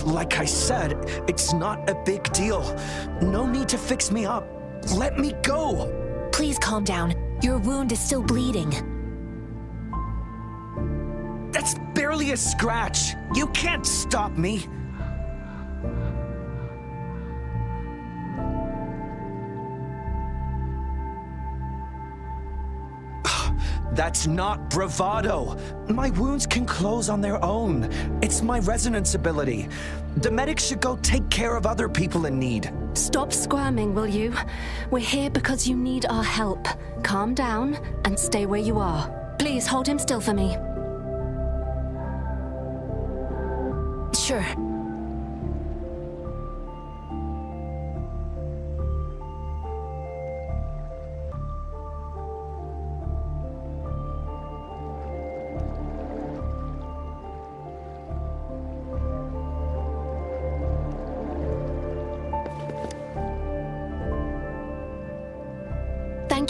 Like I said, it's not a big deal. No need to fix me up. Let me go. Please calm down. Your wound is still bleeding. That's barely a scratch. You can't stop me. That's not bravado. My wounds can close on their own. It's my resonance ability. The medics should go take care of other people in need. Stop squirming, will you? We're here because you need our help. Calm down and stay where you are. Please hold him still for me. Sure.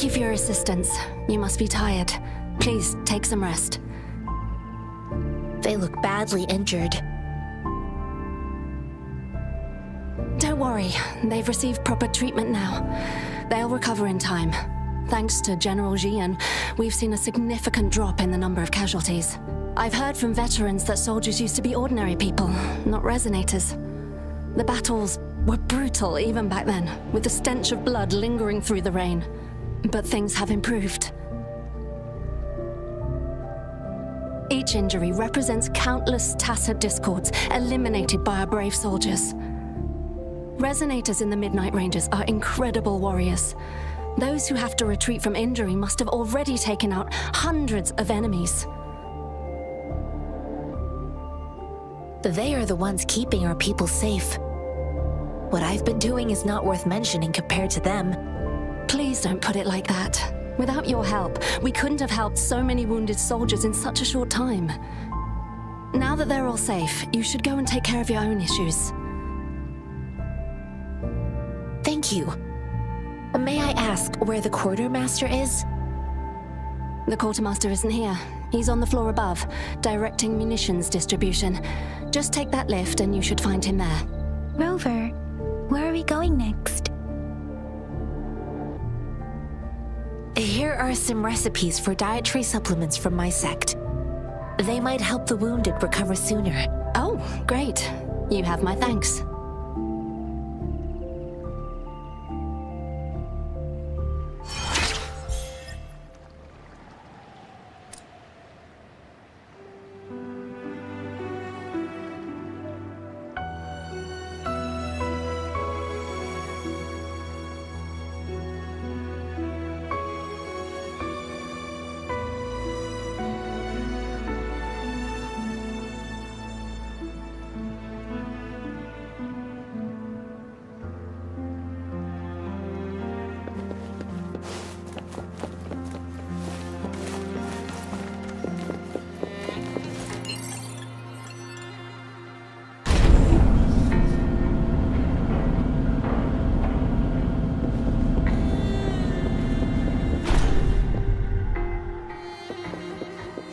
Thank you for your assistance. You must be tired. Please, take some rest. They look badly injured. Don't worry, they've received proper treatment now. They'll recover in time. Thanks to General Jian, we've seen a significant drop in the number of casualties. I've heard from veterans that soldiers used to be ordinary people, not resonators. The battles were brutal even back then, with the stench of blood lingering through the rain. But things have improved. Each injury represents countless tacit discords eliminated by our brave soldiers. Resonators in the Midnight Rangers are incredible warriors. Those who have to retreat from injury must have already taken out hundreds of enemies. They are the ones keeping our people safe. What I've been doing is not worth mentioning compared to them. Please don't put it like that. Without your help, we couldn't have helped so many wounded soldiers in such a short time. Now that they're all safe, you should go and take care of your own issues. Thank you. May I ask where the quartermaster is? The quartermaster isn't here. He's on the floor above, directing munitions distribution. Just take that lift and you should find him there. Rover, where are we going next? Here are some recipes for dietary supplements from my sect. They might help the wounded recover sooner. Oh, great. You have my thanks.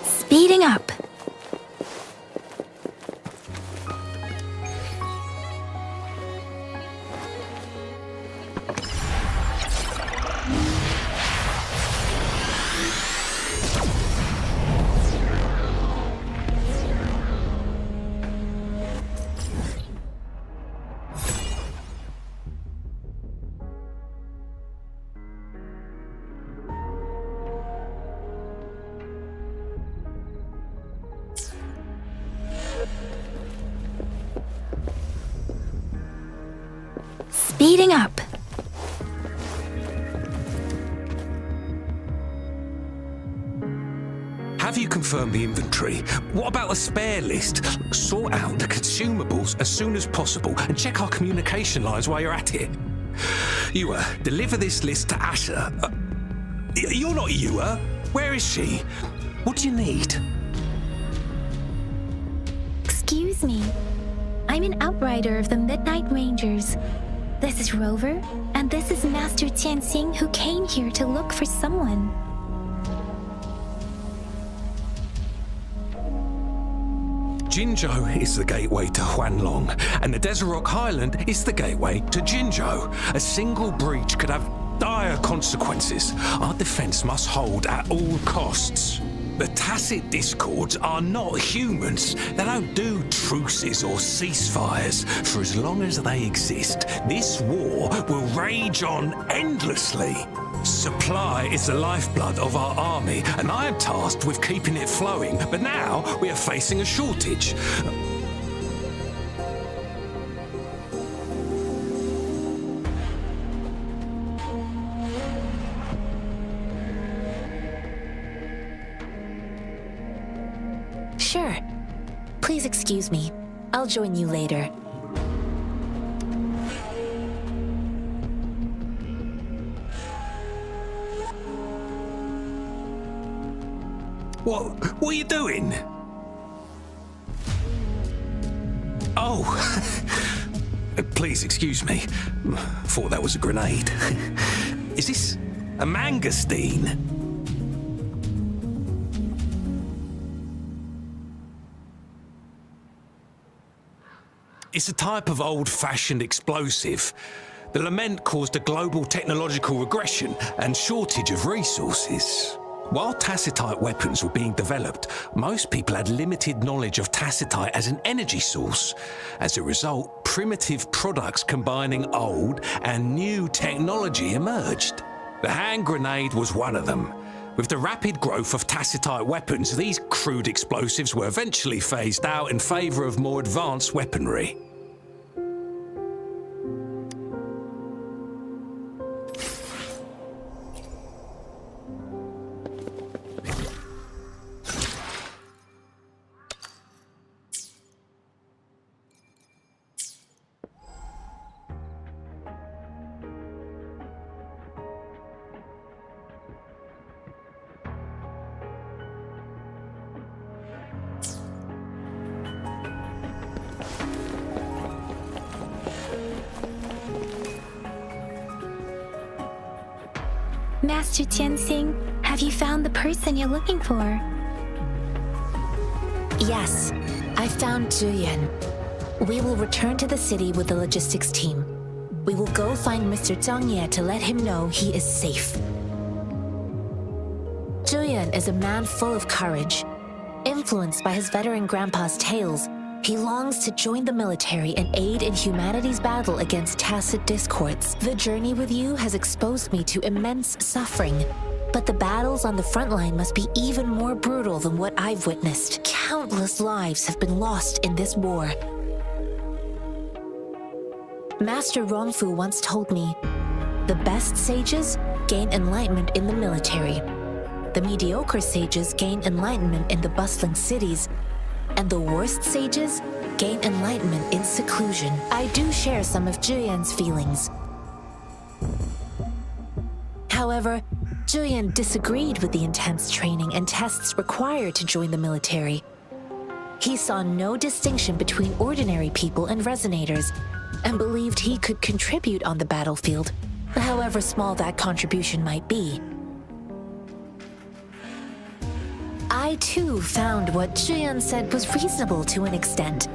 Speeding up. Speeding up. Have you confirmed the inventory? What about the spare list? Sort out the consumables as soon as possible and check our communication lines while you're at it. Ewa, deliver this list to Asher. You're not Ewa. Where is she? What do you need? Excuse me. I'm an outrider of the Midnight Rangers. This is Rover, and this is Master Tianxing, who came here to look for someone. Jinzhou is the gateway to Huanlong, and the Desert Rock Highland is the gateway to Jinzhou. A single breach could have dire consequences. Our defense must hold at all costs. The tacit discords are not humans. They don't do truces or ceasefires. For as long as they exist, this war will rage on endlessly. Supply is the lifeblood of our army, and I am tasked with keeping it flowing. But now we are facing a shortage. Sure. Please excuse me. I'll join you later. What are you doing? Oh, please excuse me. Thought that was a grenade. Is A mangosteen? It's a type of old-fashioned explosive. The lament caused a global technological regression and shortage of resources. While tacitite weapons were being developed, most people had limited knowledge of tacitite as an energy source. As a result, primitive products combining old and new technology emerged. The hand grenade was one of them. With the rapid growth of tacitite weapons, these crude explosives were eventually phased out in favor of more advanced weaponry. Master Tianxing, have you found the person you're looking for? Yes, I found Zhuyan. We will return to the city with the logistics team. We will go find Mr. Zhang Ye to let him know he is safe. Zhuyan is a man full of courage. Influenced by his veteran grandpa's tales, he longs to join the military and aid in humanity's battle against tacit discords. The journey with you has exposed me to immense suffering, but the battles on the front line must be even more brutal than what I've witnessed. Countless lives have been lost in this war. Master Rongfu once told me, the best sages gain enlightenment in the military. The mediocre sages gain enlightenment in the bustling cities, and the worst sages gain enlightenment in seclusion. I do share some of Zhuyan's feelings. However, Zhuyan disagreed with the intense training and tests required to join the military. He saw no distinction between ordinary people and resonators, and believed he could contribute on the battlefield, however small that contribution might be. I too found what Zhuyan said was reasonable to an extent,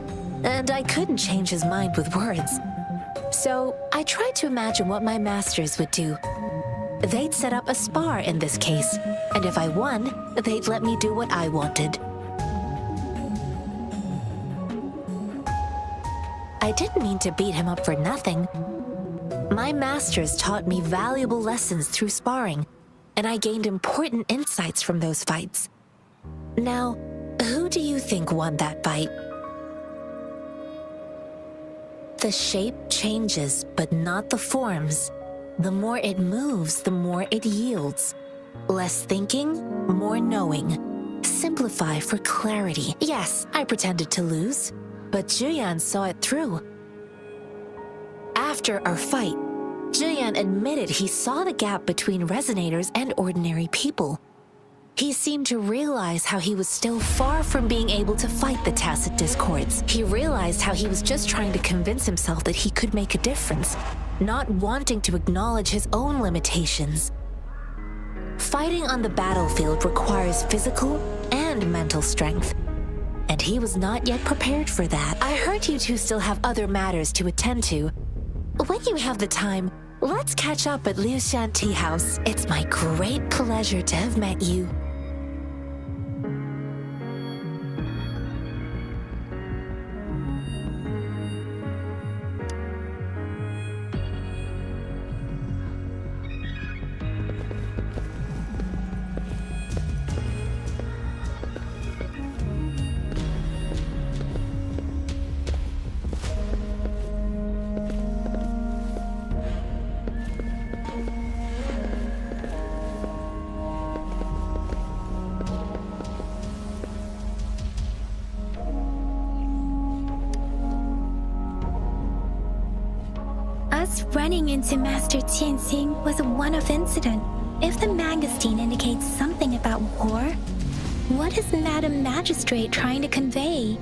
and I couldn't change his mind with words. So I tried to imagine what my masters would do. They'd set up a spar in this case, and if I won, they'd let me do what I wanted. I didn't mean to beat him up for nothing. My masters taught me valuable lessons through sparring, and I gained important insights from those fights. Now, who do you think won that fight? The shape changes, but not the forms. The more it moves, the more it yields. Less thinking, more knowing. Simplify for clarity. Yes, I pretended to lose, but Zhuyan saw it through. After our fight, Zhuyan admitted he saw the gap between resonators and ordinary people. He seemed to realize how he was still far from being able to fight the tacit discords. He realized how he was just trying to convince himself that he could make a difference, not wanting to acknowledge his own limitations. Fighting on the battlefield requires physical and mental strength, and he was not yet prepared for that. I heard you two still have other matters to attend to. When you have the time, let's catch up at Liu Shan Tea House. It's my great pleasure to have met you. Us running into Master Tianxing was a one-off incident. If the Mangosteen indicates something about war, what is Madam Magistrate trying to convey?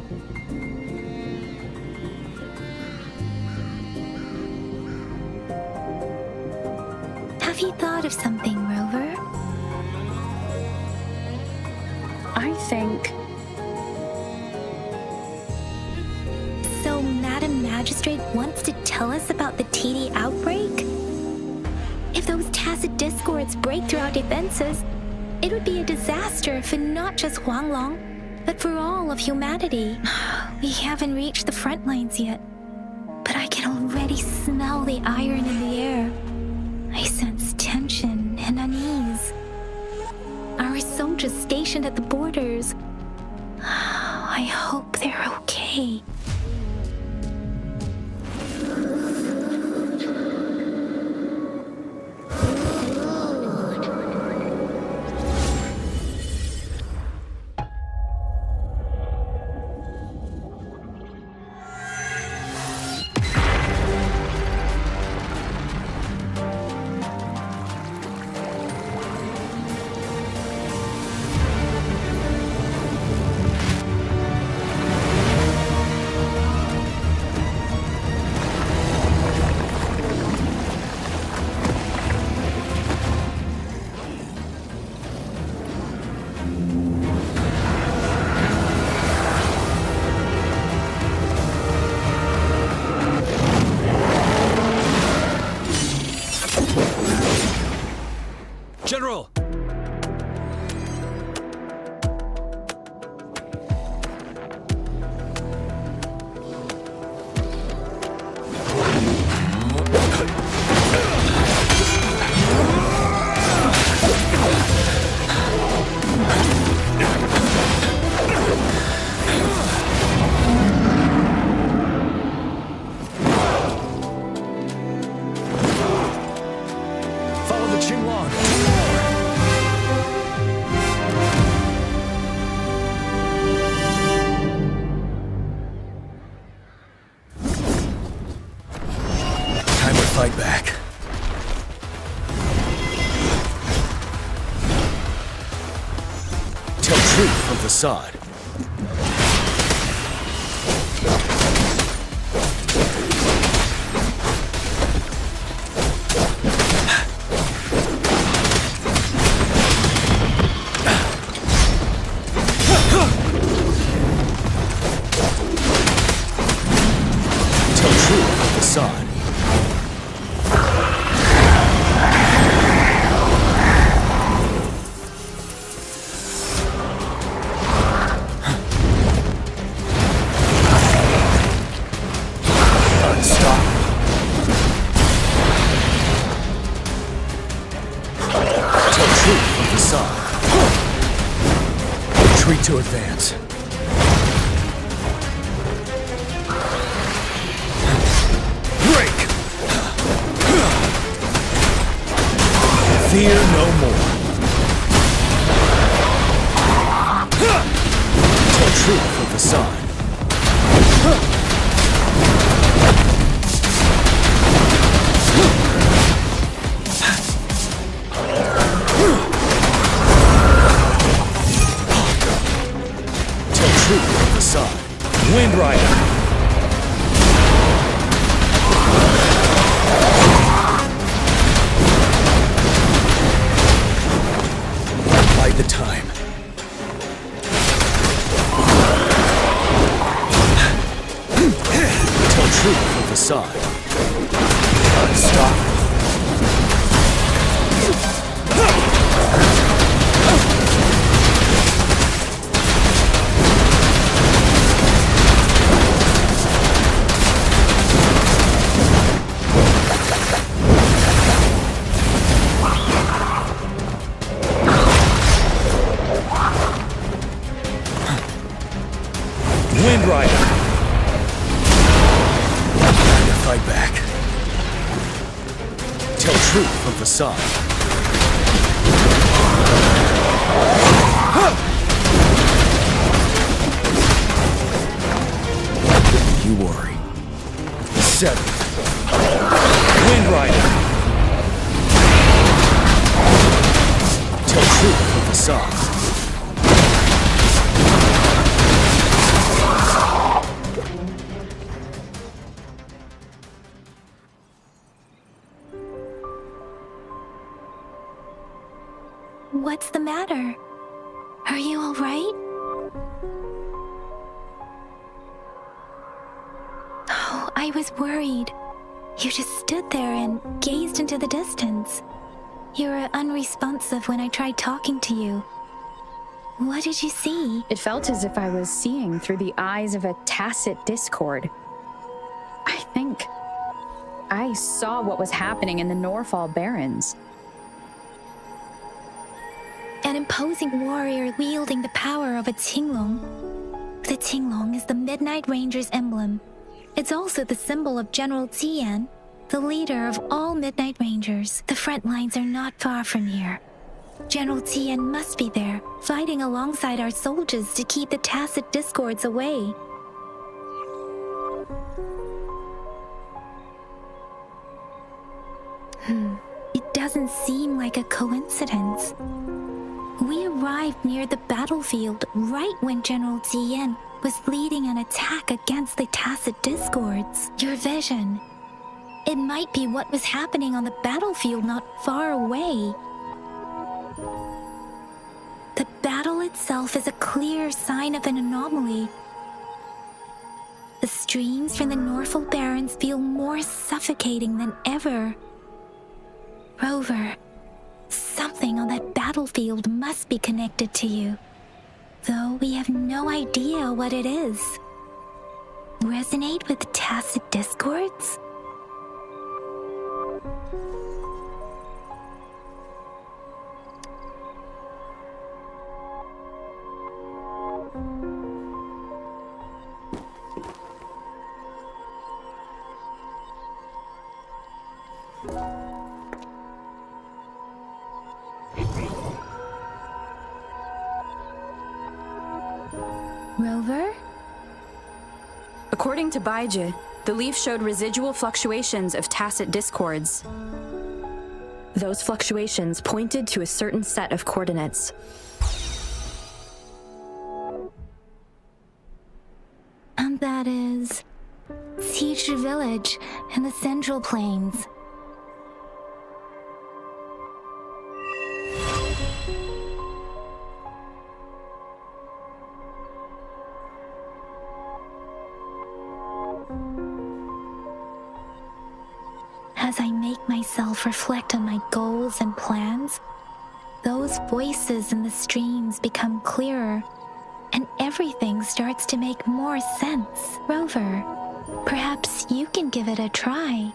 Have Have you thought of something, Rover? I think... So Madam Magistrate wants to tell us about the TD outbreak? If those tacit discords break through our defenses, it would be a disaster for not just Huanglong, but for all of humanity. We haven't reached the front lines yet, but I can already smell the iron in the air. I sense tension and unease. Our soldiers stationed at the borders, I hope they're okay. General! Follow the Qinglong! Time to fight back. Tell truth from facade. Tell truth from facade. Retreat to advance. Break! Fear no more. Tell truth from facade. Wind Rider. Bide the time. Tell truth from facade. Stop. Wind Rider. Time to fight back. Tell truth from facade. You worry. 7. Wind Rider. Tell truth from facade. What's the matter? Are you all right? Oh, I was worried. You just stood there and gazed into the distance. You were unresponsive when I tried talking to you. What did you see? It felt as if I was seeing through the eyes of a tacit discord. I think I saw what was happening in the Norfall Barrens. An imposing warrior wielding the power of a Tinglong. The Tinglong is the Midnight Ranger's emblem. It's also the symbol of General Tian, the leader of all Midnight Rangers. The front lines are not far from here. General Tian must be there, fighting alongside our soldiers to keep the tacit discords away. It doesn't seem like a coincidence. We arrived near the battlefield right when General Tian was leading an attack against the tacit discords. Your vision. It might be what was happening on the battlefield not far away. The battle itself is a clear sign of an anomaly. The streams from the Norfall Barrens feel more suffocating than ever. Rover, something on that battlefield must be connected to you, though we have no idea what it is. Resonate with tacit discords? Rover? According to Baiji, the leaf showed residual fluctuations of tacit discords. Those fluctuations pointed to a certain set of coordinates. And that is Siege Village in the Central Plains. As I make myself reflect on my goals and plans, those voices in the streams become clearer, and everything starts to make more sense. Rover, perhaps you can give it a try.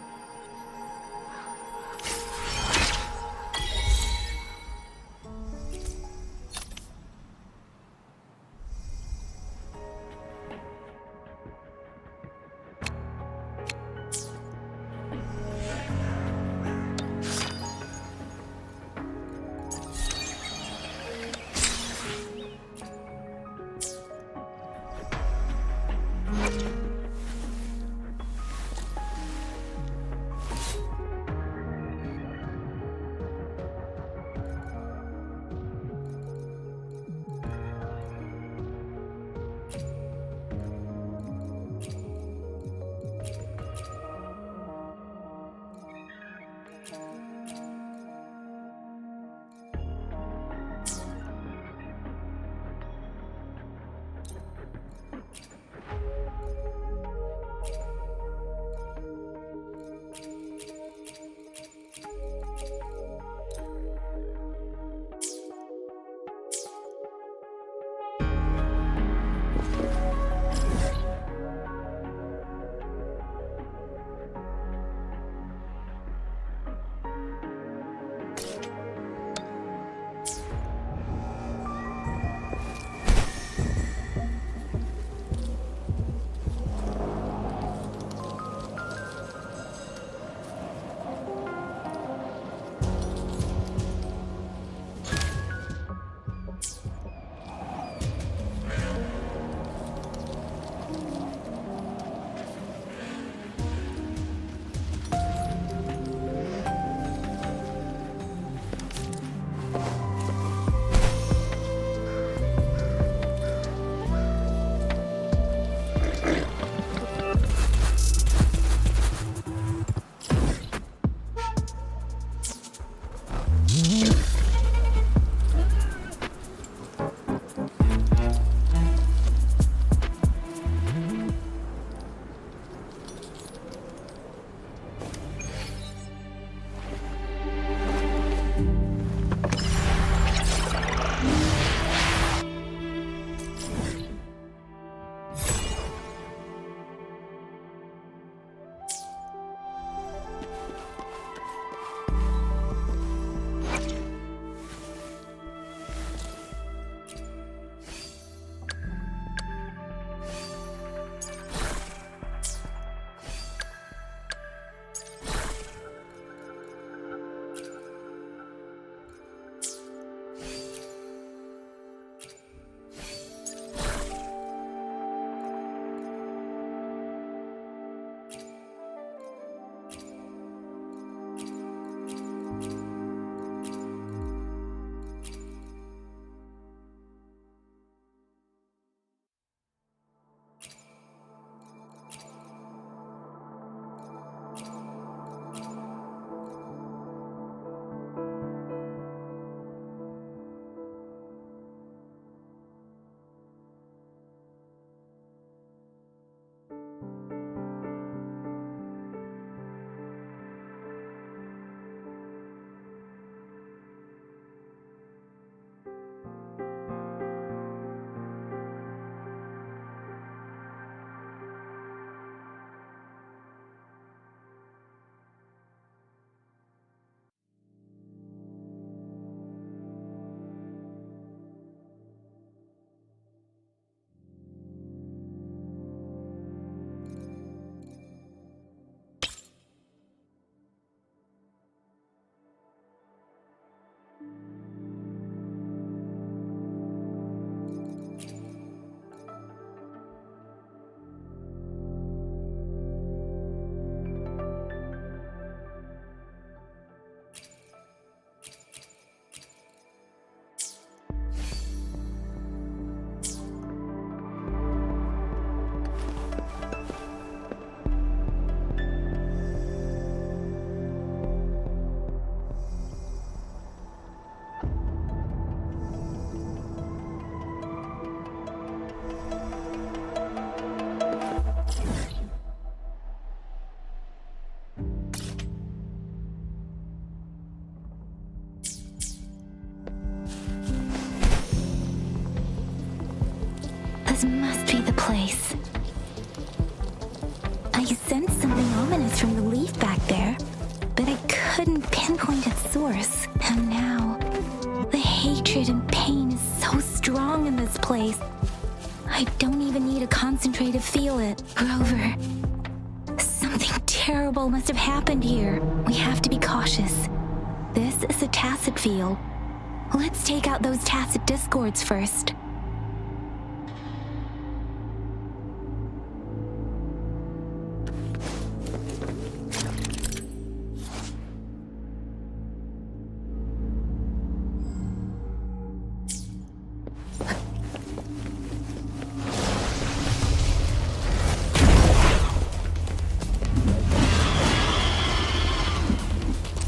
place. I sensed something ominous from the leaf back there, but I couldn't pinpoint its source. And now, the hatred and pain is so strong in this place. I don't even need to concentrate to feel it. Grover, something terrible must have happened here. We have to be cautious. This is a tacit field. Let's take out those tacit discords first.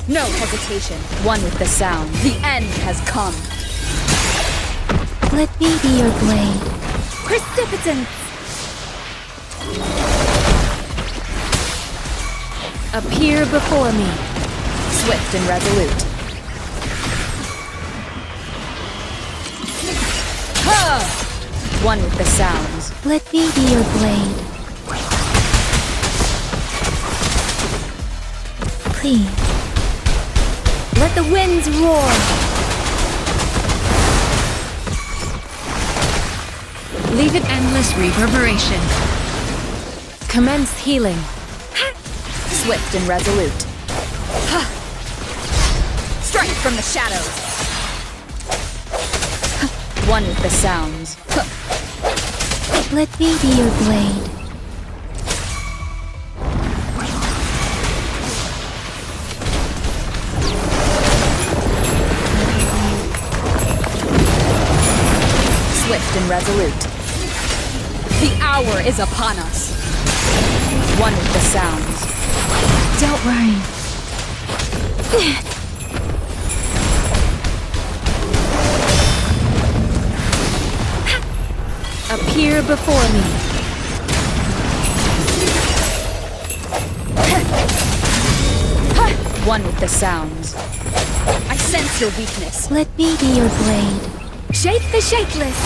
No hesitation. One with the sound. The end has come. Let me be your blade. Precipitance! Appear before me. Swift and resolute. Ha! One with the sounds. Let me be your blade. Please. Let the winds roar! Leave it endless reverberation. Commence healing. Swift and resolute. Strike from the shadows! One with the sounds. Let me be your blade. Swift and resolute. The hour is upon us. One with the sounds. Don't worry. Appear before me. One with the sounds. I sense your weakness. Let me be your blade. Shake the shakeless!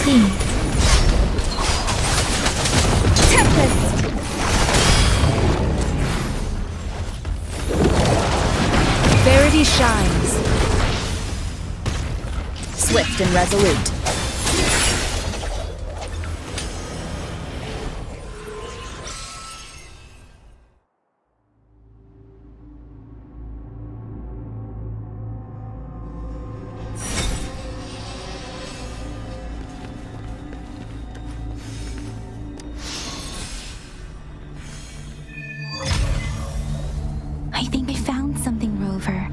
Please. Tempest! Verity shines. Swift and resolute. I think I found something, Rover.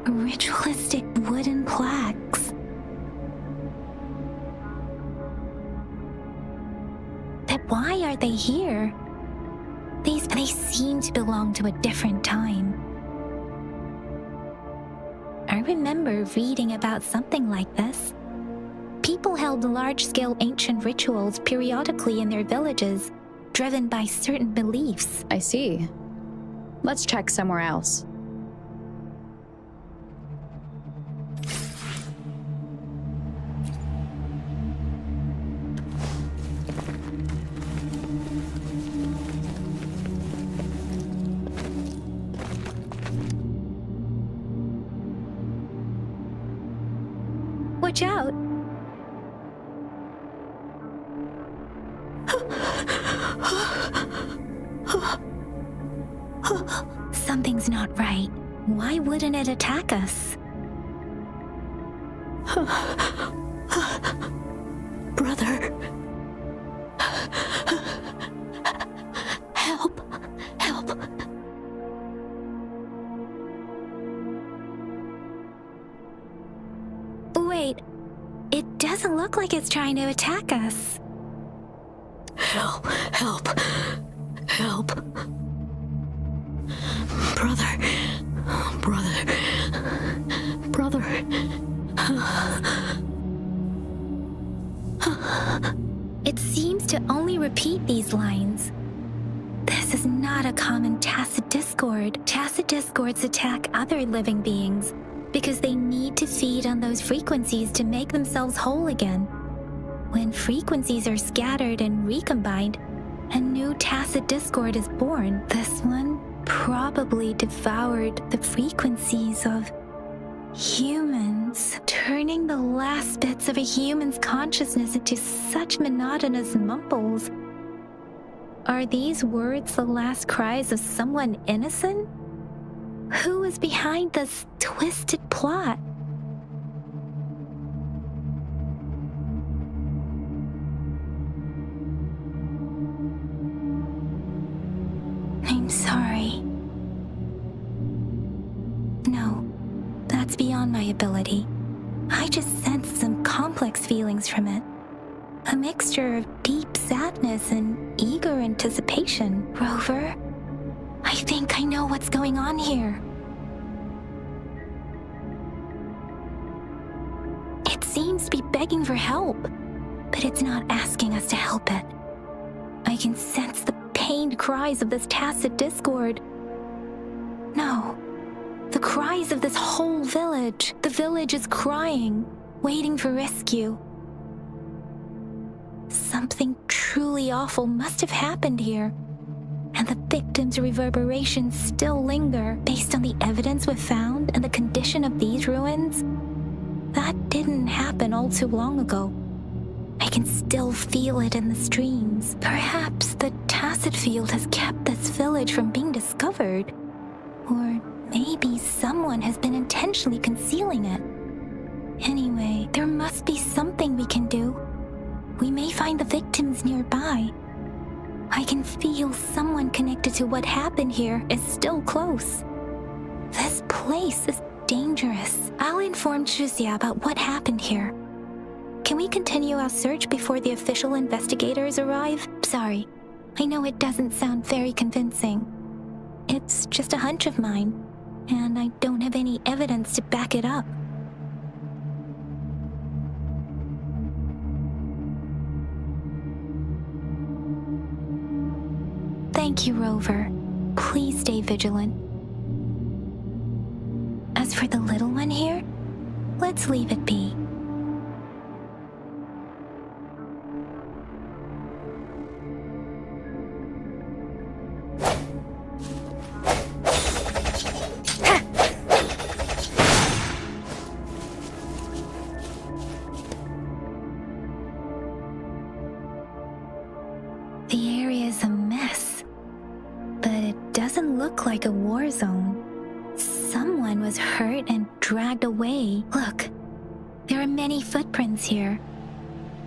Ritualistic wooden plaques. But why are they here? They seem to belong to a different time. I remember reading about something like this. People held large-scale ancient rituals periodically in their villages, driven by certain beliefs. I see. Let's check somewhere else. Watch out! Something's not right. Why wouldn't it attack us? Brother. Help. Help. Wait. It doesn't look like it's trying to attack us. Help. Help. Help. Brother. Brother. Brother. repeat these lines. This is not a common tacit discord. Tacit discords attack other living beings because they need to feed on those frequencies to make themselves whole again. When frequencies are scattered and recombined, a new tacit discord is born. This one probably devoured the frequencies of humans, turning the last bits of a human's consciousness into such monotonous mumbles. Are these words the last cries of someone innocent? Who is behind this twisted plot? I'm sorry. No, that's beyond my ability. I just sensed some complex feelings from it. A mixture of deep sadness and eager anticipation. Rover, I think I know what's going on here. It seems to be begging for help, but it's not asking us to help it. I can sense the pained cries of this tacit discord. No, the cries of this whole village. The village is crying, waiting for rescue. Something truly awful must have happened here, and the victims' reverberations still linger. Based on the evidence we've found and the condition of these ruins, that didn't happen all too long ago. I can still feel it in the streams. Perhaps the tacit field has kept this village from being discovered, or maybe someone has been intentionally concealing it. Anyway, there must be something we can do. We may find the victims nearby. I can feel someone connected to what happened here is still close. This place is dangerous. I'll inform Chuzia about what happened here. Can we continue our search before the official investigators arrive? Sorry, I know it doesn't sound very convincing. It's just a hunch of mine, and I don't have any evidence to back it up. Thank you, Rover. Please stay vigilant. As for the little one here, let's leave it be. The area is a mess, but it doesn't look like a war zone. Someone was hurt and dragged away. Look, there are many footprints here.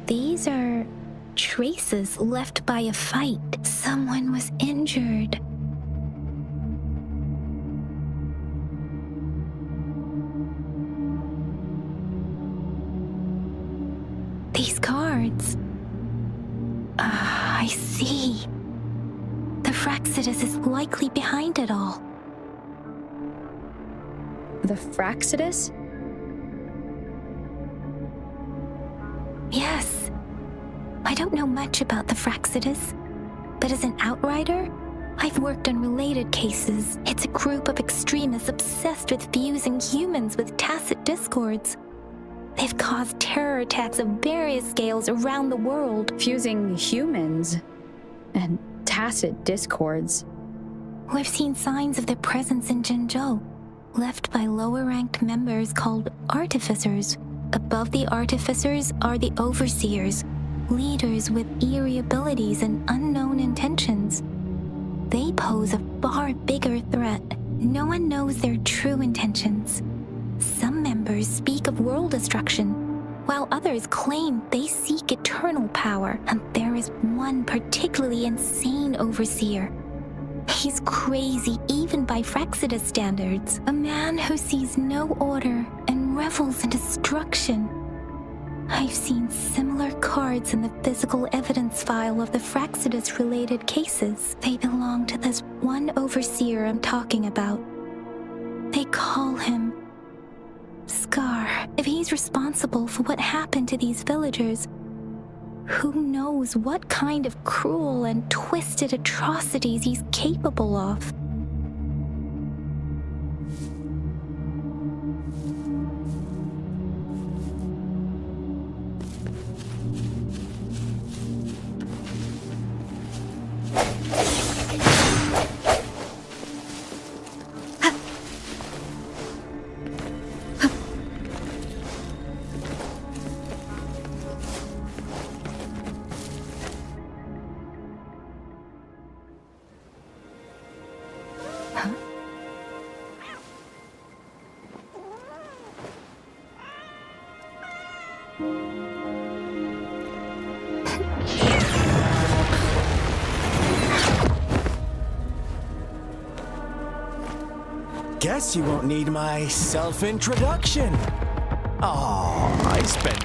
These are traces left by a fight. Someone was injured. These cards. I see. The Fraxidus is likely behind it all. The Fraxidus? Yes. I don't know much about the Fraxidus, but as an outrider, I've worked on related cases. It's a group of extremists obsessed with fusing humans with tacit discords. They've caused terror attacks of various scales around the world. Fusing humans and tacit discords. We've seen signs of their presence in Jinzhou, left by lower-ranked members called artificers. Above the artificers are the overseers, leaders with eerie abilities and unknown intentions. They pose a far bigger threat. No one knows their true intentions. Some members speak of world destruction, while others claim they seek eternal power. And there is one particularly insane overseer. He's crazy even by Fraxidus standards. A man who sees no order and revels in destruction. I've seen similar cards in the physical evidence file of the Fraxidus-related cases. They belong to this one overseer I'm talking about. They call him Scar. If he's responsible for what happened to these villagers, Who knows what kind of cruel and twisted atrocities he's capable of? Guess you won't need my self-introduction. Oh, I spent...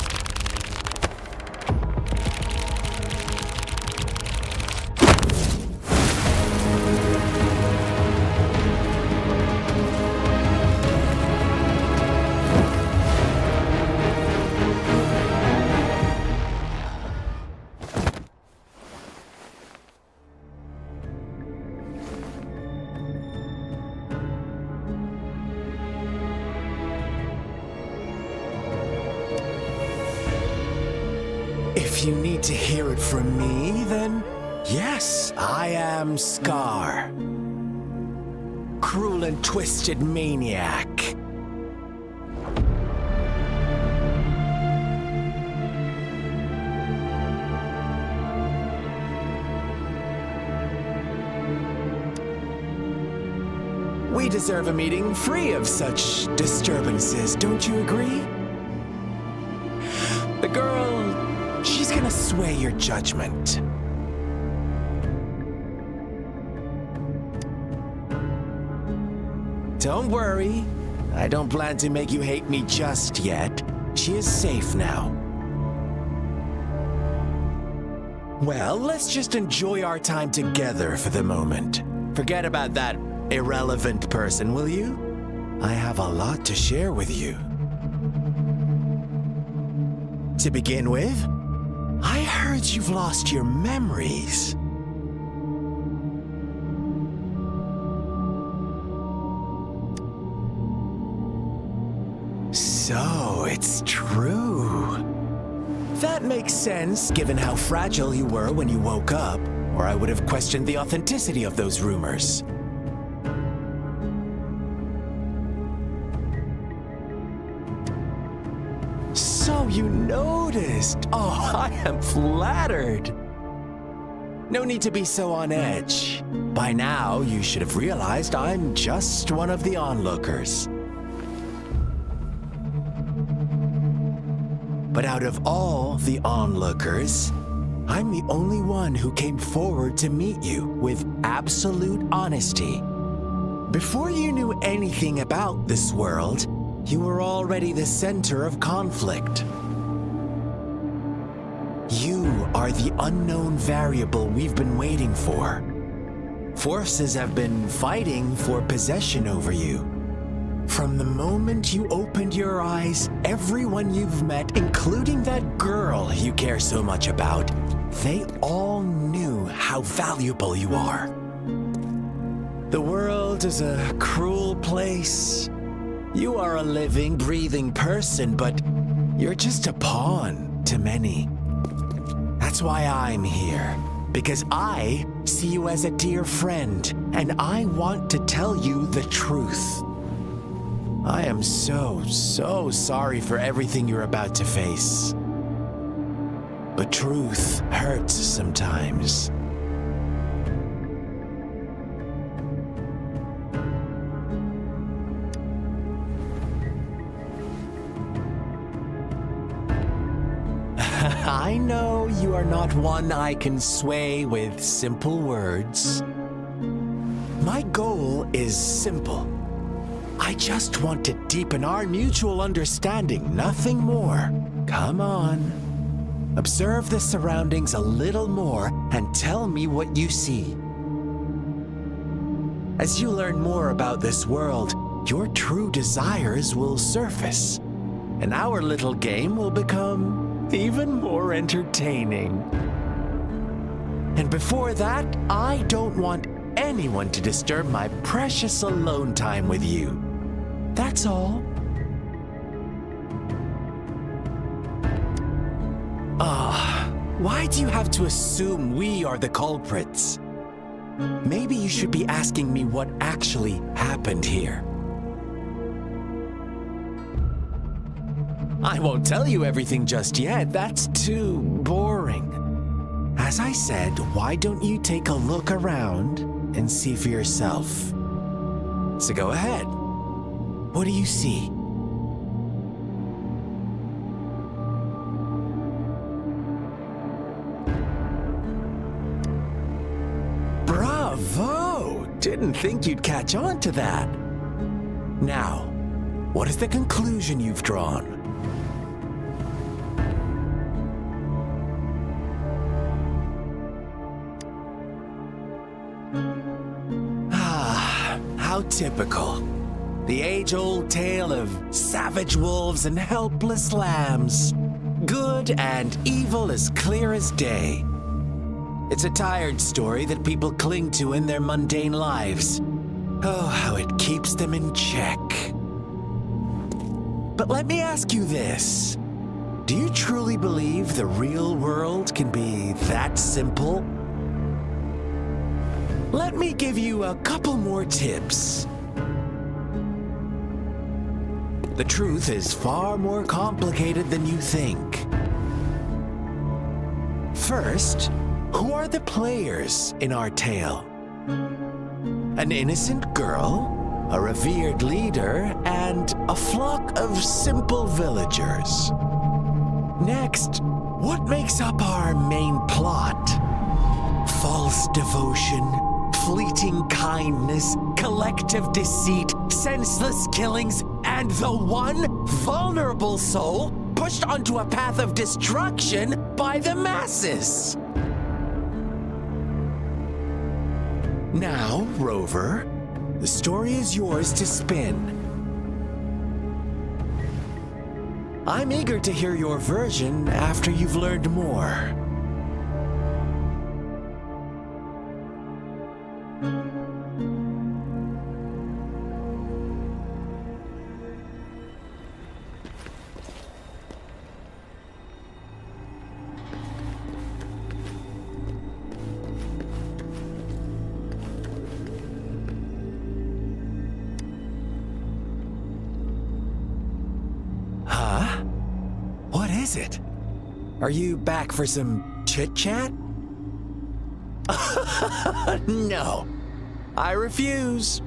If you need to hear it from me, then yes, I am Scar. Cruel and twisted maniac. We deserve a meeting free of such disturbances, don't you agree? The girl, she's gonna sway your judgment. Don't worry, I don't plan to make you hate me just yet. She is safe now. Well, let's just enjoy our time together for the moment. Forget about that irrelevant person, will you? I have a lot to share with you. To begin with, I heard you've lost your memories. So, it's true. That makes sense, given how fragile you were when you woke up, or I would have questioned the authenticity of those rumors. So you noticed. Oh, I am flattered. No need to be so on edge. By now, you should have realized I'm just one of the onlookers. But out of all the onlookers, I'm the only one who came forward to meet you with absolute honesty. Before you knew anything about this world, you were already the center of conflict. You are the unknown variable we've been waiting for. Forces have been fighting for possession over you. From the moment you opened your eyes, everyone you've met, including that girl you care so much about, they all knew how valuable you are. The world is a cruel place. You are a living, breathing person, but you're just a pawn to many. That's why I'm here, because I see you as a dear friend, and I want to tell you the truth. I am so sorry for everything you're about to face. But truth hurts sometimes. I know you are not one I can sway with simple words. My goal is simple. I just want to deepen our mutual understanding, nothing more. Come on. Observe the surroundings a little more and tell me what you see. As you learn more about this world, your true desires will surface, and our little game will become even more entertaining. And before that, I don't want anyone to disturb my precious alone time with you. That's all. Why do you have to assume we are the culprits? Maybe you should be asking me what actually happened here. I won't tell you everything just yet. That's too boring. As I said, why don't you take a look around and see for yourself? So go ahead. What do you see? Bravo! Didn't think you'd catch on to that. Now, what is the conclusion you've drawn? How typical. The age-old tale of savage wolves and helpless lambs. Good and evil as clear as day. It's a tired story that people cling to in their mundane lives. Oh, how it keeps them in check. But let me ask you this. Do you truly believe the real world can be that simple? Let me give you a couple more tips. The truth is far more complicated than you think. First, who are the players in our tale? An innocent girl, a revered leader, and a flock of simple villagers. Next, what makes up our main plot? False devotion, fleeting kindness, collective deceit, senseless killings, and the one vulnerable soul pushed onto a path of destruction by the masses. Now, Rover, the story is yours to spin. I'm eager to hear your version after you've learned more. What is it? Are you back for some chit-chat? No, I refuse.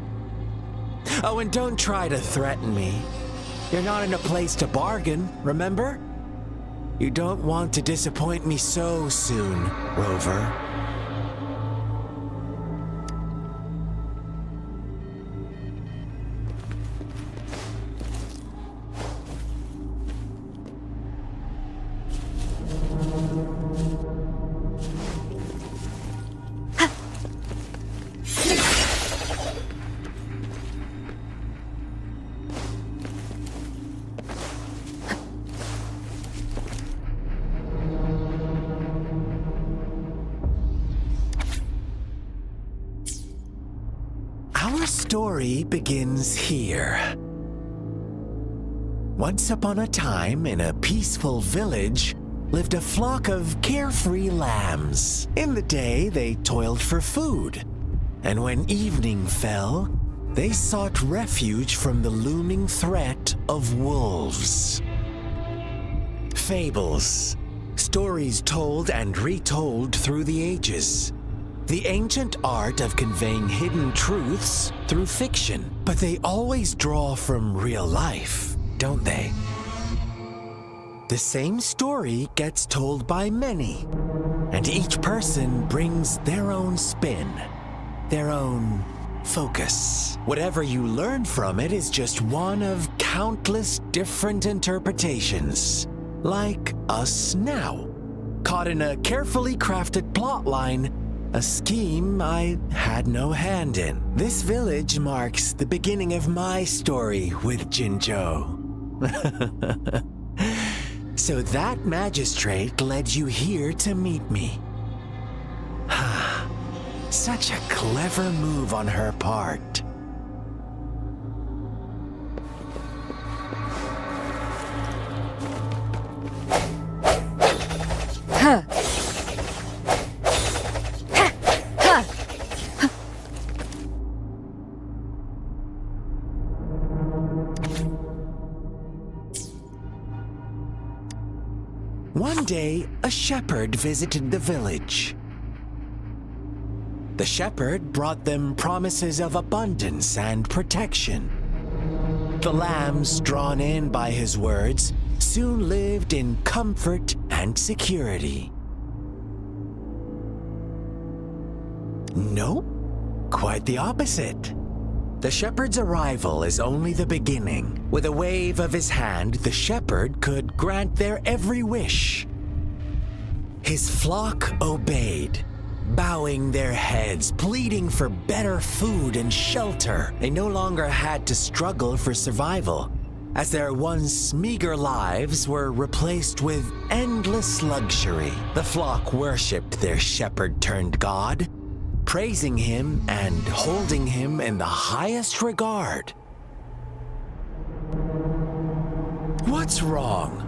Oh, and don't try to threaten me. You're not in a place to bargain, remember? You don't want to disappoint me so soon, Rover. Our story begins here. Once upon a time, in a peaceful village, lived a flock of carefree lambs. In the day, they toiled for food, and when evening fell, they sought refuge from the looming threat of wolves. Fables, stories told and retold through the ages. The ancient art of conveying hidden truths through fiction. But they always draw from real life, don't they? The same story gets told by many, and each person brings their own spin, their own focus. Whatever you learn from it is just one of countless different interpretations. Like us now, caught in a carefully crafted plotline, a scheme I had no hand in. This village marks the beginning of my story with Jinzhou. So that magistrate led you here to meet me. Such a clever move on her part. Huh. One day, a shepherd visited the village. The shepherd brought them promises of abundance and protection. The lambs, drawn in by his words, soon lived in comfort and security. Nope, quite the opposite. The shepherd's arrival is only the beginning. With a wave of his hand, the shepherd could grant their every wish. His flock obeyed, bowing their heads, pleading for better food and shelter. They no longer had to struggle for survival, as their once meager lives were replaced with endless luxury. The flock worshipped their shepherd-turned-god, praising him and holding him in the highest regard. What's wrong?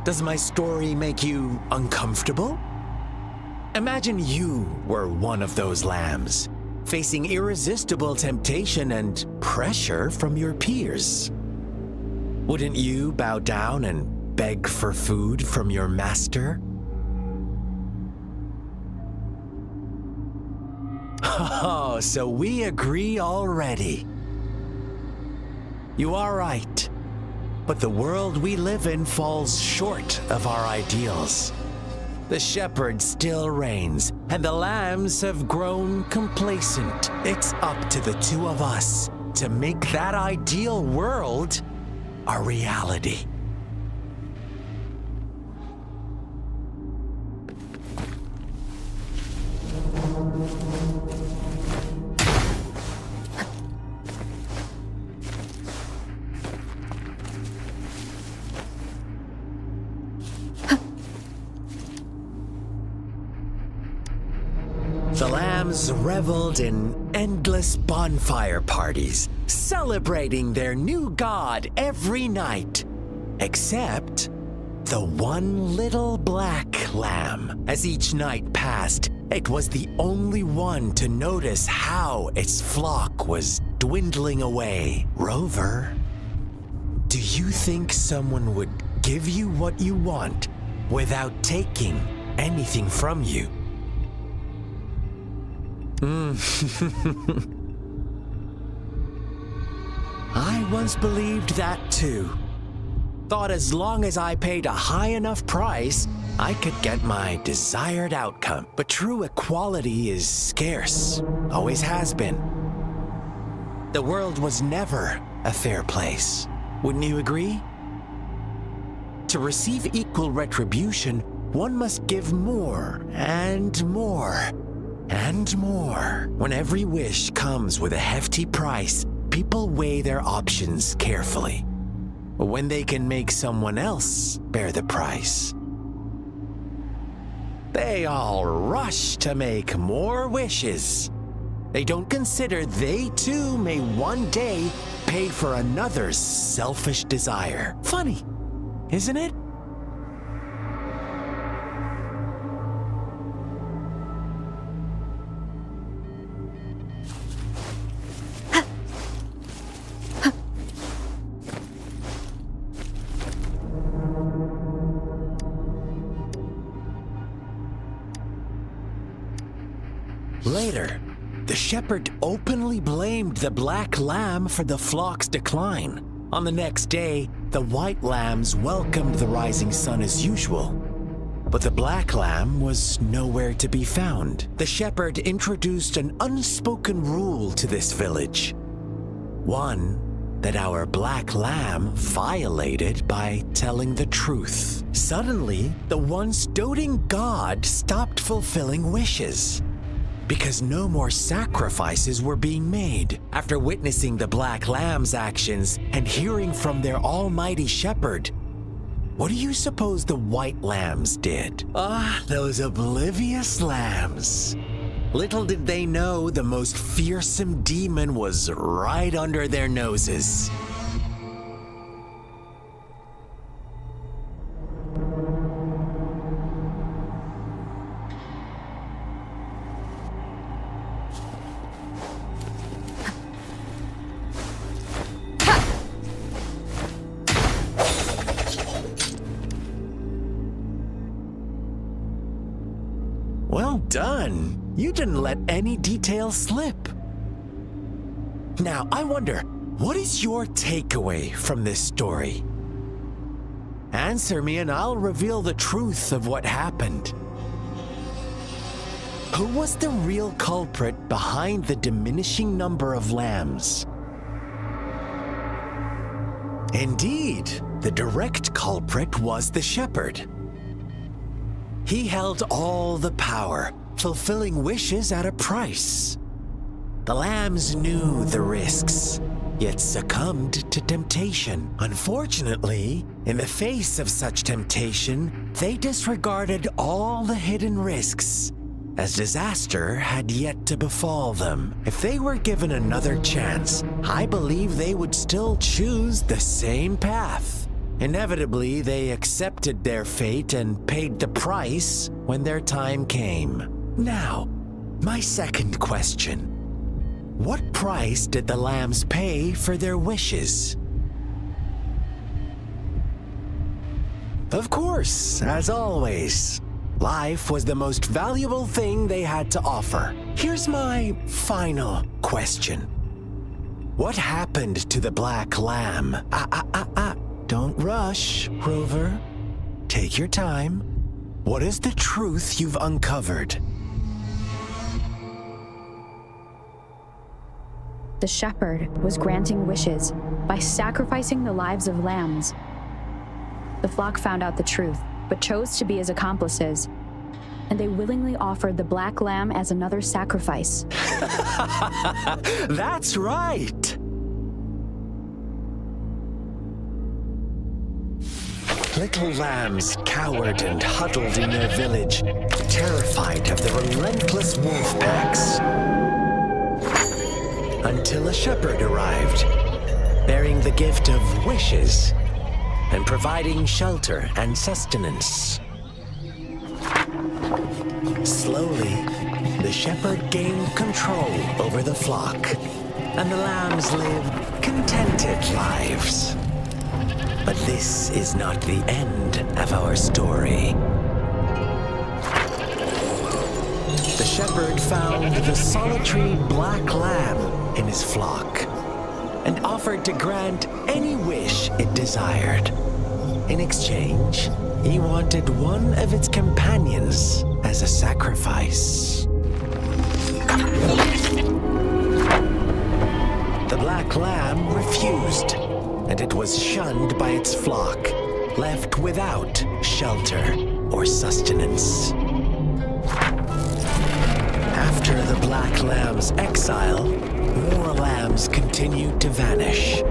Does my story make you uncomfortable? Imagine you were one of those lambs, facing irresistible temptation and pressure from your peers. Wouldn't you bow down and beg for food from your master? Oh, so we agree already. You are right, but the world we live in falls short of our ideals. The shepherd still reigns, and the lambs have grown complacent. It's up to the two of us to make that ideal world a reality. The lambs reveled in endless bonfire parties, celebrating their new god every night, except the one little black lamb. As each night passed, it was the only one to notice how its flock was dwindling away. Rover, do you think someone would give you what you want without taking anything from you? I once believed that too. Thought as long as I paid a high enough price, I could get my desired outcome. But true equality is scarce, always has been. The world was never a fair place. Wouldn't you agree? To receive equal retribution, one must give more and more. And more. When every wish comes with a hefty price, people weigh their options carefully. When they can make someone else bear the price, they all rush to make more wishes. They don't consider they too may one day pay for another's selfish desire. Funny, isn't it? Later, the shepherd openly blamed the black lamb for the flock's decline. On the next day, the white lambs welcomed the rising sun as usual, but the black lamb was nowhere to be found. The shepherd introduced an unspoken rule to this village. One that our black lamb violated by telling the truth. Suddenly, the once doting god stopped fulfilling wishes, because no more sacrifices were being made. After witnessing the black lamb's actions and hearing from their almighty shepherd, What do you suppose the white lambs did? Ah, those oblivious lambs. Little did they know the most fearsome demon was right under their noses. Well done. You didn't let any detail slip. Now, I wonder, what is your takeaway from this story? Answer me and I'll reveal the truth of what happened. Who was the real culprit behind the diminishing number of lambs? Indeed, the direct culprit was the shepherd. He held all the power, fulfilling wishes at a price. The lambs knew the risks, yet succumbed to temptation. Unfortunately, in the face of such temptation, they disregarded all the hidden risks, as disaster had yet to befall them. If they were given another chance, I believe they would still choose the same path. Inevitably, they accepted their fate and paid the price when their time came. Now, my second question. What price did the lambs pay for their wishes? Of course, as always, life was the most valuable thing they had to offer. Here's my final question. What happened to the black lamb? Don't rush, Rover. Take your time. What is the truth you've uncovered? The shepherd was granting wishes by sacrificing the lives of lambs. The flock found out the truth, but chose to be his accomplices, and they willingly offered the black lamb as another sacrifice. That's right! Little lambs cowered and huddled in their village, terrified of the relentless wolf packs. Until a shepherd arrived, bearing the gift of wishes and providing shelter and sustenance. Slowly, the shepherd gained control over the flock, and the lambs lived contented lives. But this is not the end of our story. The shepherd found the solitary black lamb in his flock and offered to grant any wish it desired. In exchange, he wanted one of its companions as a sacrifice. The black lamb refused, and it was shunned by its flock, left without shelter or sustenance. After the black lamb's exile, more lambs continued to vanish.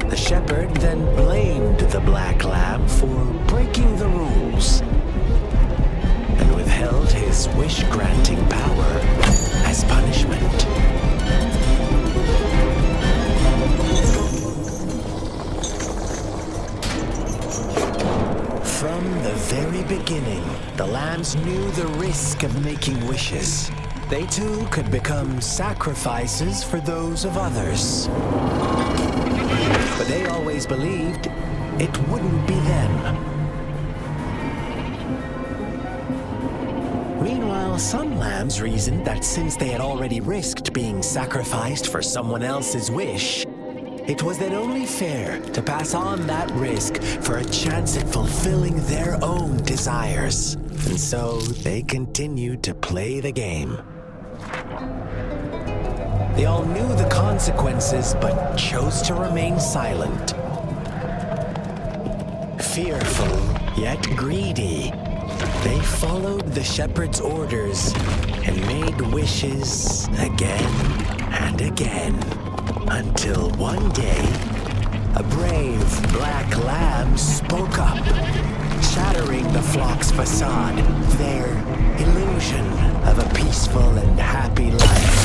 The shepherd then blamed the black lamb for breaking the rules and withheld his wish-granting power as punishment. From the very beginning, the lambs knew the risk of making wishes. They too could become sacrifices for those of others. But they always believed it wouldn't be them. Meanwhile, some lambs reasoned that since they had already risked being sacrificed for someone else's wish, it was then only fair to pass on that risk for a chance at fulfilling their own desires. And so they continued to play the game. They all knew the consequences, but chose to remain silent. Fearful, yet greedy, they followed the shepherd's orders and made wishes again and again, until one day, a brave black lamb spoke up, shattering the flock's facade, their illusion of a peaceful and happy life.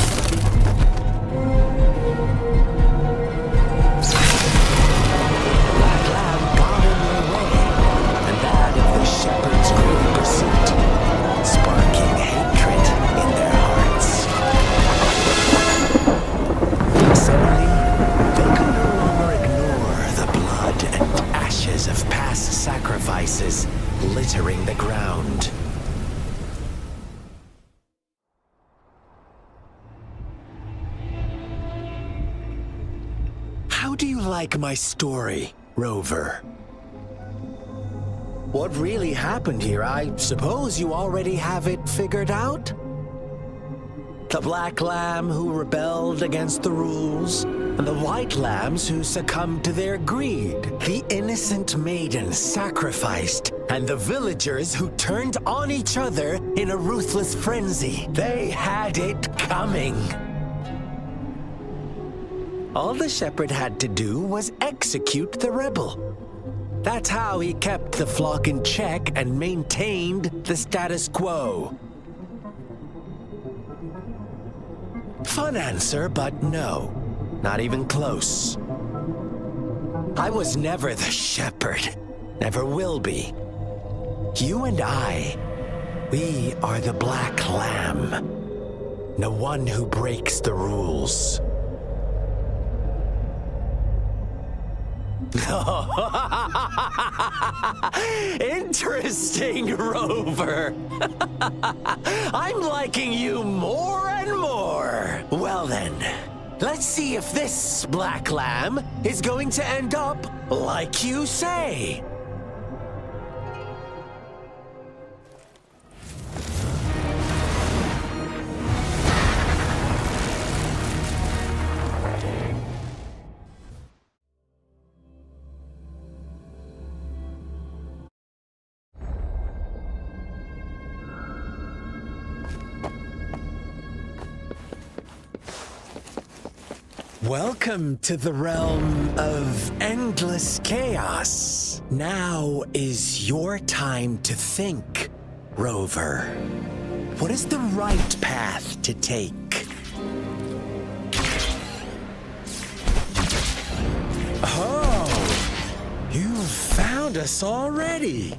Black lamb got in their way, and that of the shepherd's great pursuit, sparking hatred in their hearts. Suddenly, they could no longer ignore the blood and ashes of past sacrifices littering the ground. How do you like my story, Rover? What really happened here? I suppose you already have it figured out? The black lamb who rebelled against the rules, and the white lambs who succumbed to their greed. The innocent maiden sacrificed, and the villagers who turned on each other in a ruthless frenzy. They had it coming. All the shepherd had to do was execute the rebel. That's how he kept the flock in check and maintained the status quo. Fun answer, but no. Not even close. I was never the shepherd. Never will be. You and I, we are the black lamb. The one who breaks the rules. Interesting, Rover. I'm liking you more and more. Well then, let's see if this black lamb is going to end up like you say. Welcome to the realm of endless chaos. Now is your time to think, Rover. What is the right path to take? Oh, you've found us already.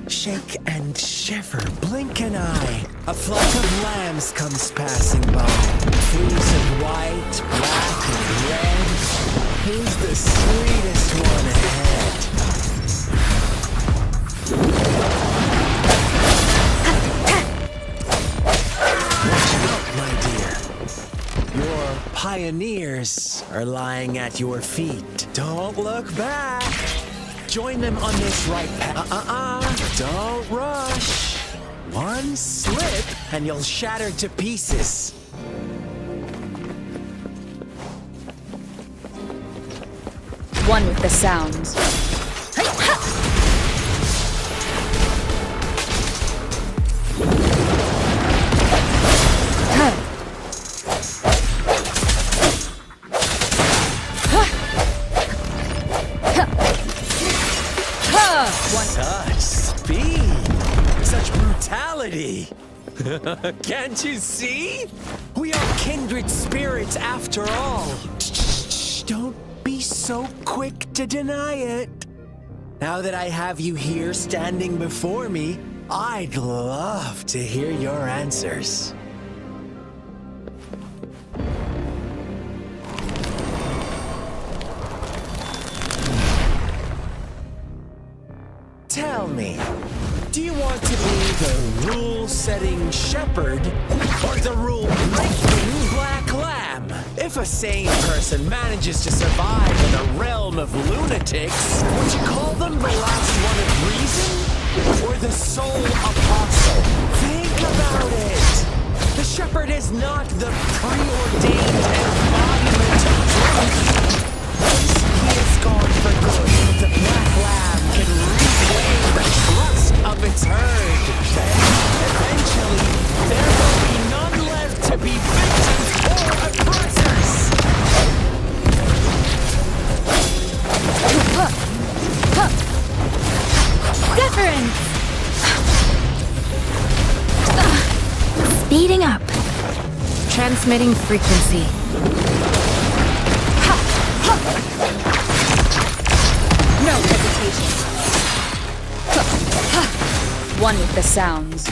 Shake and shiver, blink an eye. A flock of lambs comes passing by. Hues of white, black, and red. Who's the sweetest one ahead? Watch out, my dear. Your pioneers are lying at your feet. Don't look back. Join them on this right path. Don't rush. One slip and you'll shatter to pieces. One with the sounds. Such speed, such brutality. Can't you see? We are kindred spirits after all. Shh, don't be so quick to deny it. Now that I have you here standing before me, I'd love to hear your answers. Tell me, do you want to be the rule-setting shepherd or the rule-breaking black lamb? If a sane person manages to survive in a realm of lunatics, would you call them the last one of reason or the sole apostle? Think about it. The shepherd is not the preordained embodiment of truth. Once he is gone for good, the black lamb can reclaim the trust of its herd. Then, eventually, there will be none left to be victims or oppressed. Speeding up. Transmitting frequency. No hesitation. One with the sounds.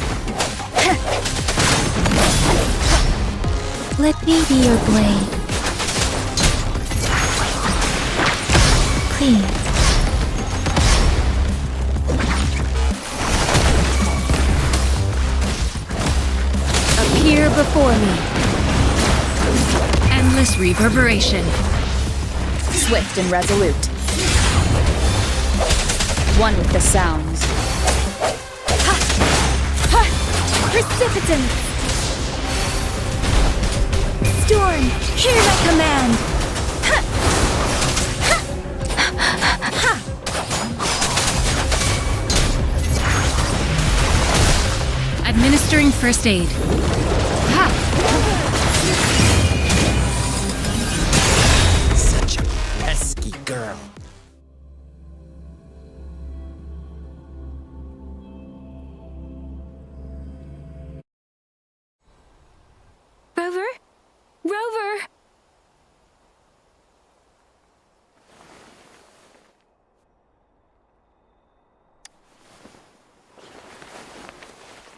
Let me be your blade. Please. Appear before me. Endless reverberation. Swift and resolute. One with the sounds. Precipitant! Storm, hear my command! Administering first aid. Such a pesky girl. Rover? Rover!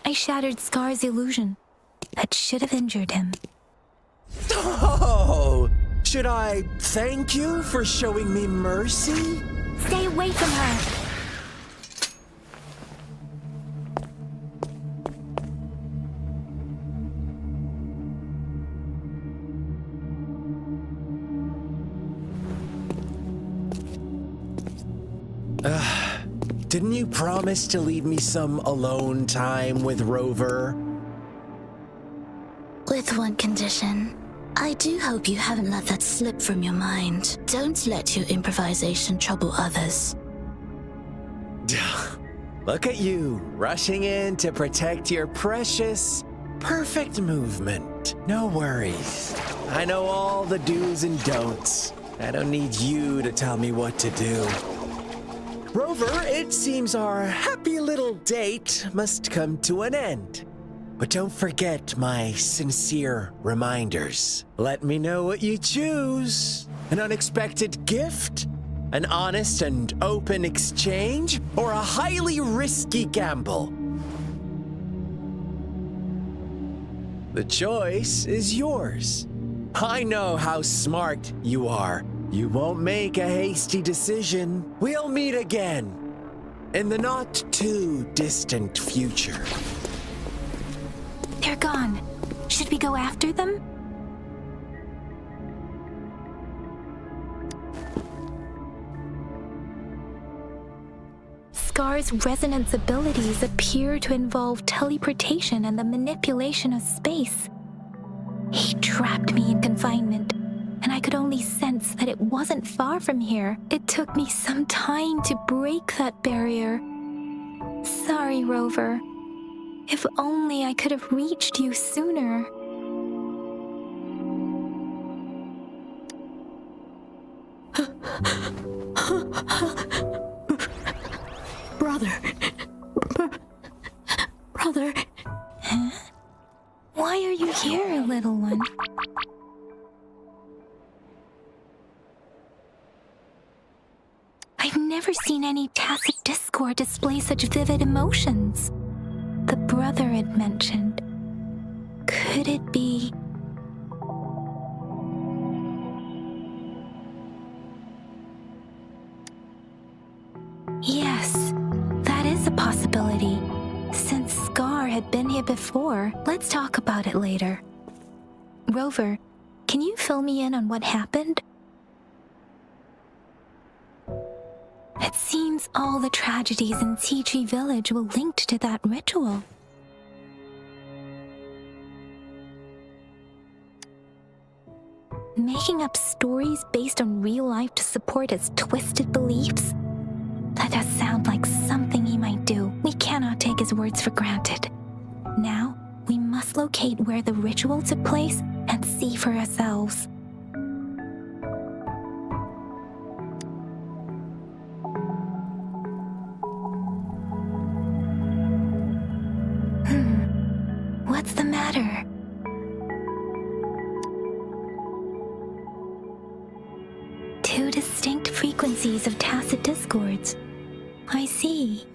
I shattered Scar's illusion. That should have injured him. Oh! Should I thank you for showing me mercy? Stay away from her! Didn't you promise to leave me some alone time with Rover? With one condition. I do hope you haven't let that slip from your mind. Don't let your improvisation trouble others. Look at you, rushing in to protect your precious, perfect movement. No worries. I know all the do's and don'ts. I don't need you to tell me what to do. Rover, it seems our happy little date must come to an end. But don't forget my sincere reminders. Let me know what you choose. An unexpected gift? An honest and open exchange? Or a highly risky gamble? The choice is yours. I know how smart you are. You won't make a hasty decision. We'll meet again in the not too distant future. They're gone. Should we go after them? Scar's resonance abilities appear to involve teleportation and the manipulation of space. He trapped me in confinement, and I could only sense that it wasn't far from here. It took me some time to break that barrier. Sorry, Rover. If only I could have reached you sooner. Brother. Brother. Huh? Why are you here, little one? I've never seen any tacit discord display such vivid emotions. The brother it mentioned. Could it be... Yes, that is a possibility. Since Scar had been here before, let's talk about it later. Rover, can you fill me in on what happened? It seems all the tragedies in Tea Tree Village were linked to that ritual. Making up stories based on real life to support his twisted beliefs? That does sound like something he might do. We cannot take his words for granted. Now, we must locate where the ritual took place and see for ourselves. What's What's the matter? Two distinct frequencies of tacit discords. I see.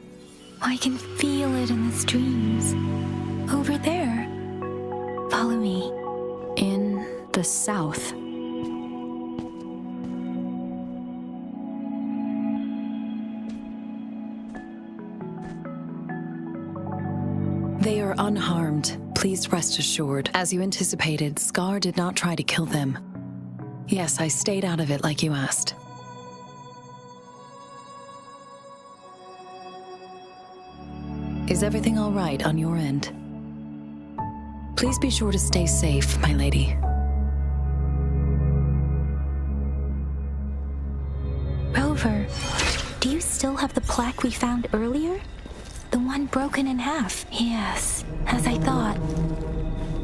I can feel it in the streams. Over there. Follow me. In the south. They are unharmed. Please rest assured. As you anticipated, Scar did not try to kill them. Yes, I stayed out of it like you asked. Is everything all right on your end? Please be sure to stay safe, my lady. Rover, do you still have the plaque we found earlier? The one broken in half? Yes, as I thought.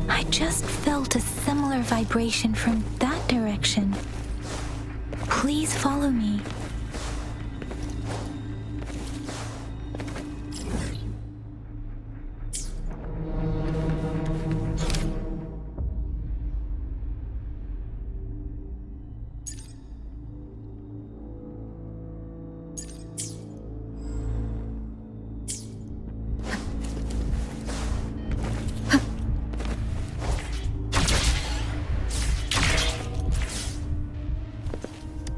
I just felt a similar vibration from that direction. Please follow me.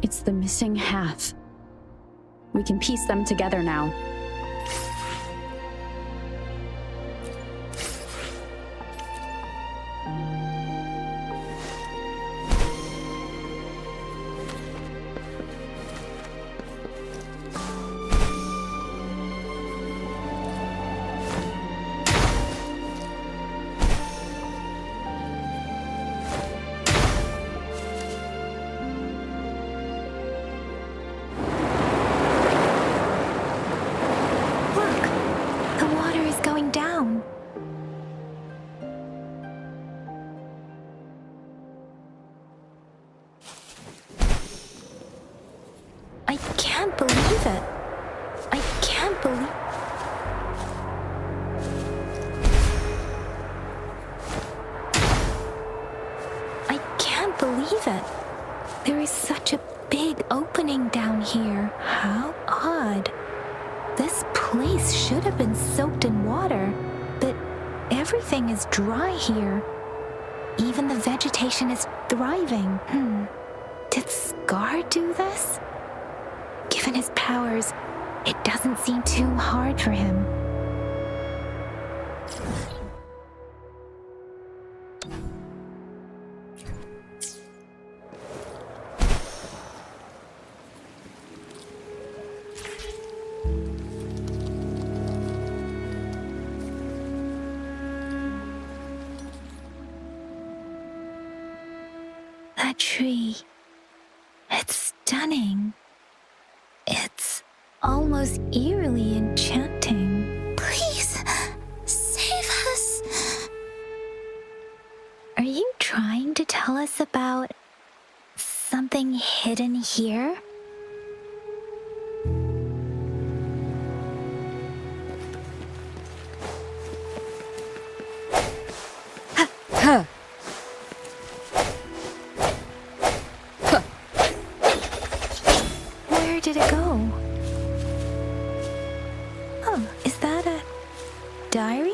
It's the missing half. We can piece them together now. I can't believe it. I can't believe... I can't believe it. There is such a big opening down here. How odd. This place should have been soaked in water, but everything is dry here. Even the vegetation is thriving. Did Scar do this? Given his powers, it doesn't seem too hard for him. That tree, it's stunning. It's almost eerily enchanting. Please, save us. Are you trying to tell us about something hidden here? Huh. Where did it go? Oh, is that a diary?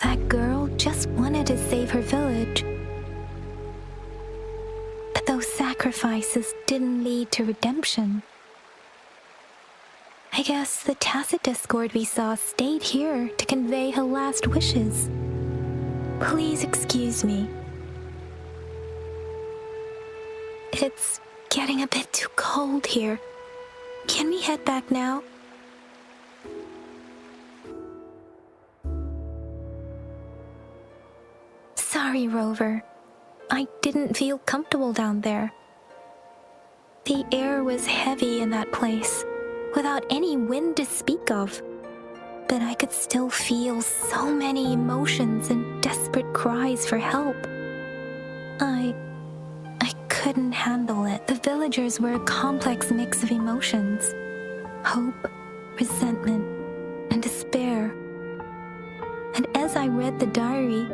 That girl just wanted to save her village. But those sacrifices didn't lead to redemption. I guess the tacit discord we saw stayed here to convey her last wishes. Please excuse me. It's getting a bit too cold here. Can we head back now? Sorry, Rover. I didn't feel comfortable down there. The air was heavy in that place, without any wind to speak of. But I could still feel so many emotions and desperate cries for help. I couldn't handle it. The villagers were a complex mix of emotions: hope, resentment, and despair. And as I read the diary,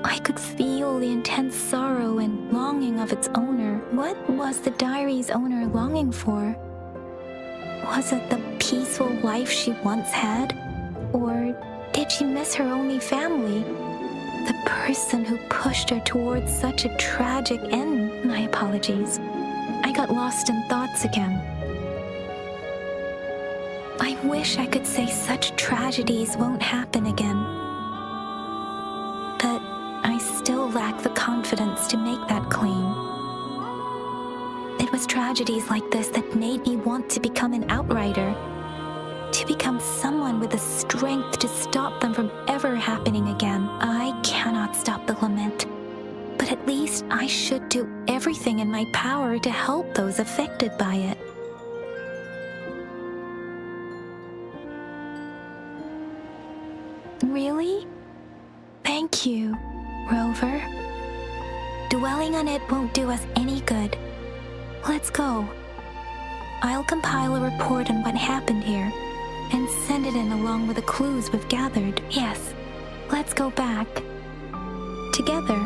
I could feel the intense sorrow and longing of its owner. What was the diary's owner longing for? Was it the peaceful life she once had? Or did she miss her only family? The person who pushed her towards such a tragic end? My apologies. I got lost in thoughts again. I wish I could say such tragedies won't happen again. But I still lack the confidence to make that claim. It was tragedies like this that made me want to become an outrider, to become someone with the strength to stop them from ever happening again. I cannot stop the lament, but at least I should do everything in my power to help those affected by it. Really? Thank you, Rover. Dwelling on it won't do us any good. Let's go. I'll compile a report on what happened here and send it in along with the clues we've gathered. Yes, let's go back. Together.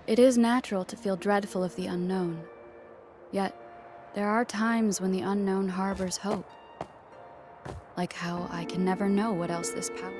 It is natural to feel dreadful of the unknown. Yet, there are times when the unknown harbors hope. Like how I can never know what else this power...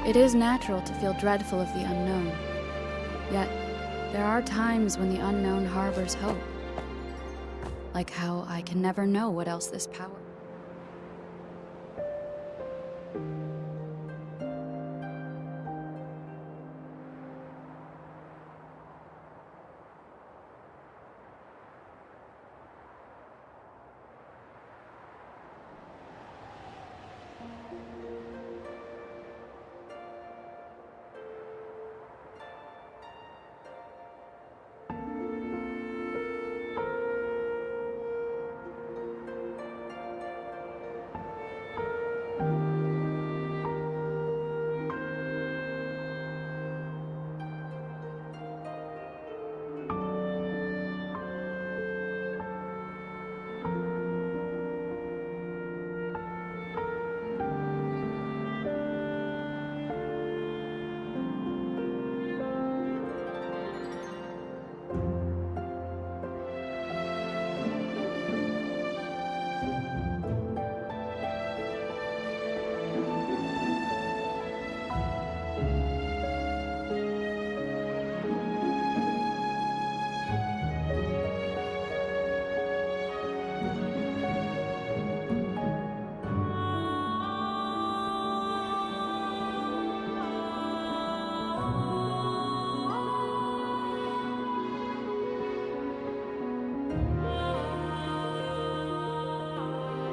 It is natural to feel dreadful of the unknown. Yet, there are times when the unknown harbors hope. Like how I can never know what else this power.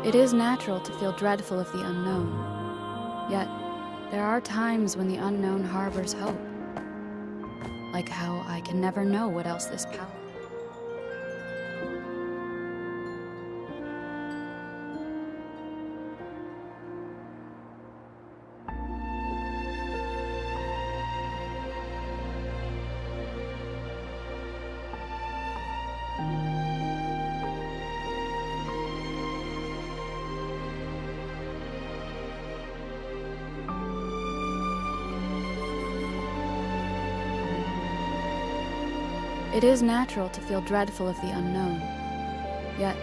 It is natural to feel dreadful of the unknown. Yet, there are times when the unknown harbors hope. Like how I can never know what else this power. It is natural to feel dreadful of the unknown. Yet,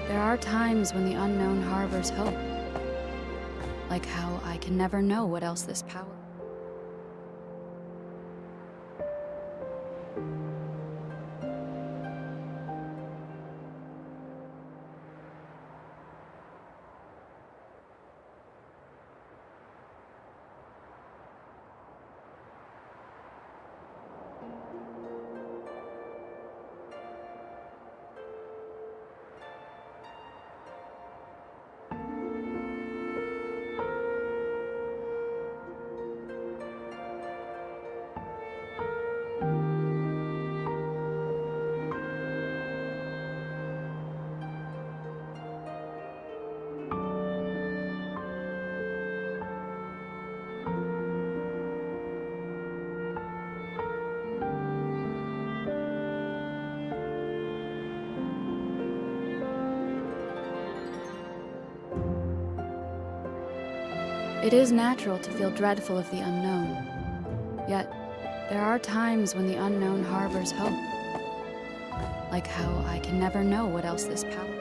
there are times when the unknown harbors hope. Like how I can never know what else this power. It is natural to feel dreadful of the unknown. Yet, there are times when the unknown harbors hope. Like how I can never know what else this power.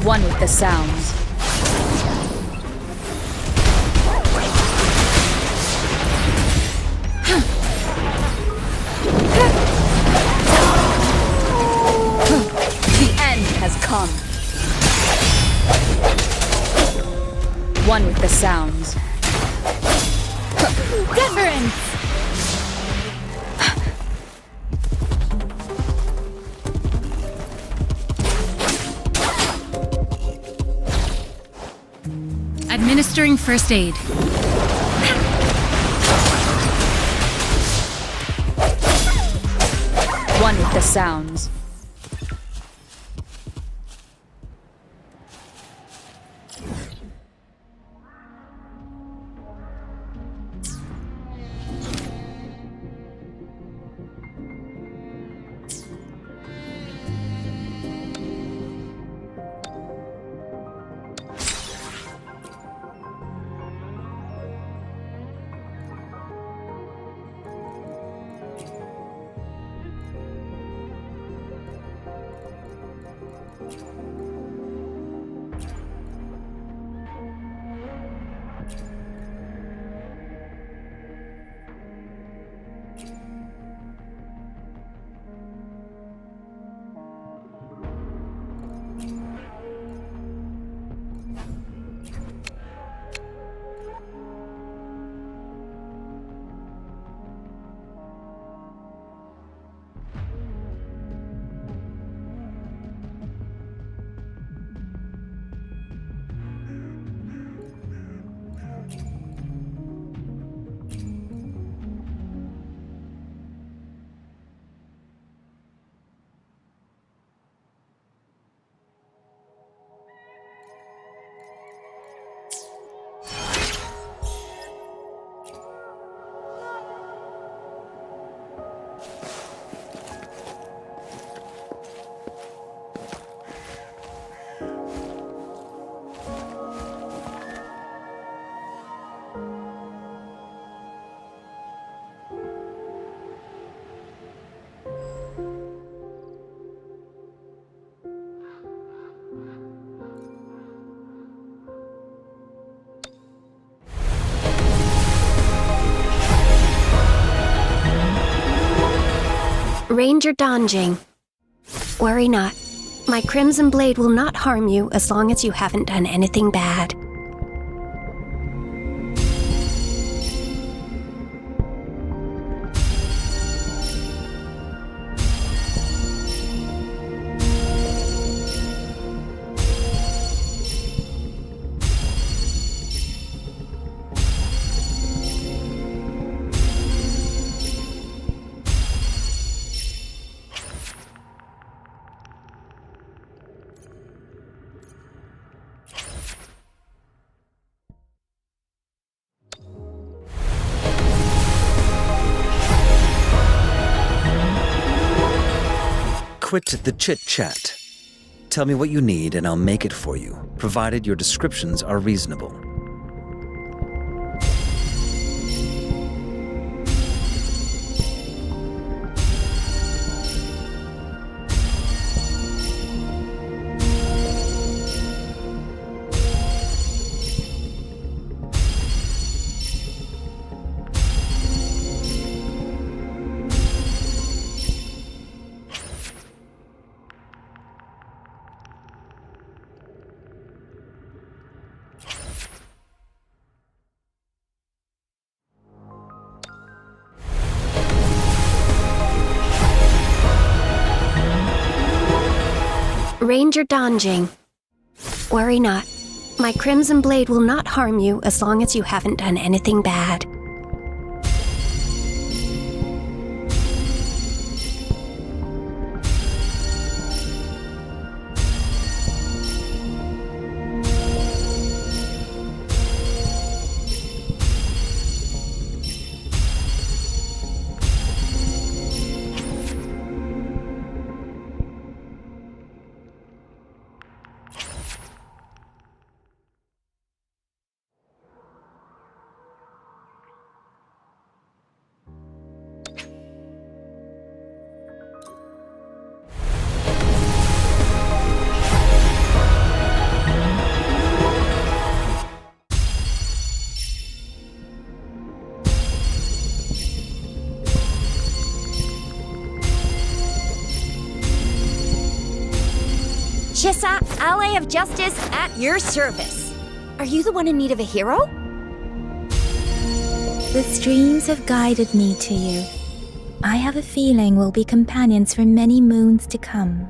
One with the sounds. The end has come. One with the sounds. Difference! Administering first aid. One with the sounds. Ranger Donjing. Worry not. My Crimson Blade will not harm you as long as you haven't done anything bad. Quit the chit-chat. Tell me what you need and I'll make it for you, provided your descriptions are reasonable. Ranger Donjing. Worry not. My Crimson Blade will not harm you as long as you haven't done anything bad. Chissa, ally of justice, at your service. Are you the one in need of a hero? The streams have guided me to you. I have a feeling we'll be companions for many moons to come.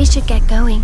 We should get going.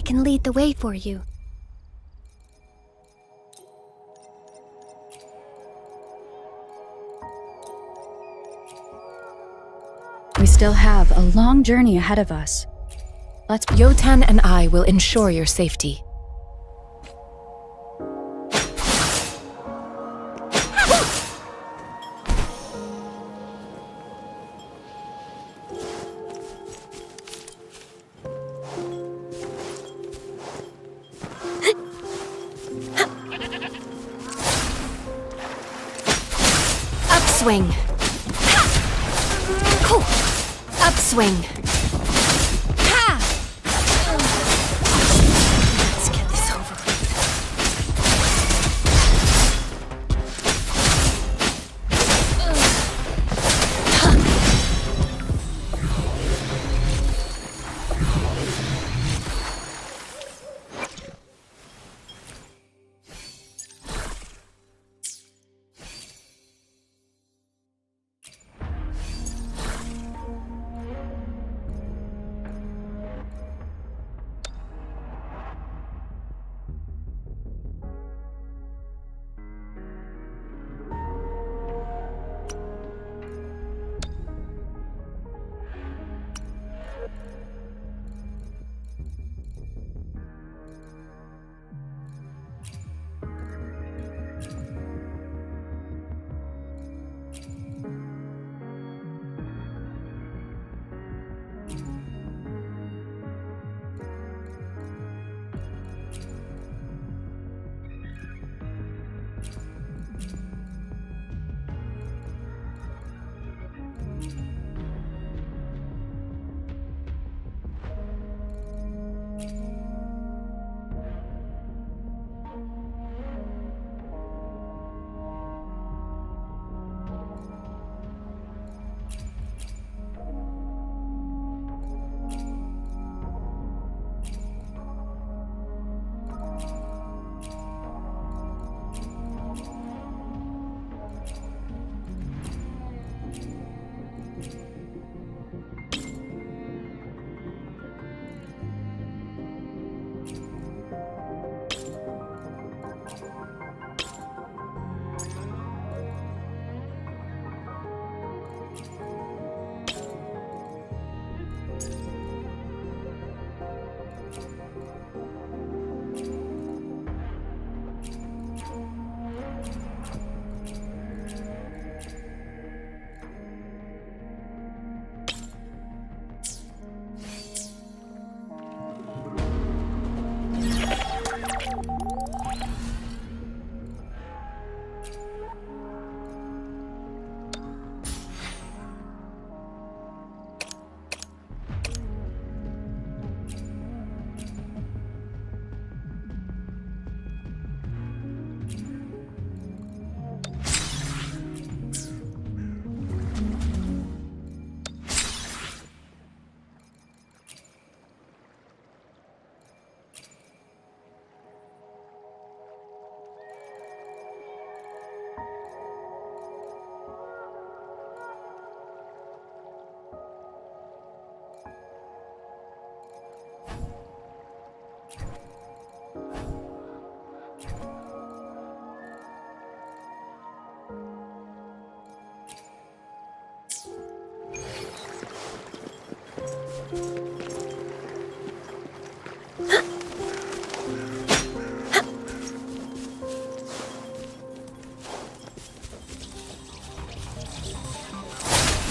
can lead the way for you. We still have a long journey ahead of us. Yotan and I will ensure your safety. Upswing. Upswing. Let's get this over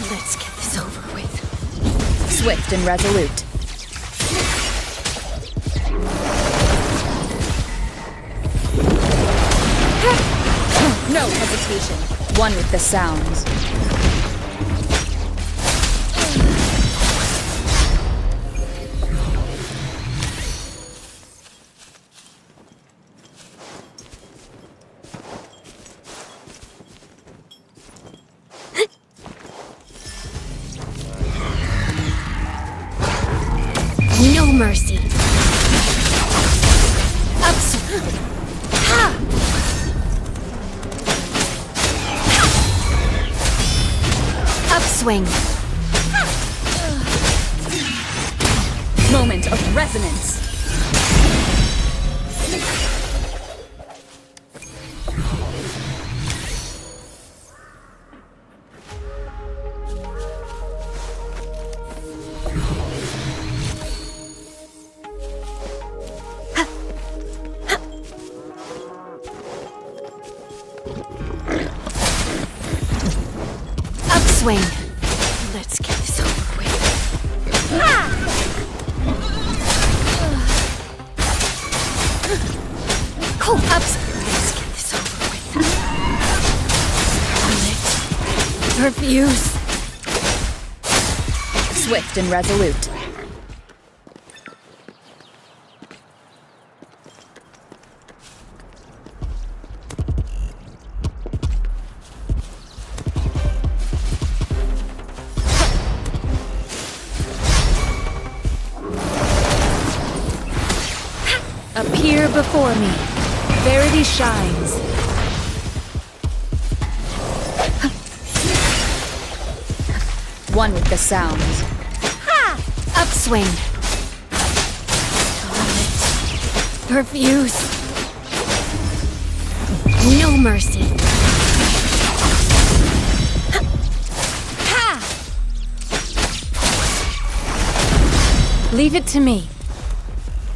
Let's get this over with. Swift and resolute. No hesitation. One with the sounds. No mercy. Upswing. Moment of resonance. Upswing. Let's get this over with. Cool. Let's get this over with. Perfuse. Swift and resolute. Appear before me. Verity shines. One with the sound. Upswing. Perfuse. No mercy. Leave it to me.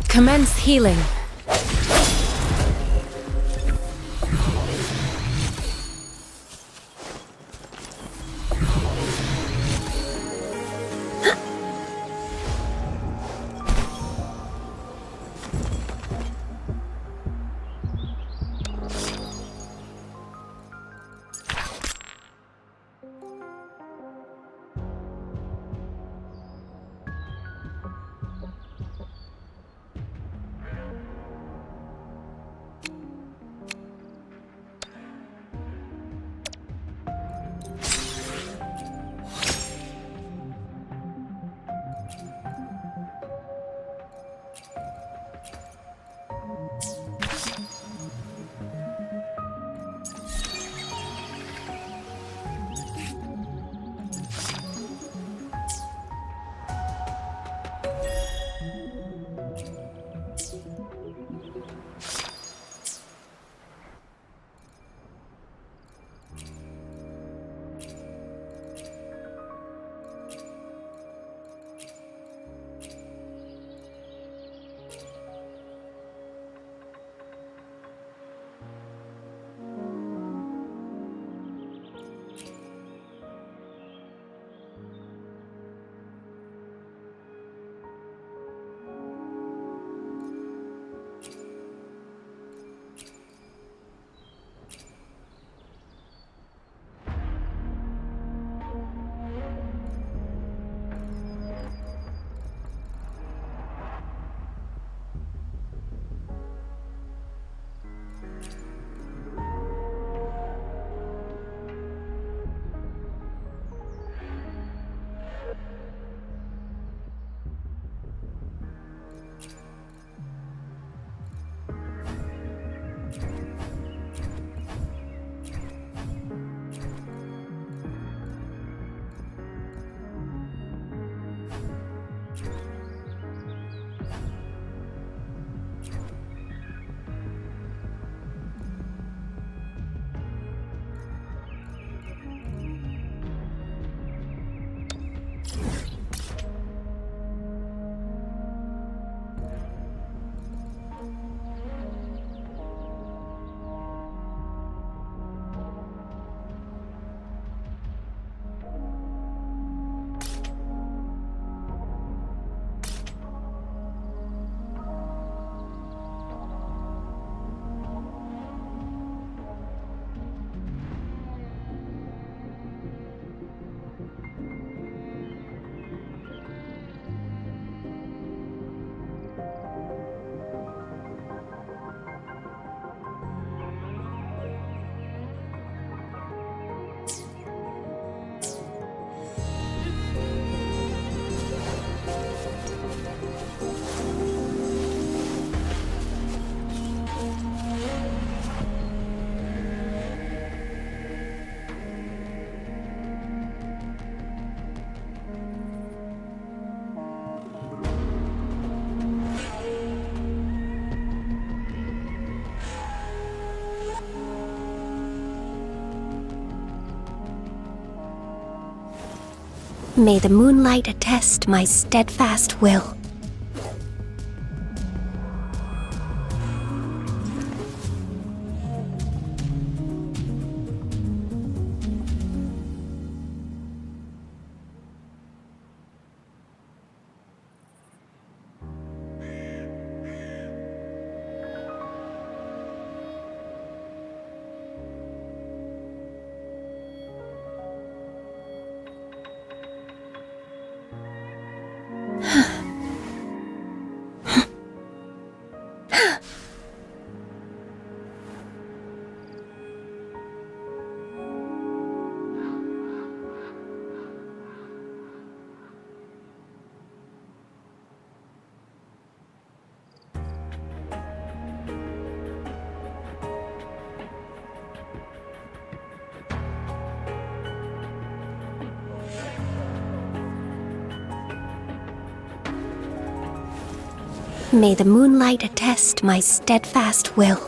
Commence healing. May the moonlight attest my steadfast will. May the moonlight attest my steadfast will.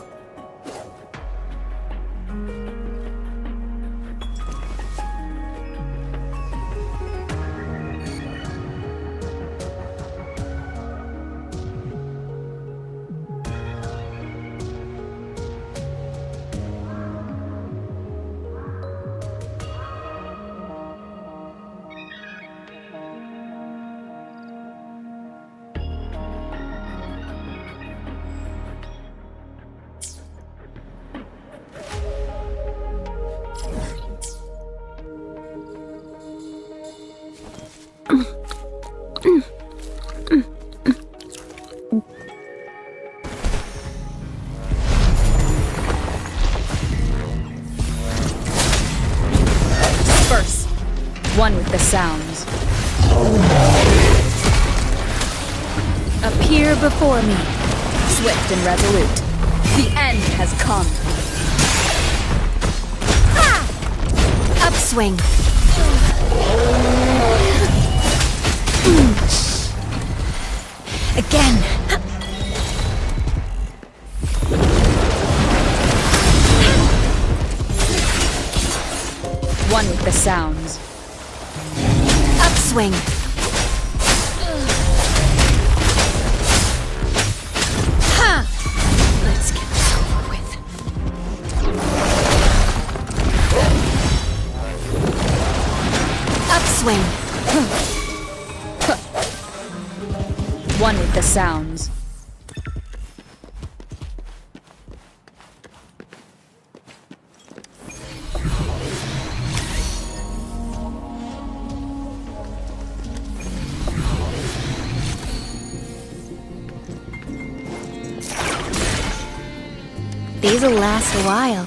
Disperse. One with the sounds. Appear before me, swift and resolute. The end has come. Upswing. Again. One with the sounds. Upswing. Let's get this over with. Upswing. One with the sounds. These'll last a while.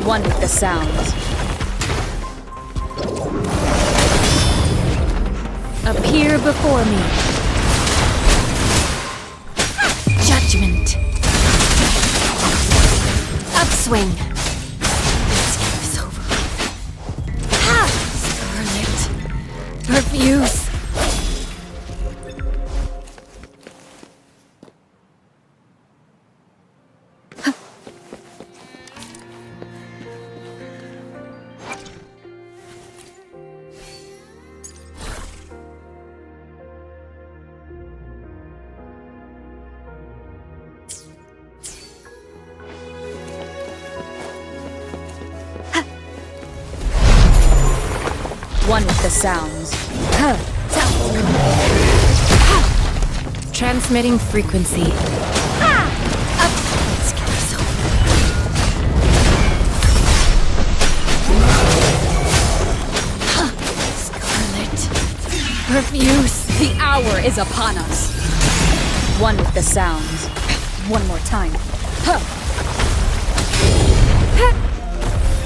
One with the sounds. Appear before me. Judgment. Upswing. Let's get this over with. Scarlet. Refuse. One with the sounds. Transmitting frequency. Refuse! The hour is upon us! One with the sounds. One more time.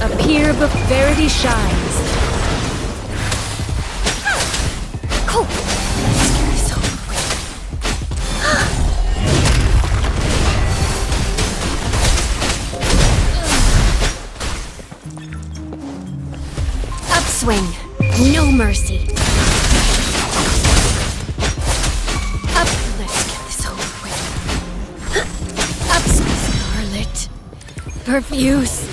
Appear but verity shines. Cool. Upswing. No mercy. Let's get this over with. Scarlet. Profuse.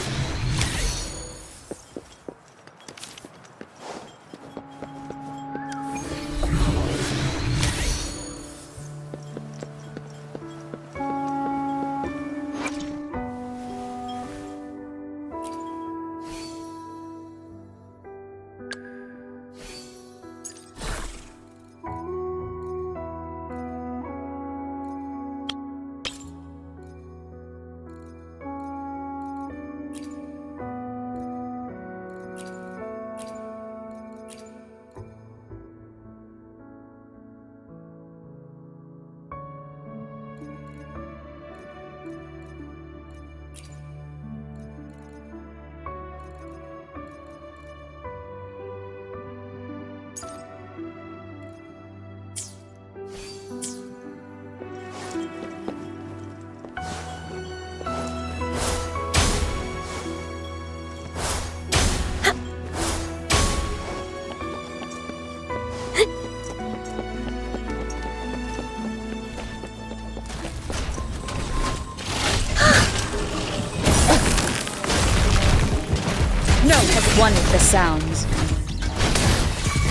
One with the sounds.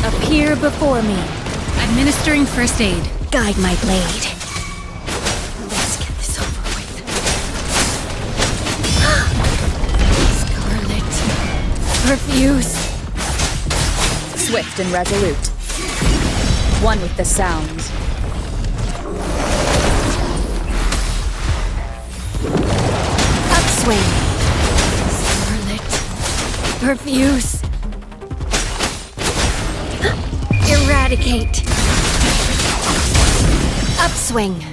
Appear before me. Administering first aid. Guide my blade. Let's get this over with. Scarlet. Profuse. Swift and resolute. One with the sounds. Upswing. Profuse. Eradicate. Upswing.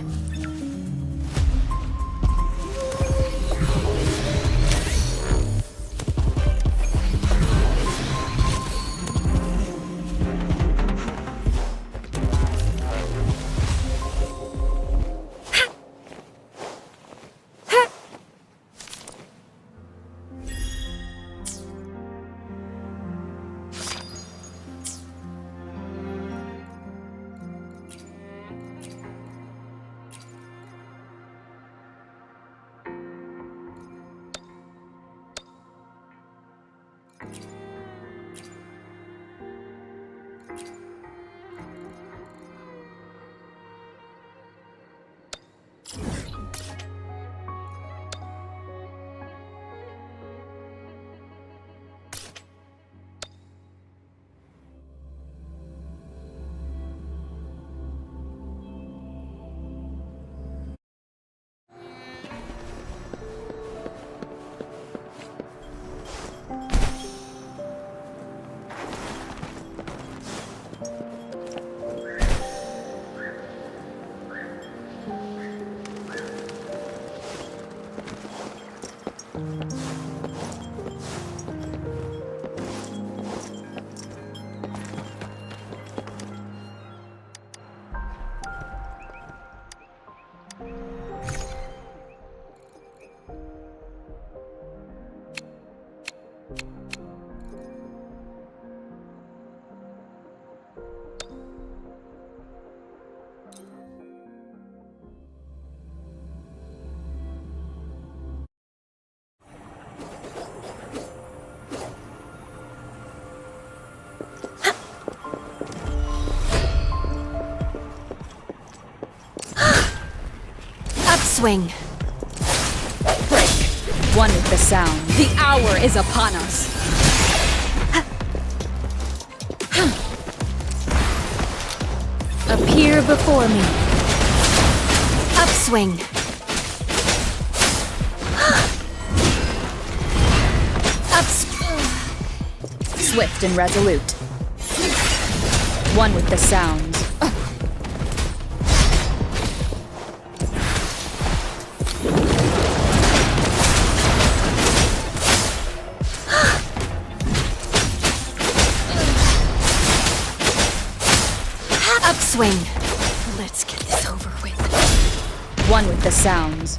Upswing. Break. One with the sound. The hour is upon us. Appear before me. Upswing. Swift and resolute. One with the sounds. Upswing. Let's get this over with. One with the sounds.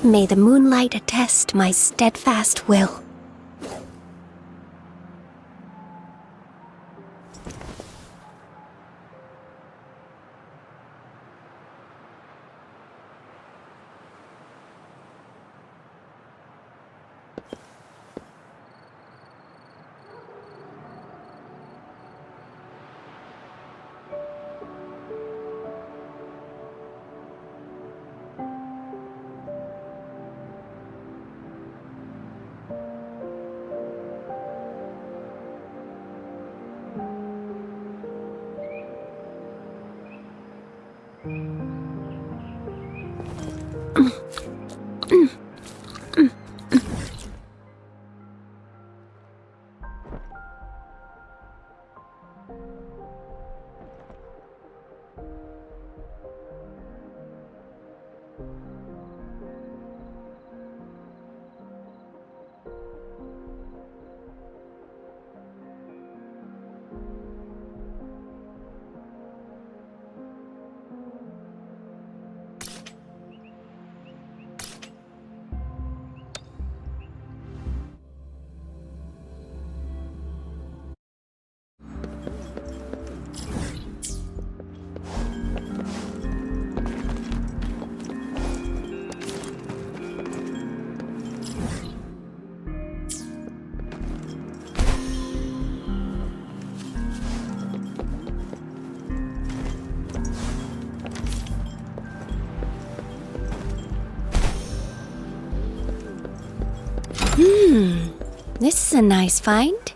May the moonlight attest my steadfast will. This is a nice find.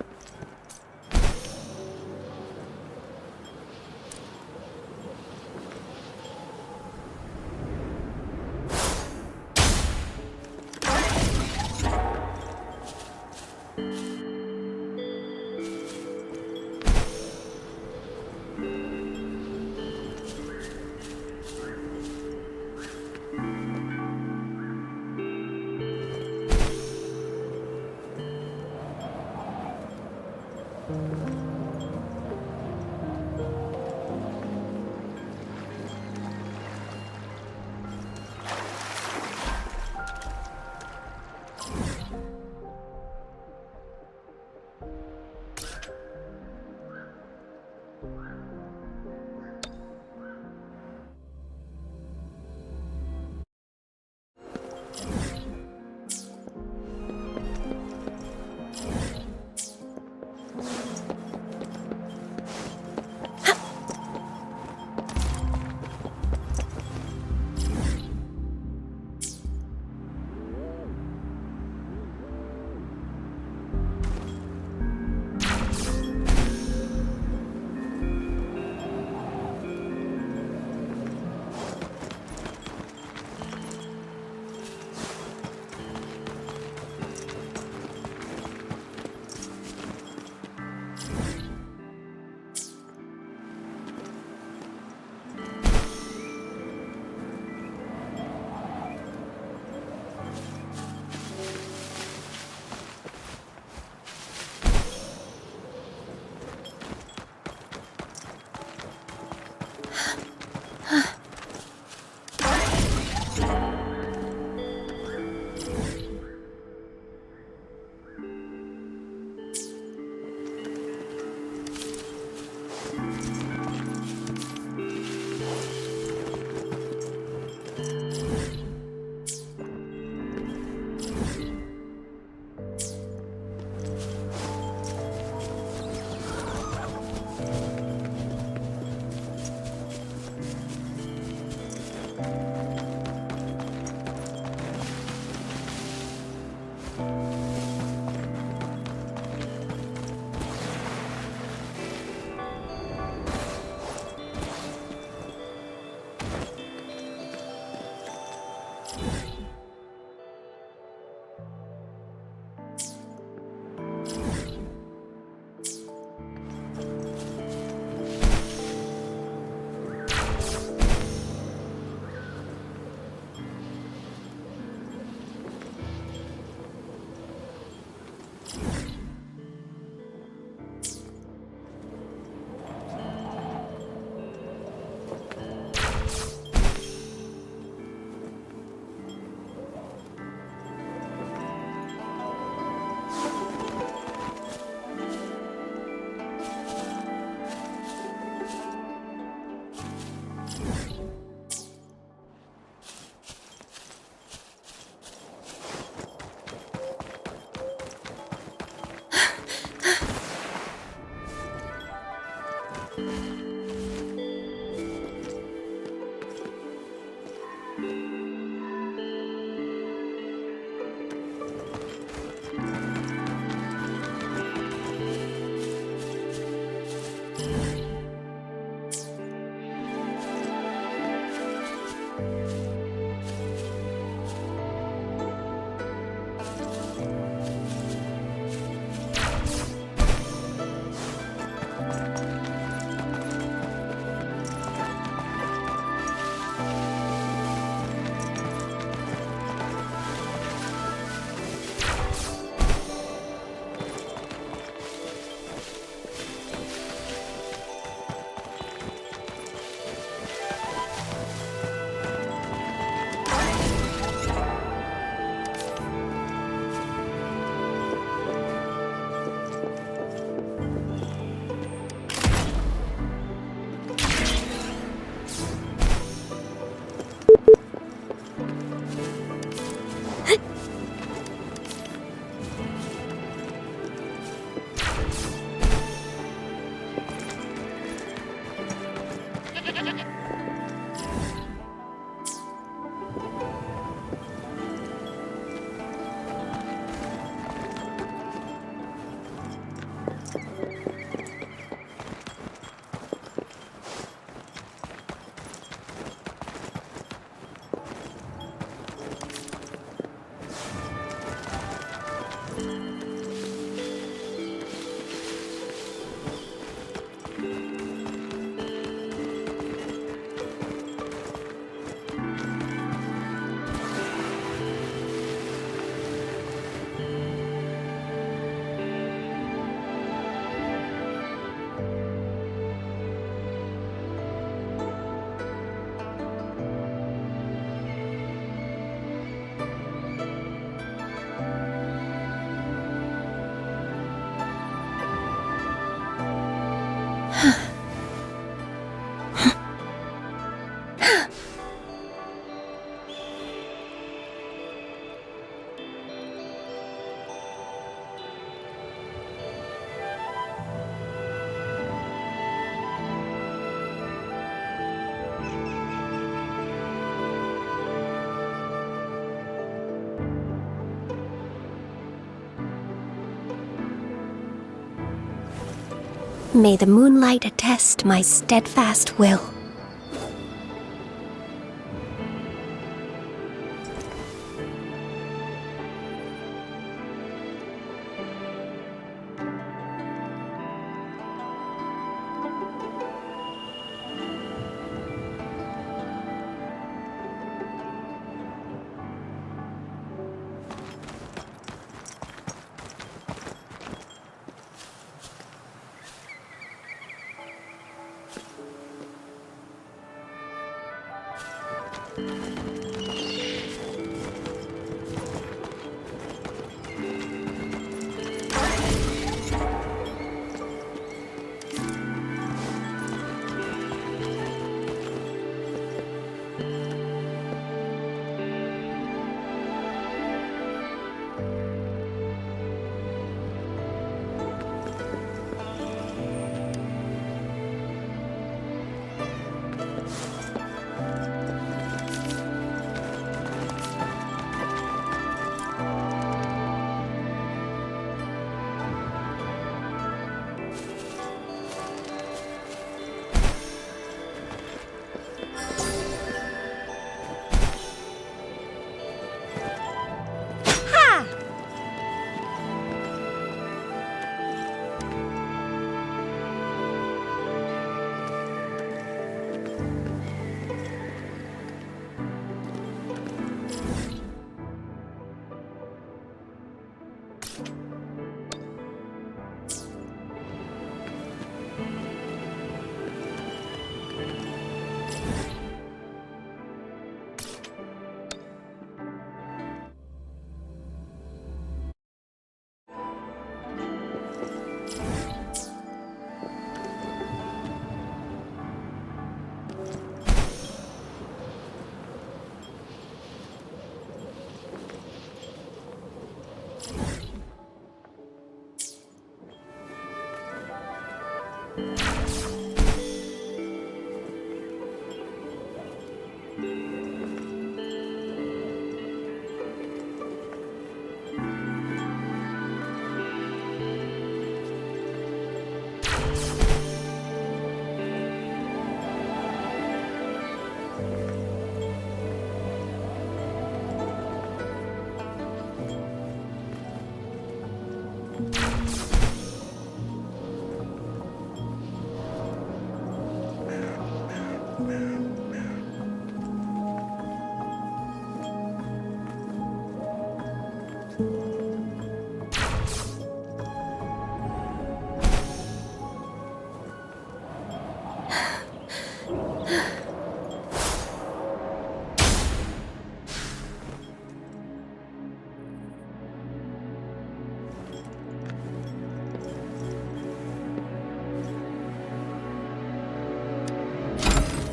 May the moonlight attest my steadfast will.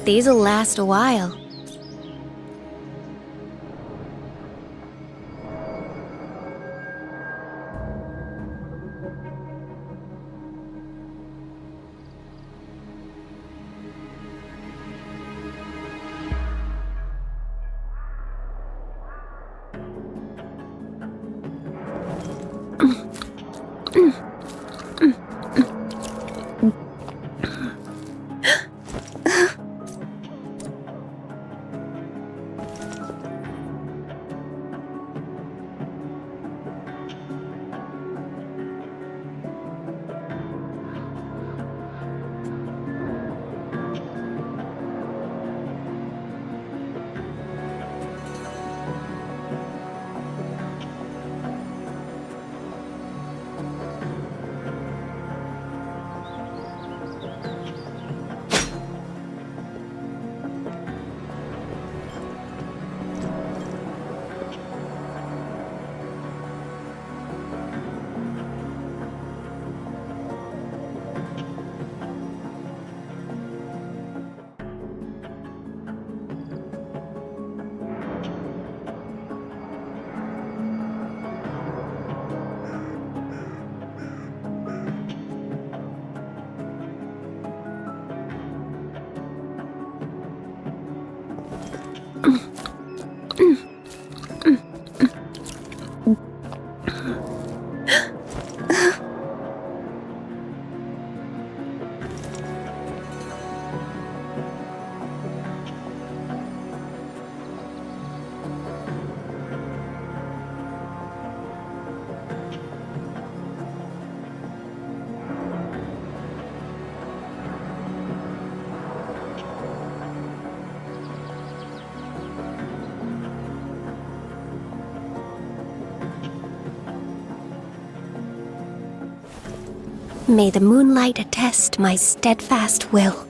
These'll last a while. May the moonlight attest my steadfast will.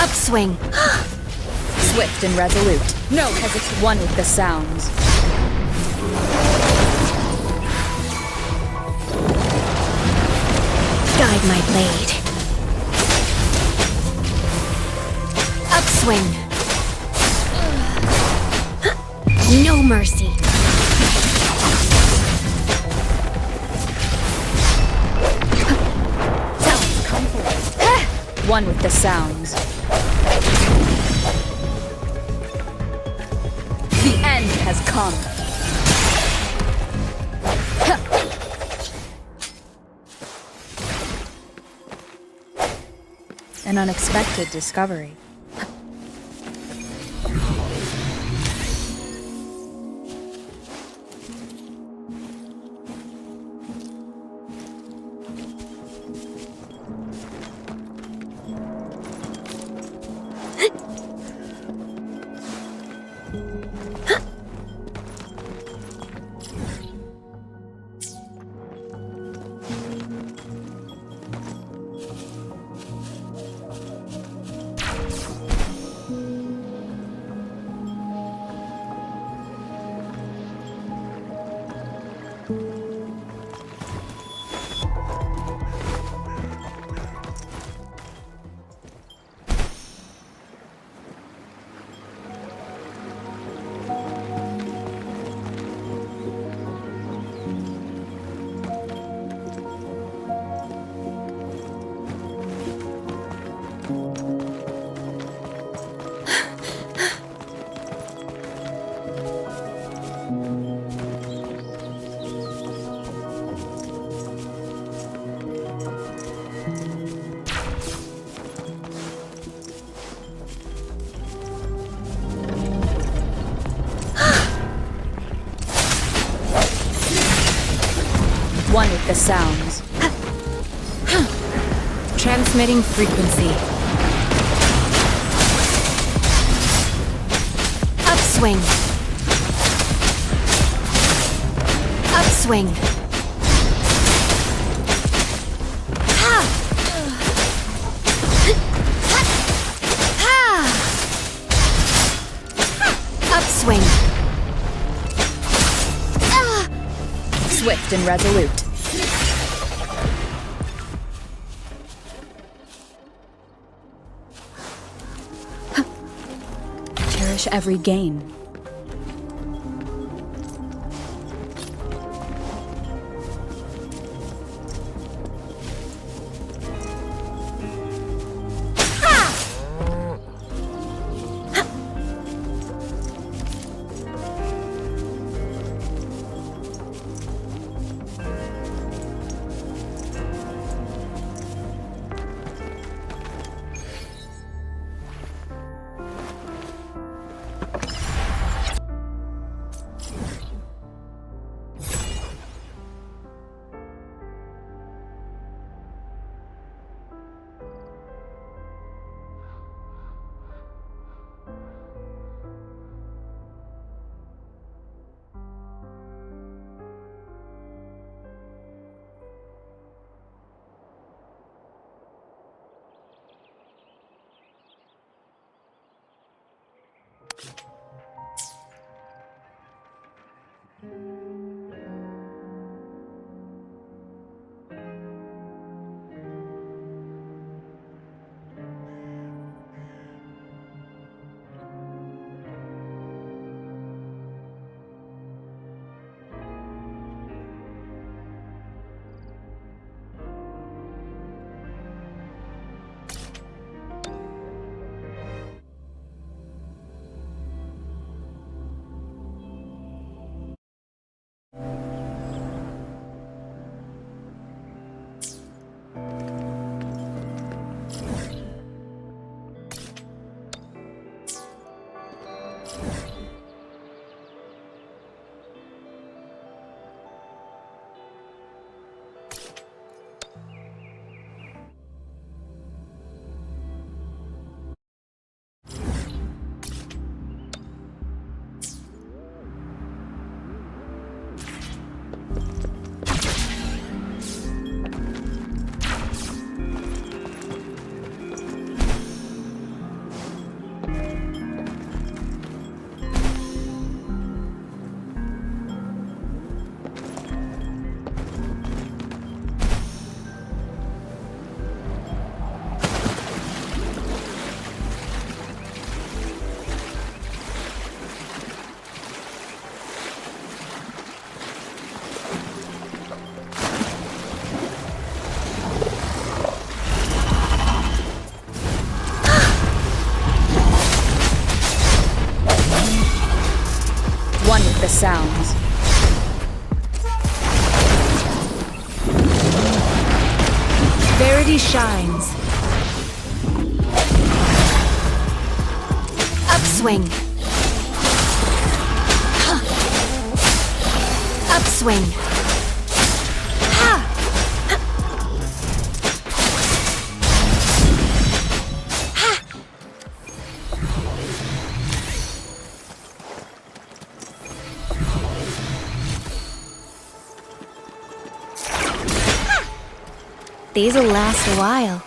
Upswing. Swift and resolute. No hesitation. One with the sounds. Guide my blade. Upswing. No mercy. Talons come forth. One with the sounds. The end has come. An unexpected discovery. One with the sounds. Transmitting frequency. Upswing. Upswing. Ha! Ha! Upswing. Swift and resolute. Cherish every gain. the sounds. Verity shines. Upswing. Upswing. These'll last a while.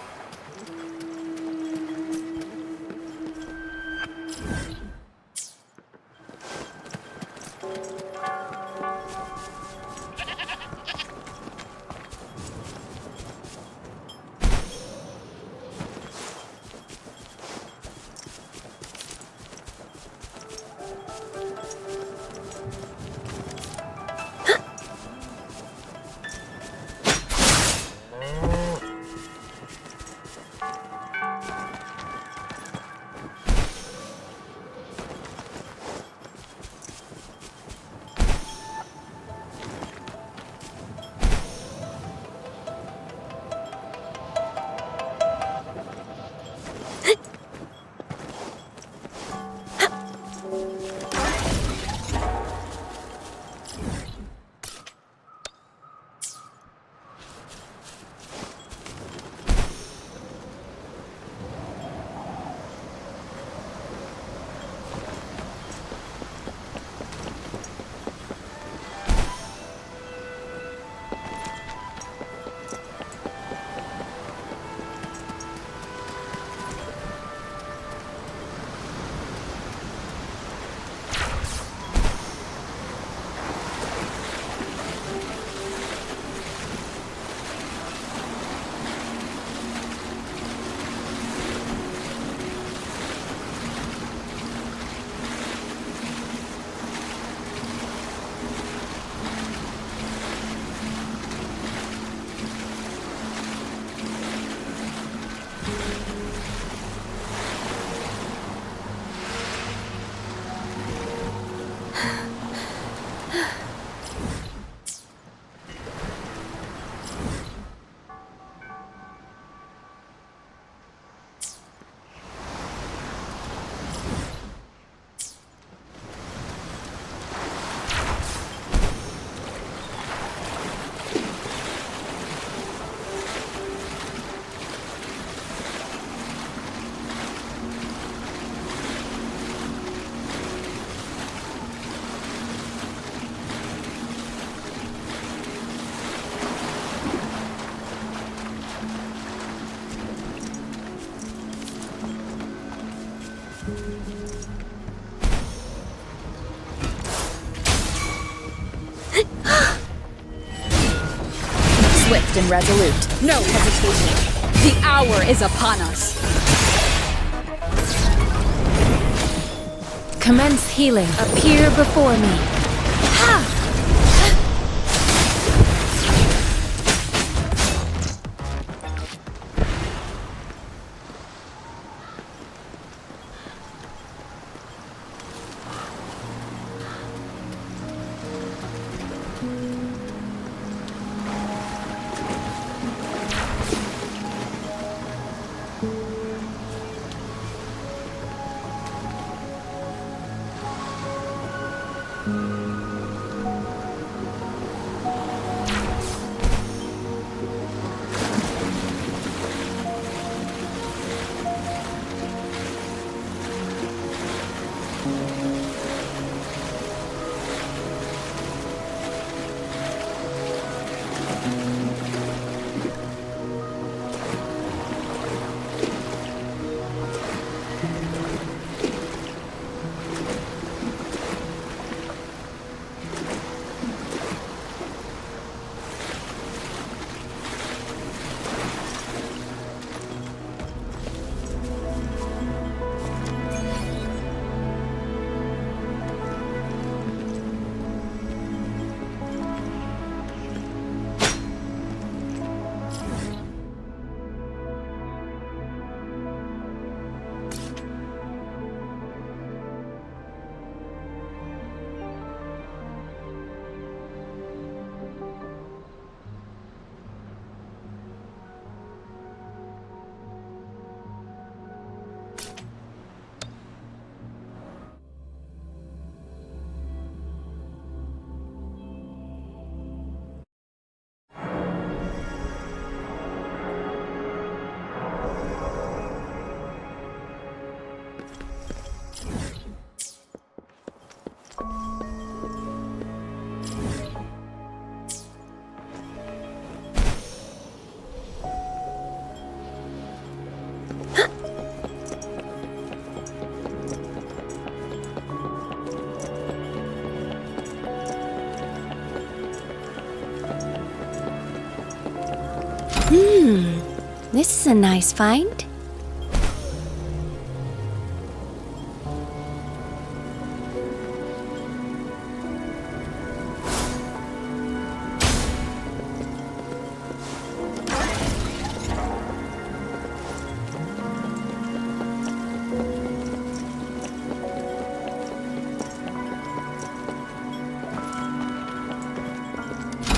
Swift and resolute. No hesitation. The hour is upon us. Commence healing. Appear before me. This is a nice find.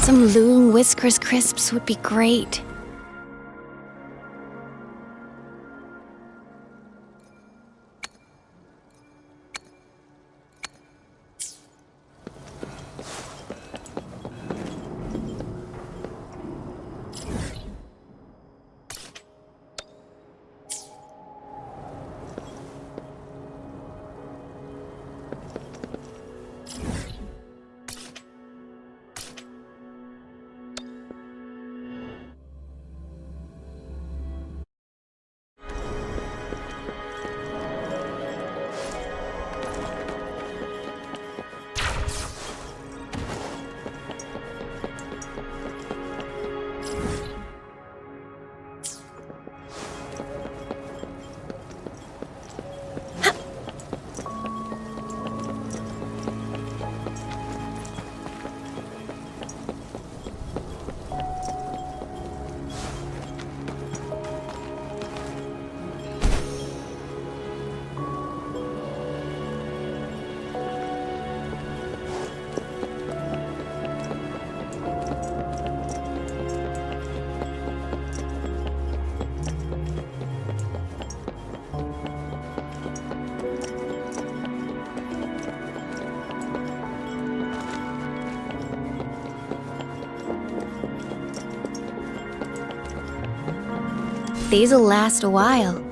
Some Loon Whiskers crisps would be great. These'll last a while.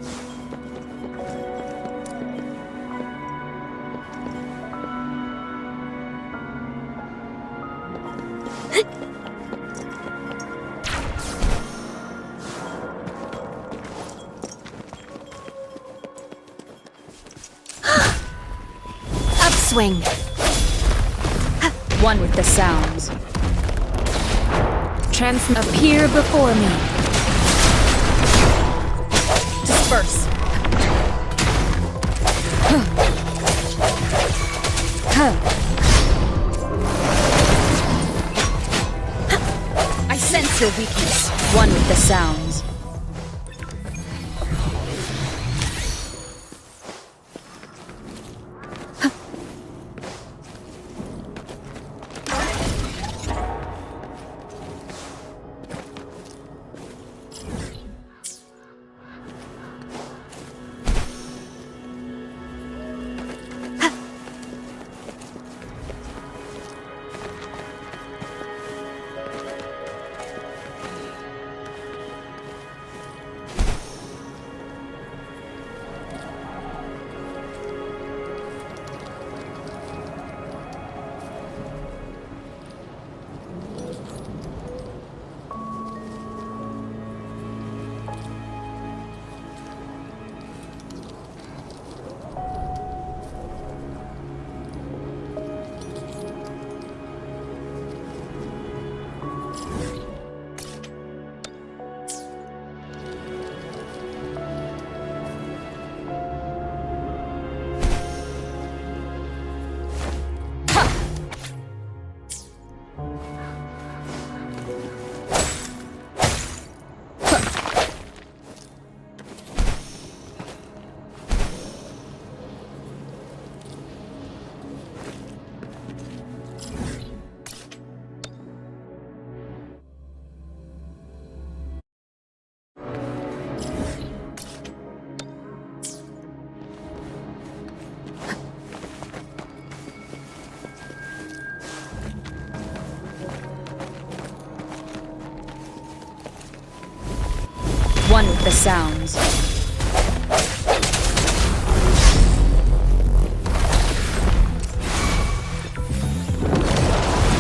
Upswing. One with the sounds. Appear before me. Disperse. I sense your weakness. One with the sounds. One with the sounds.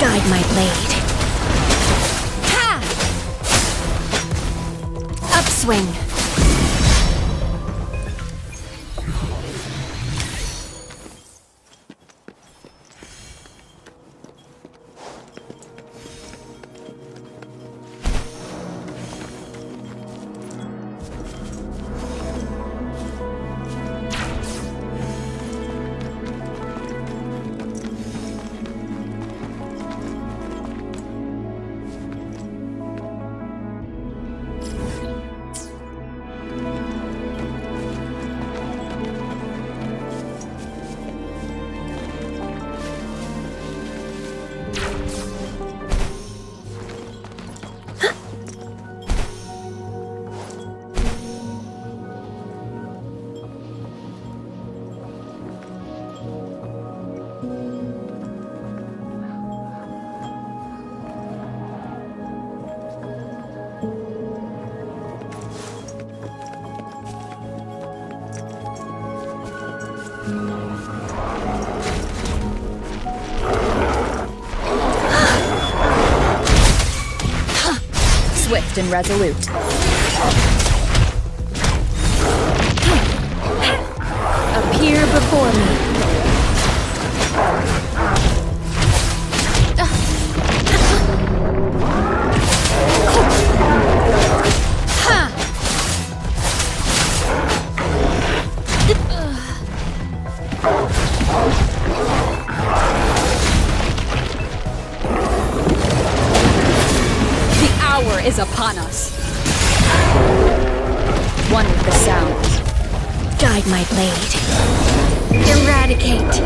Guide my blade. Ha! Upswing. Swift and resolute. Appear before me. Is upon us. One with the sound. Guide my blade. Eradicate.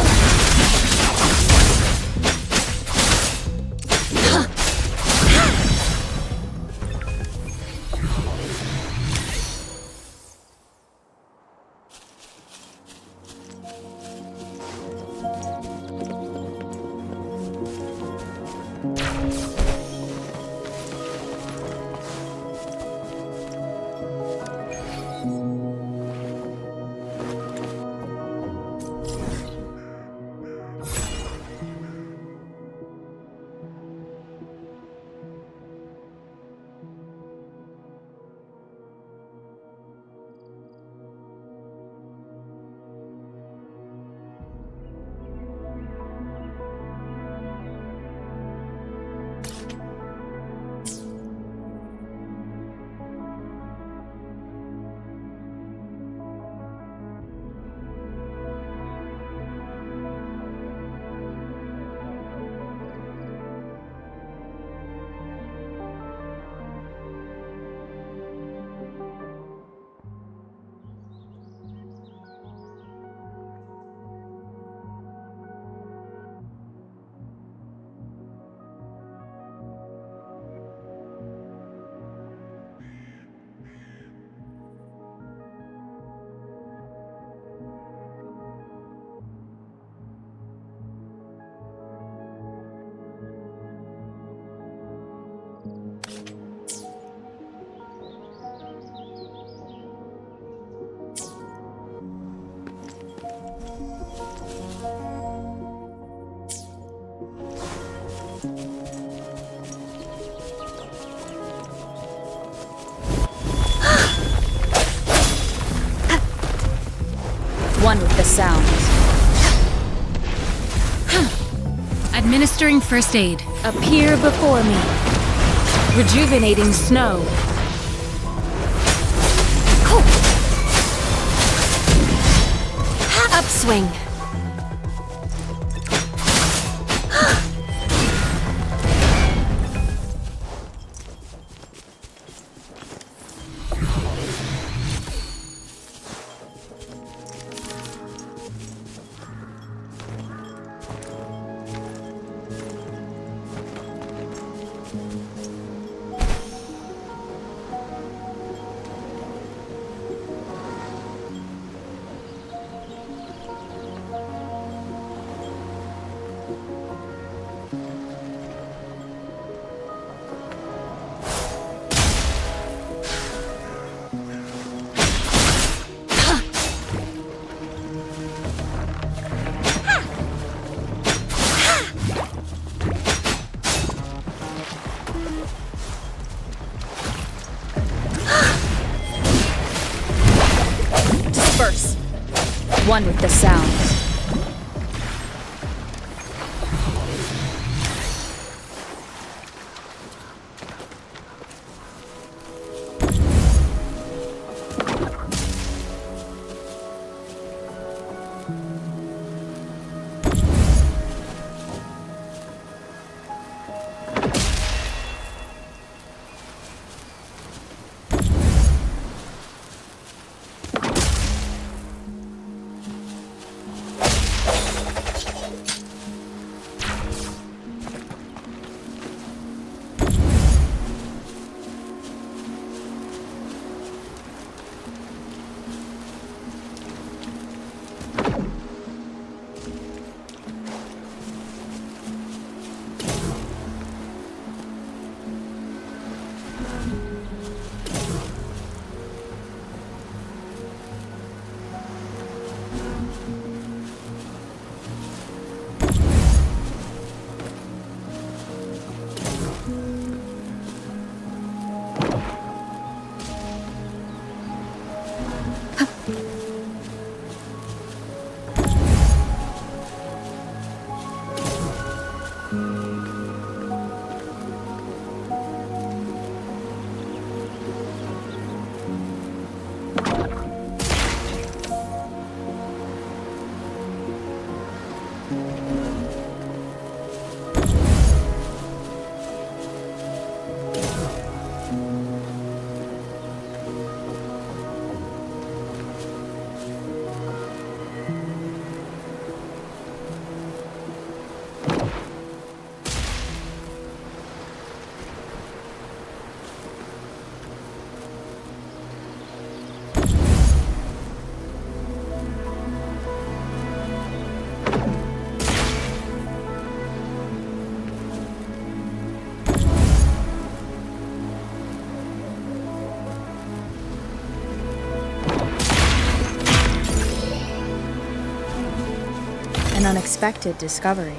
One with the sound. Administering first aid. Appear before me. Rejuvenating snow. Upswing. Disperse. One with the sound. An unexpected discovery.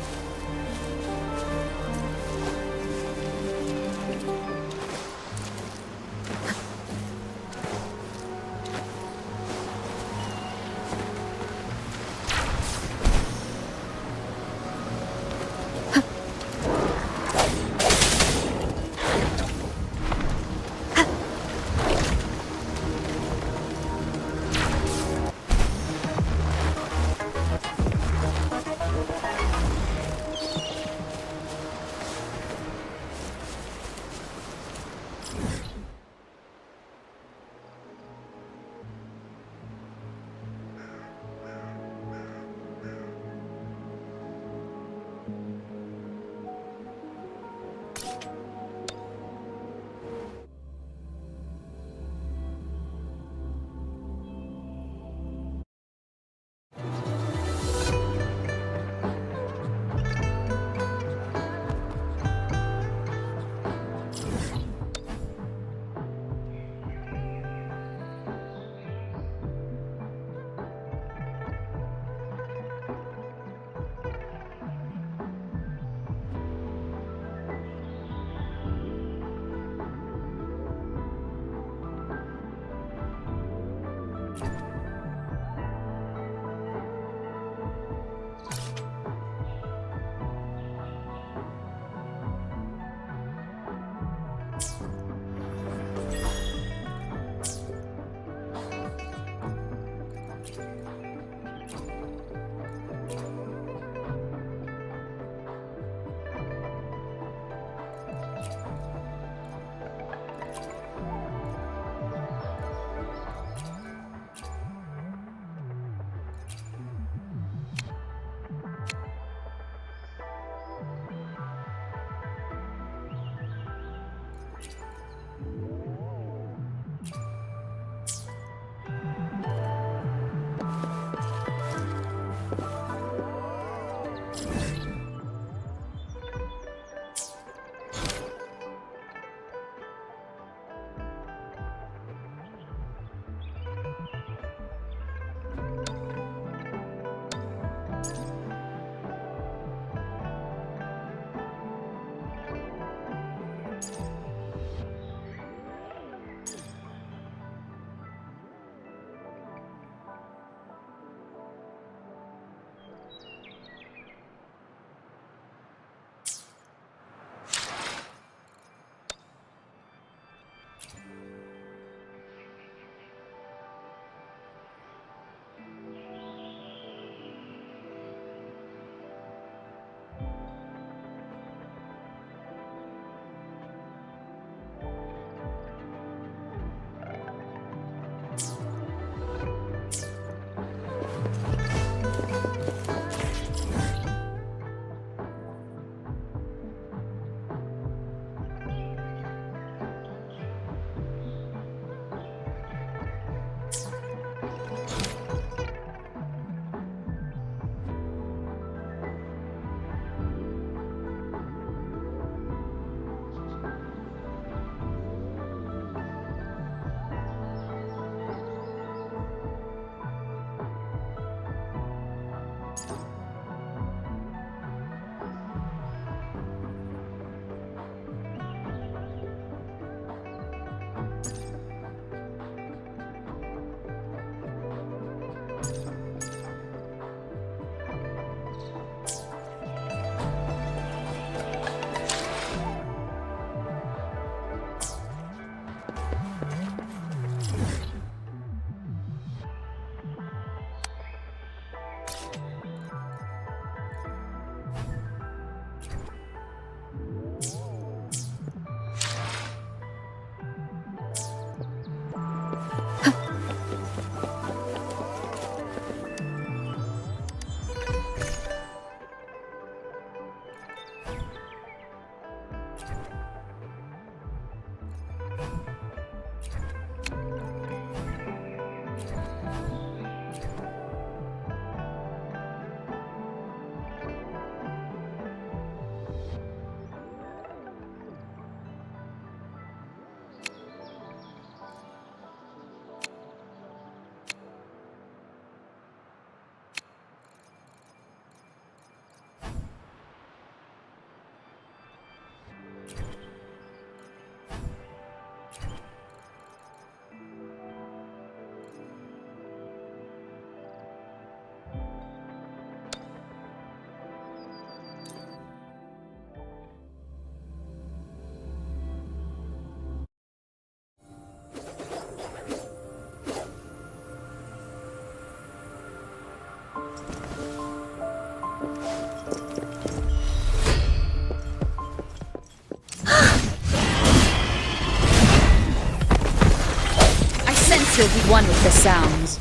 I sense you'll be one with the sounds.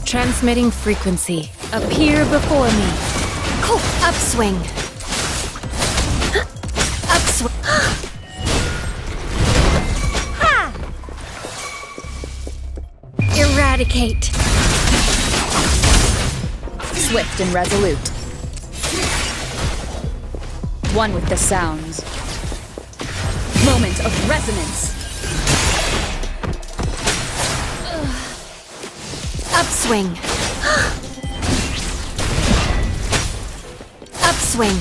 Transmitting frequency. Appear before me. Upswing. Upswing. Ha! Eradicate. Swift and resolute. One with the sounds. Moment of resonance. Upswing. Upswing.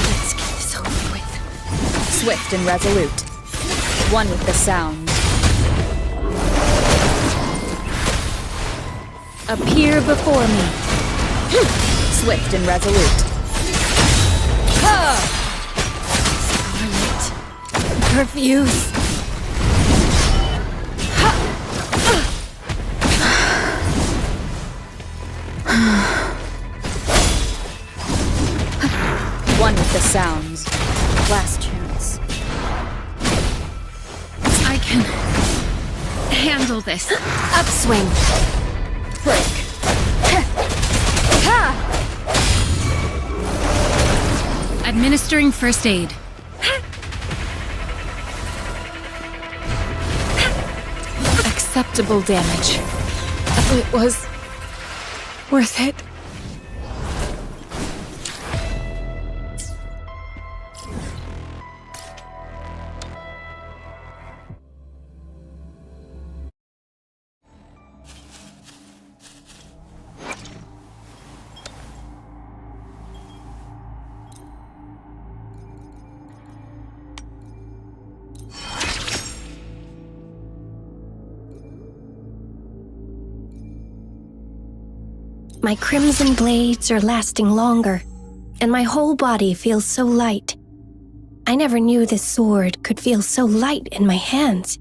Let's get this over with. Swift and resolute. One with the sound. Appear before me. Swift and resolute. Scarlet. Perfuse. with the sounds. Last chance. I can handle this. Upswing. Break. Administering first aid. Acceptable damage. It was worth it. My crimson blades are lasting longer, and my whole body feels so light. I never knew this sword could feel so light in my hands.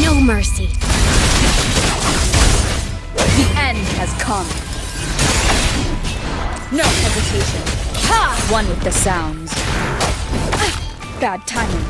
No mercy. The end has come. No hesitation. Ha! One with the sounds. Bad timing.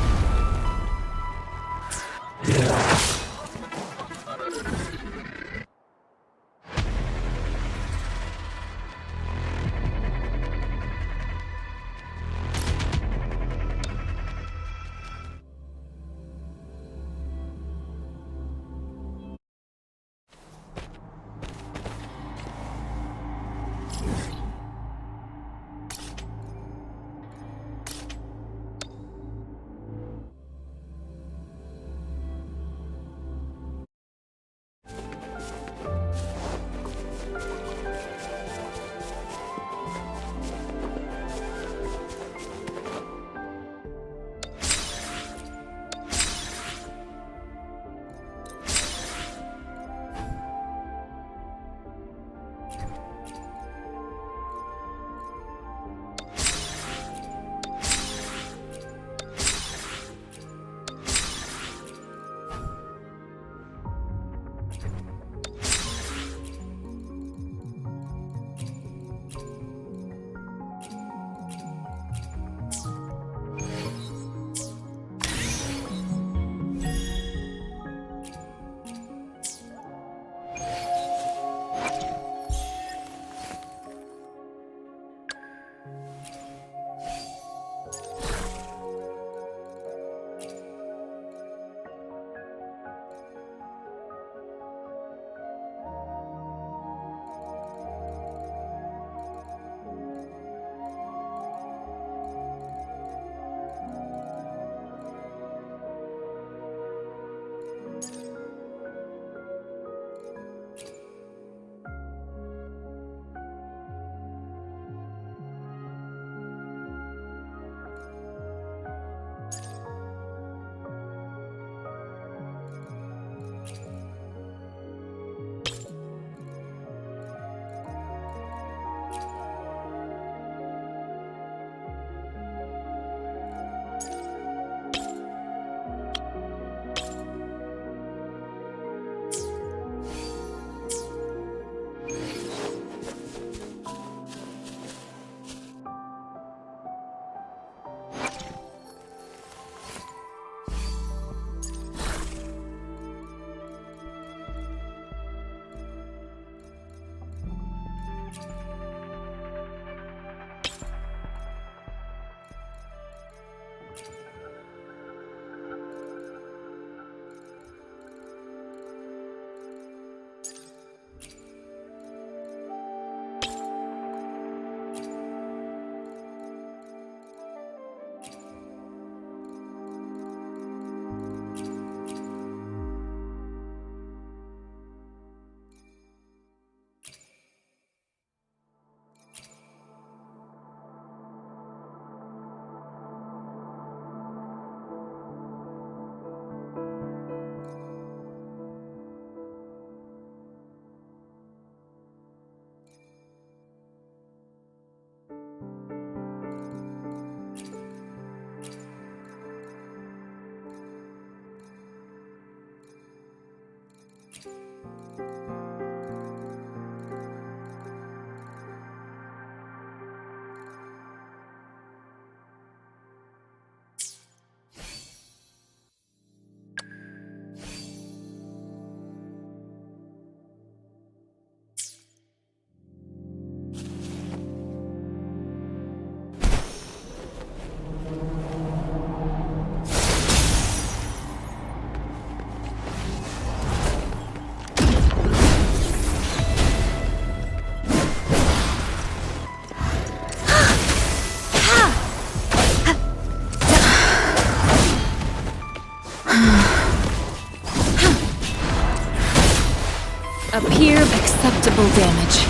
Acceptable damage.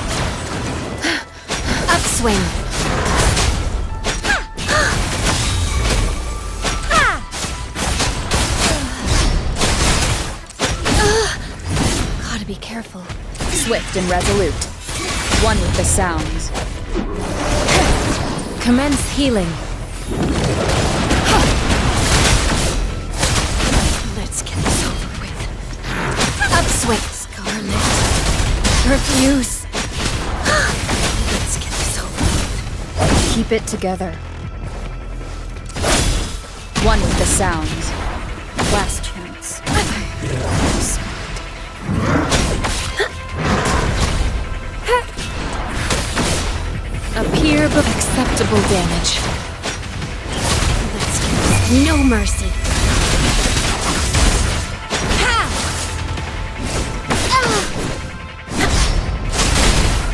Upswing. Gotta be careful. Swift and resolute. One with the sounds. Commence healing. Let's get this over with. Upswing. Scarlet. Refuse. Let's get this over with. Keep it together. One with the sounds. Last chance. Appear but acceptable damage. Let's get this. No mercy.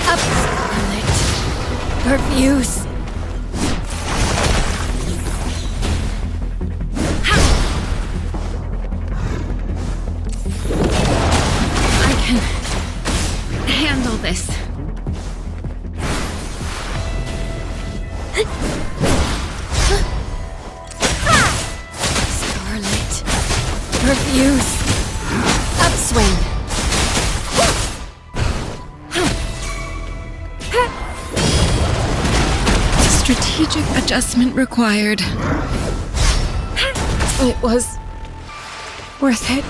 Up, Scarlet. Refuse. I can handle this. Scarlet. Refuse. Upswing. Strategic adjustment required. It was worth it.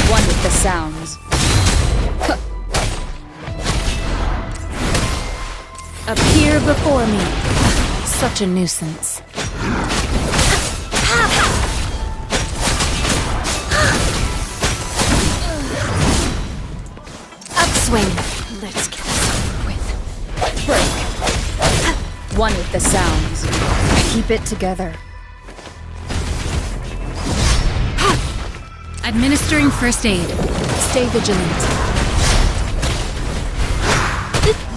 One with the sounds. Appear before me. Such a nuisance. Upswing. Let's get this over with. Break. One with the sounds. Keep it together. Administering first aid. Stay vigilant.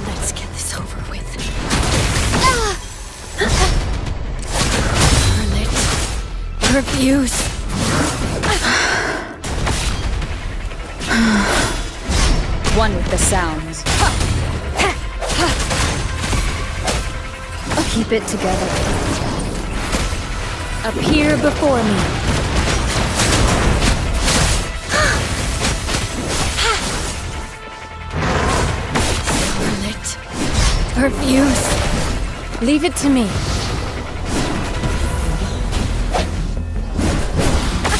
Let's get this over with. Scarlet. Refuse. One with the sounds. Keep it together. Appear before me. Scarlet. Refuse. Leave it to me.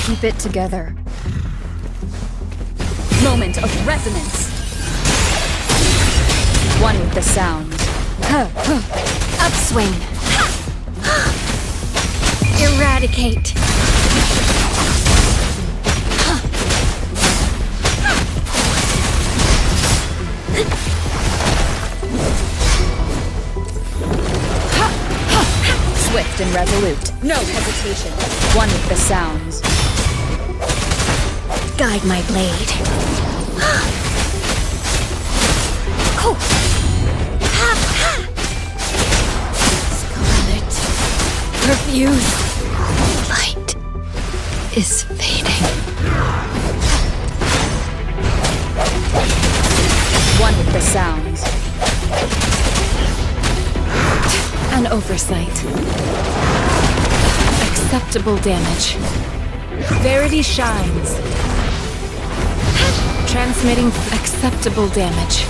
Keep it together. Moment of resonance. One with the sounds. Upswing. Eradicate. Swift and resolute. No hesitation. One with the sounds. Guide my blade. Scarlet. Refuse. Light is fading. One with the sounds. An oversight. Acceptable damage. Verity shines. Transmitting acceptable damage.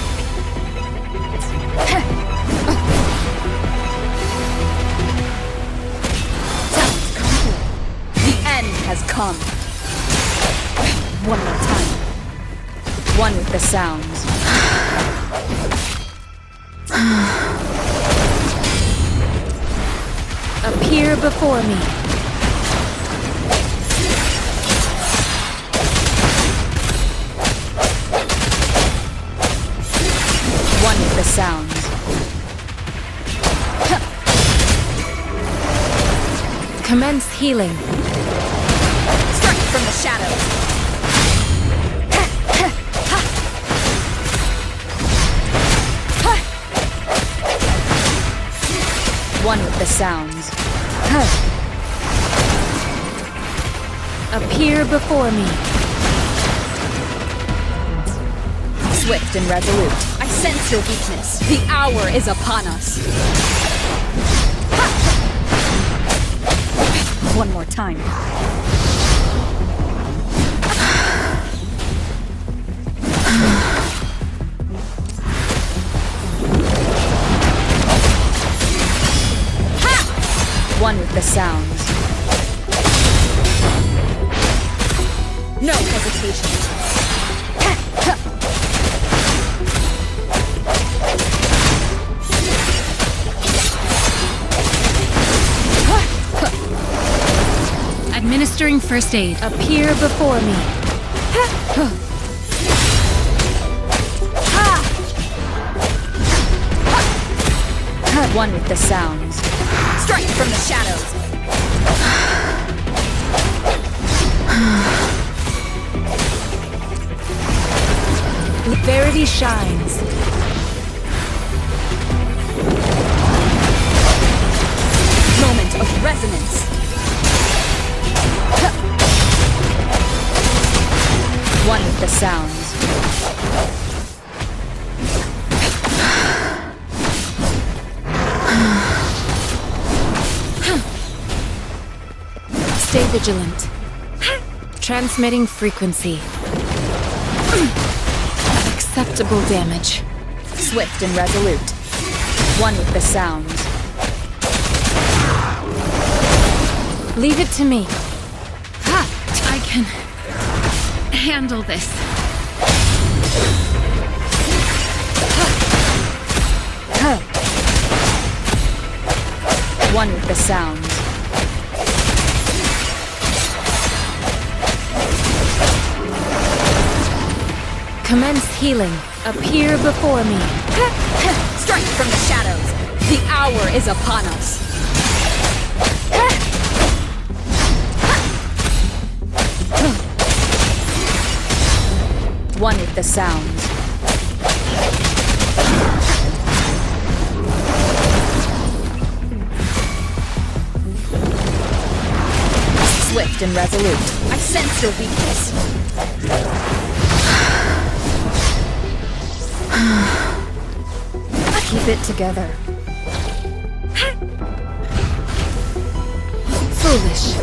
Sounds come. The end has come. One more time. One with the sounds. Appear before me. One with the sounds. Commence healing. Strike from the shadows. One with the sounds. Appear before me. Swift and resolute. I sense your weakness. The hour is upon us. One more time. One with the sounds. No hesitation. Administering first aid. Appear before me. One with the sounds. Strike from the shadows. Verity shines. Moment of resonance. One with the sounds. Stay vigilant. Transmitting frequency. Acceptable damage. Swift and resolute. One with the sounds. Leave it to me. I can handle this. One with the sounds. Commence healing. Appear before me. Strike from the shadows. The hour is upon us. One with the sounds. Swift and resolute. I sense your weakness. Keep it together. Foolish.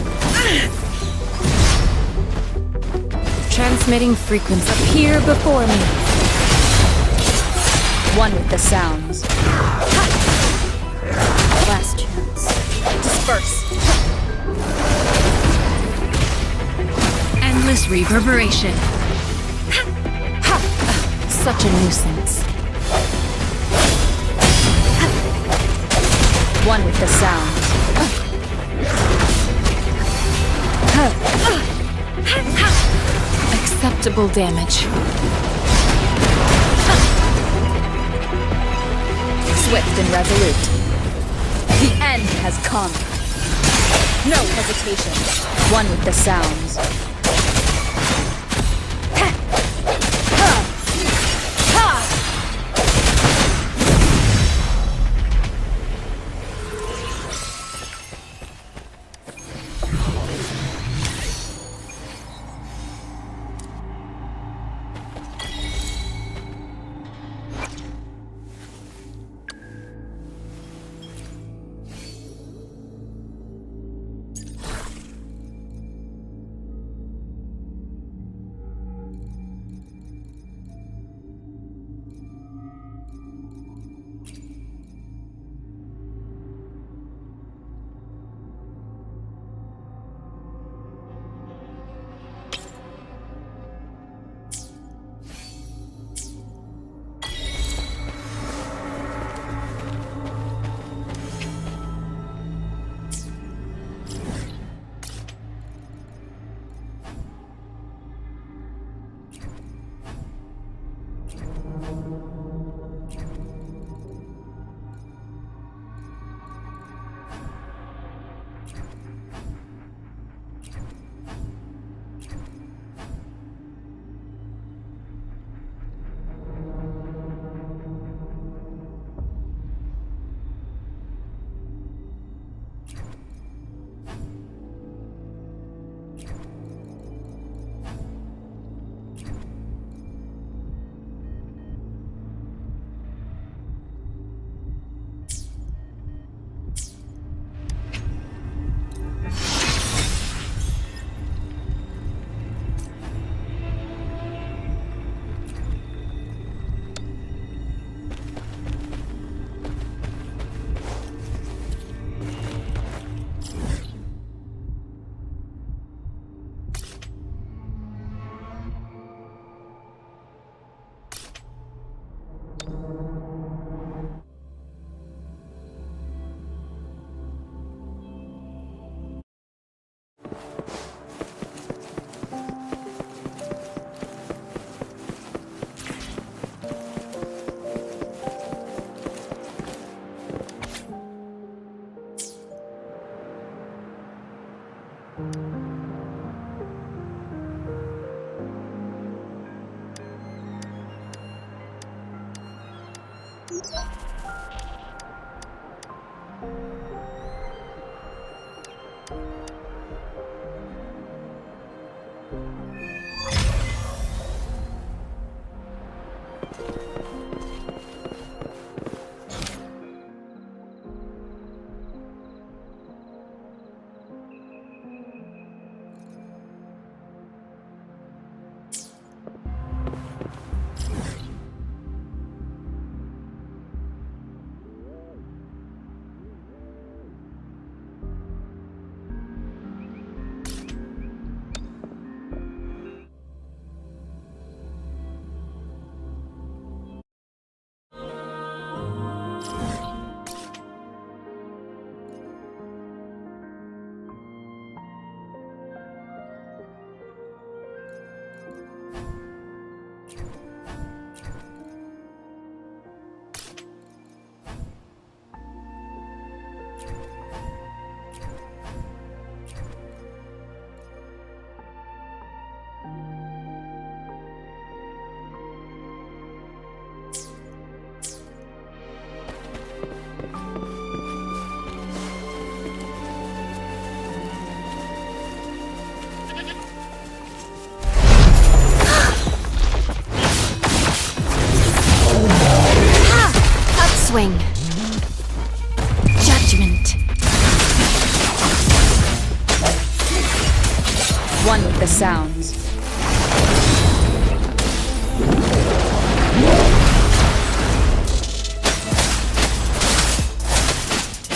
Transmitting frequency. Appear before me. One with the sounds. Last chance. Disperse. Endless reverberation. Such a nuisance. One with the sounds. Acceptable damage. Swift and resolute. The end has come. No hesitation. One with the sounds. Upswing. Judgment. One with the sounds.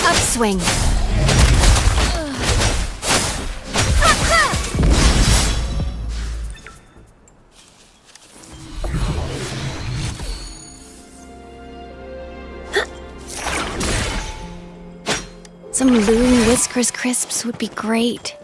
Upswing. Some Loon Whiskers crisps would be great.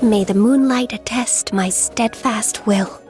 May the moonlight attest my steadfast will.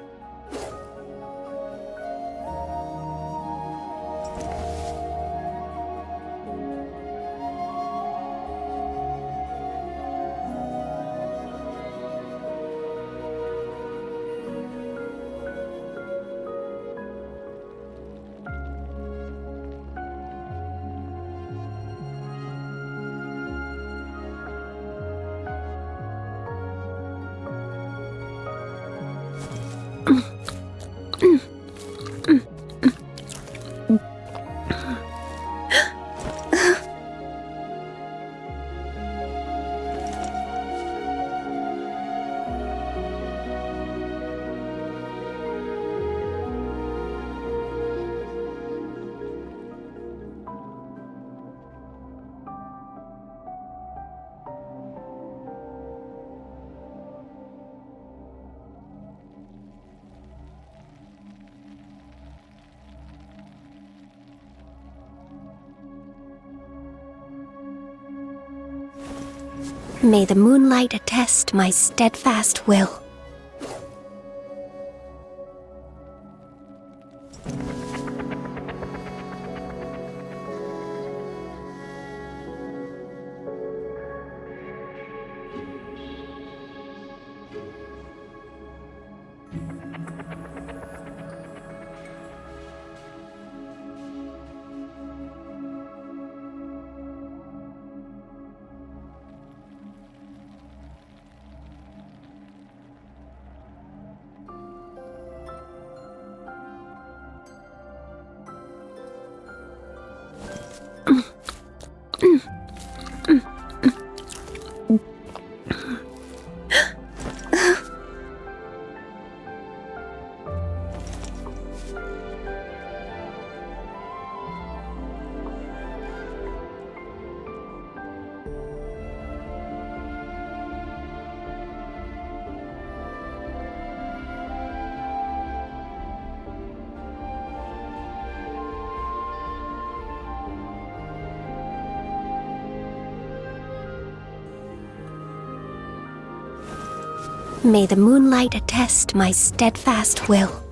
May the moonlight attest my steadfast will. May the moonlight attest my steadfast will.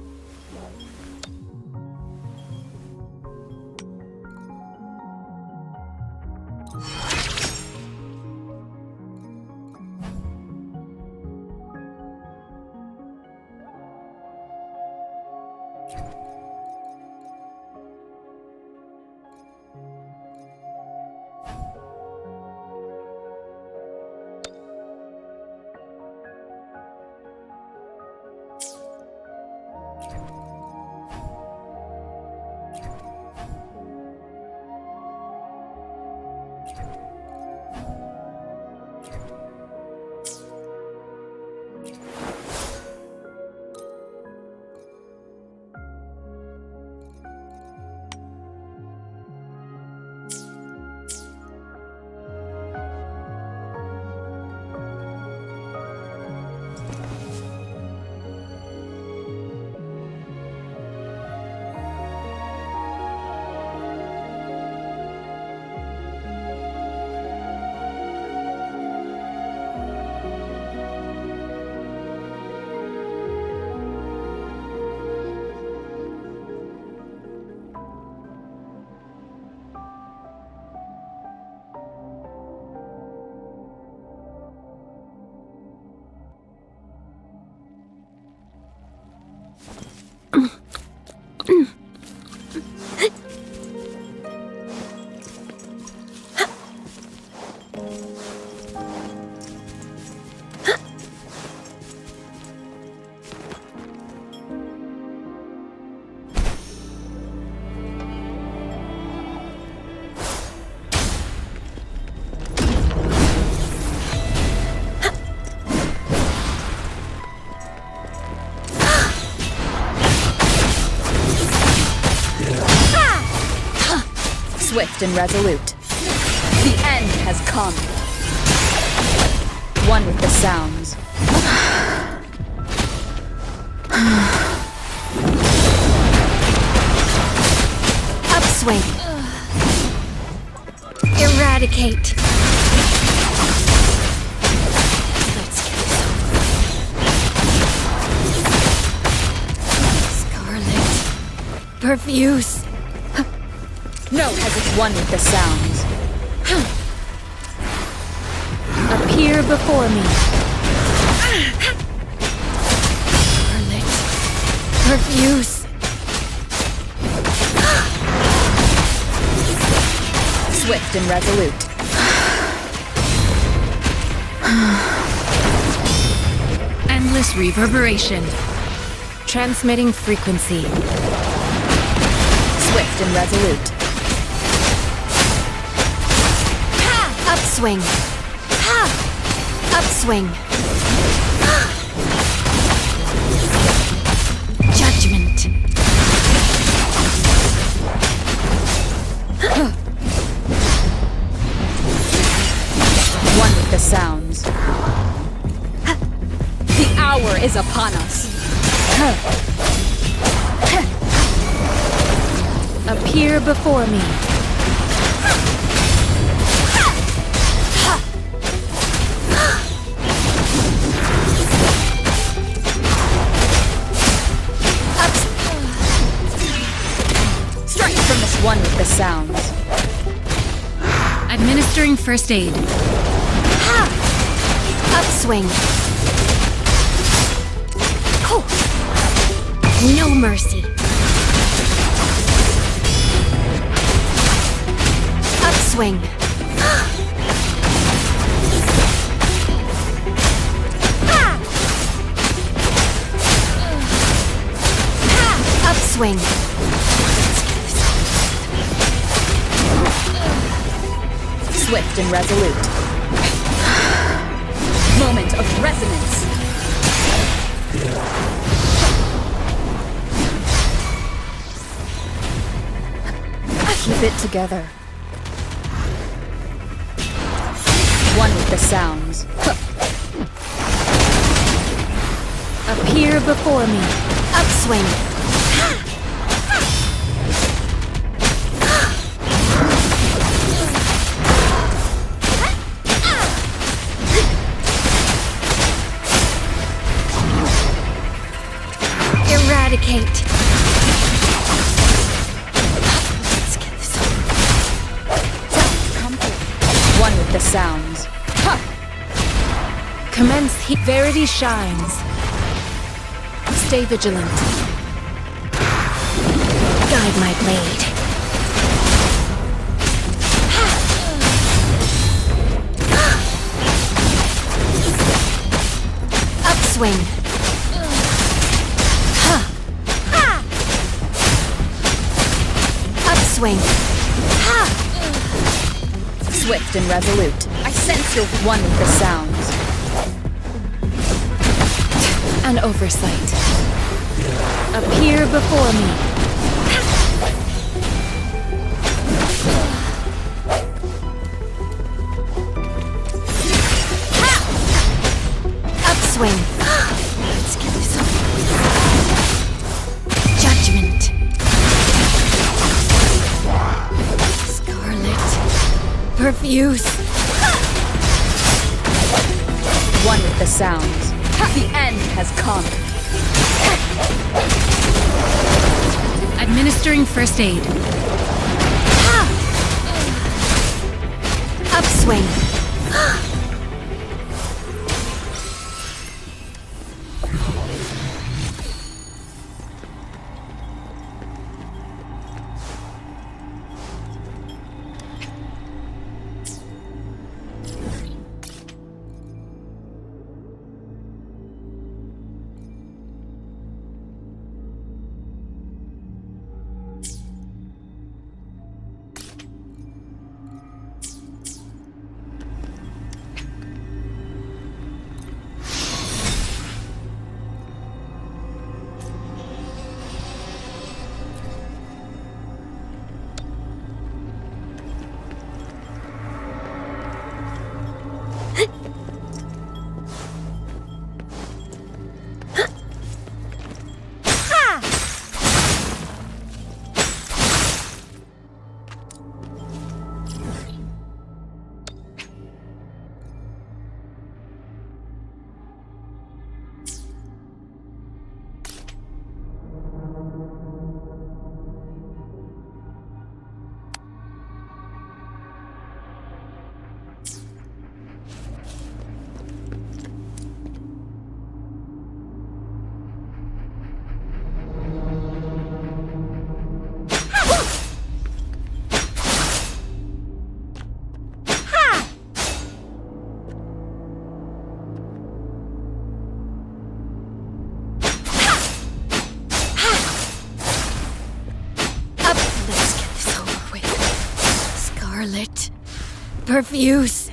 Swift and resolute. The end has come. One with the sounds. Upswing. Eradicate. Let's get this over. Scarlet. Profuse. No hesitation. One with the sounds. Appear before me. Scarlet. Profuse. Swift and resolute. Endless reverberation. Transmitting frequency. Swift and resolute. Upswing. Upswing. Judgment. One with the sounds. The hour is upon us. Appear before me. Strike from this one with the sounds. Administering first aid. Upswing. No mercy. Upswing. Upswing. Swift and resolute. Moment of resonance. Keep it together. One with the sounds. Appear before me. Upswing. hate. Let's get this over. Sounds comfort. One with the sounds. Ha! Commence heat. Verity shines. Stay vigilant. Guide my blade. Upswing. Upswing. Swift and resolute. I sense you're one with the sounds. An oversight. Appear before me. Upswing. Let's get this over with. Judgment. Scarlet. Perfuse. One with the sounds. The end has come. Administering first aid. Upswing. Scarlet. Perfuse.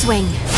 swing.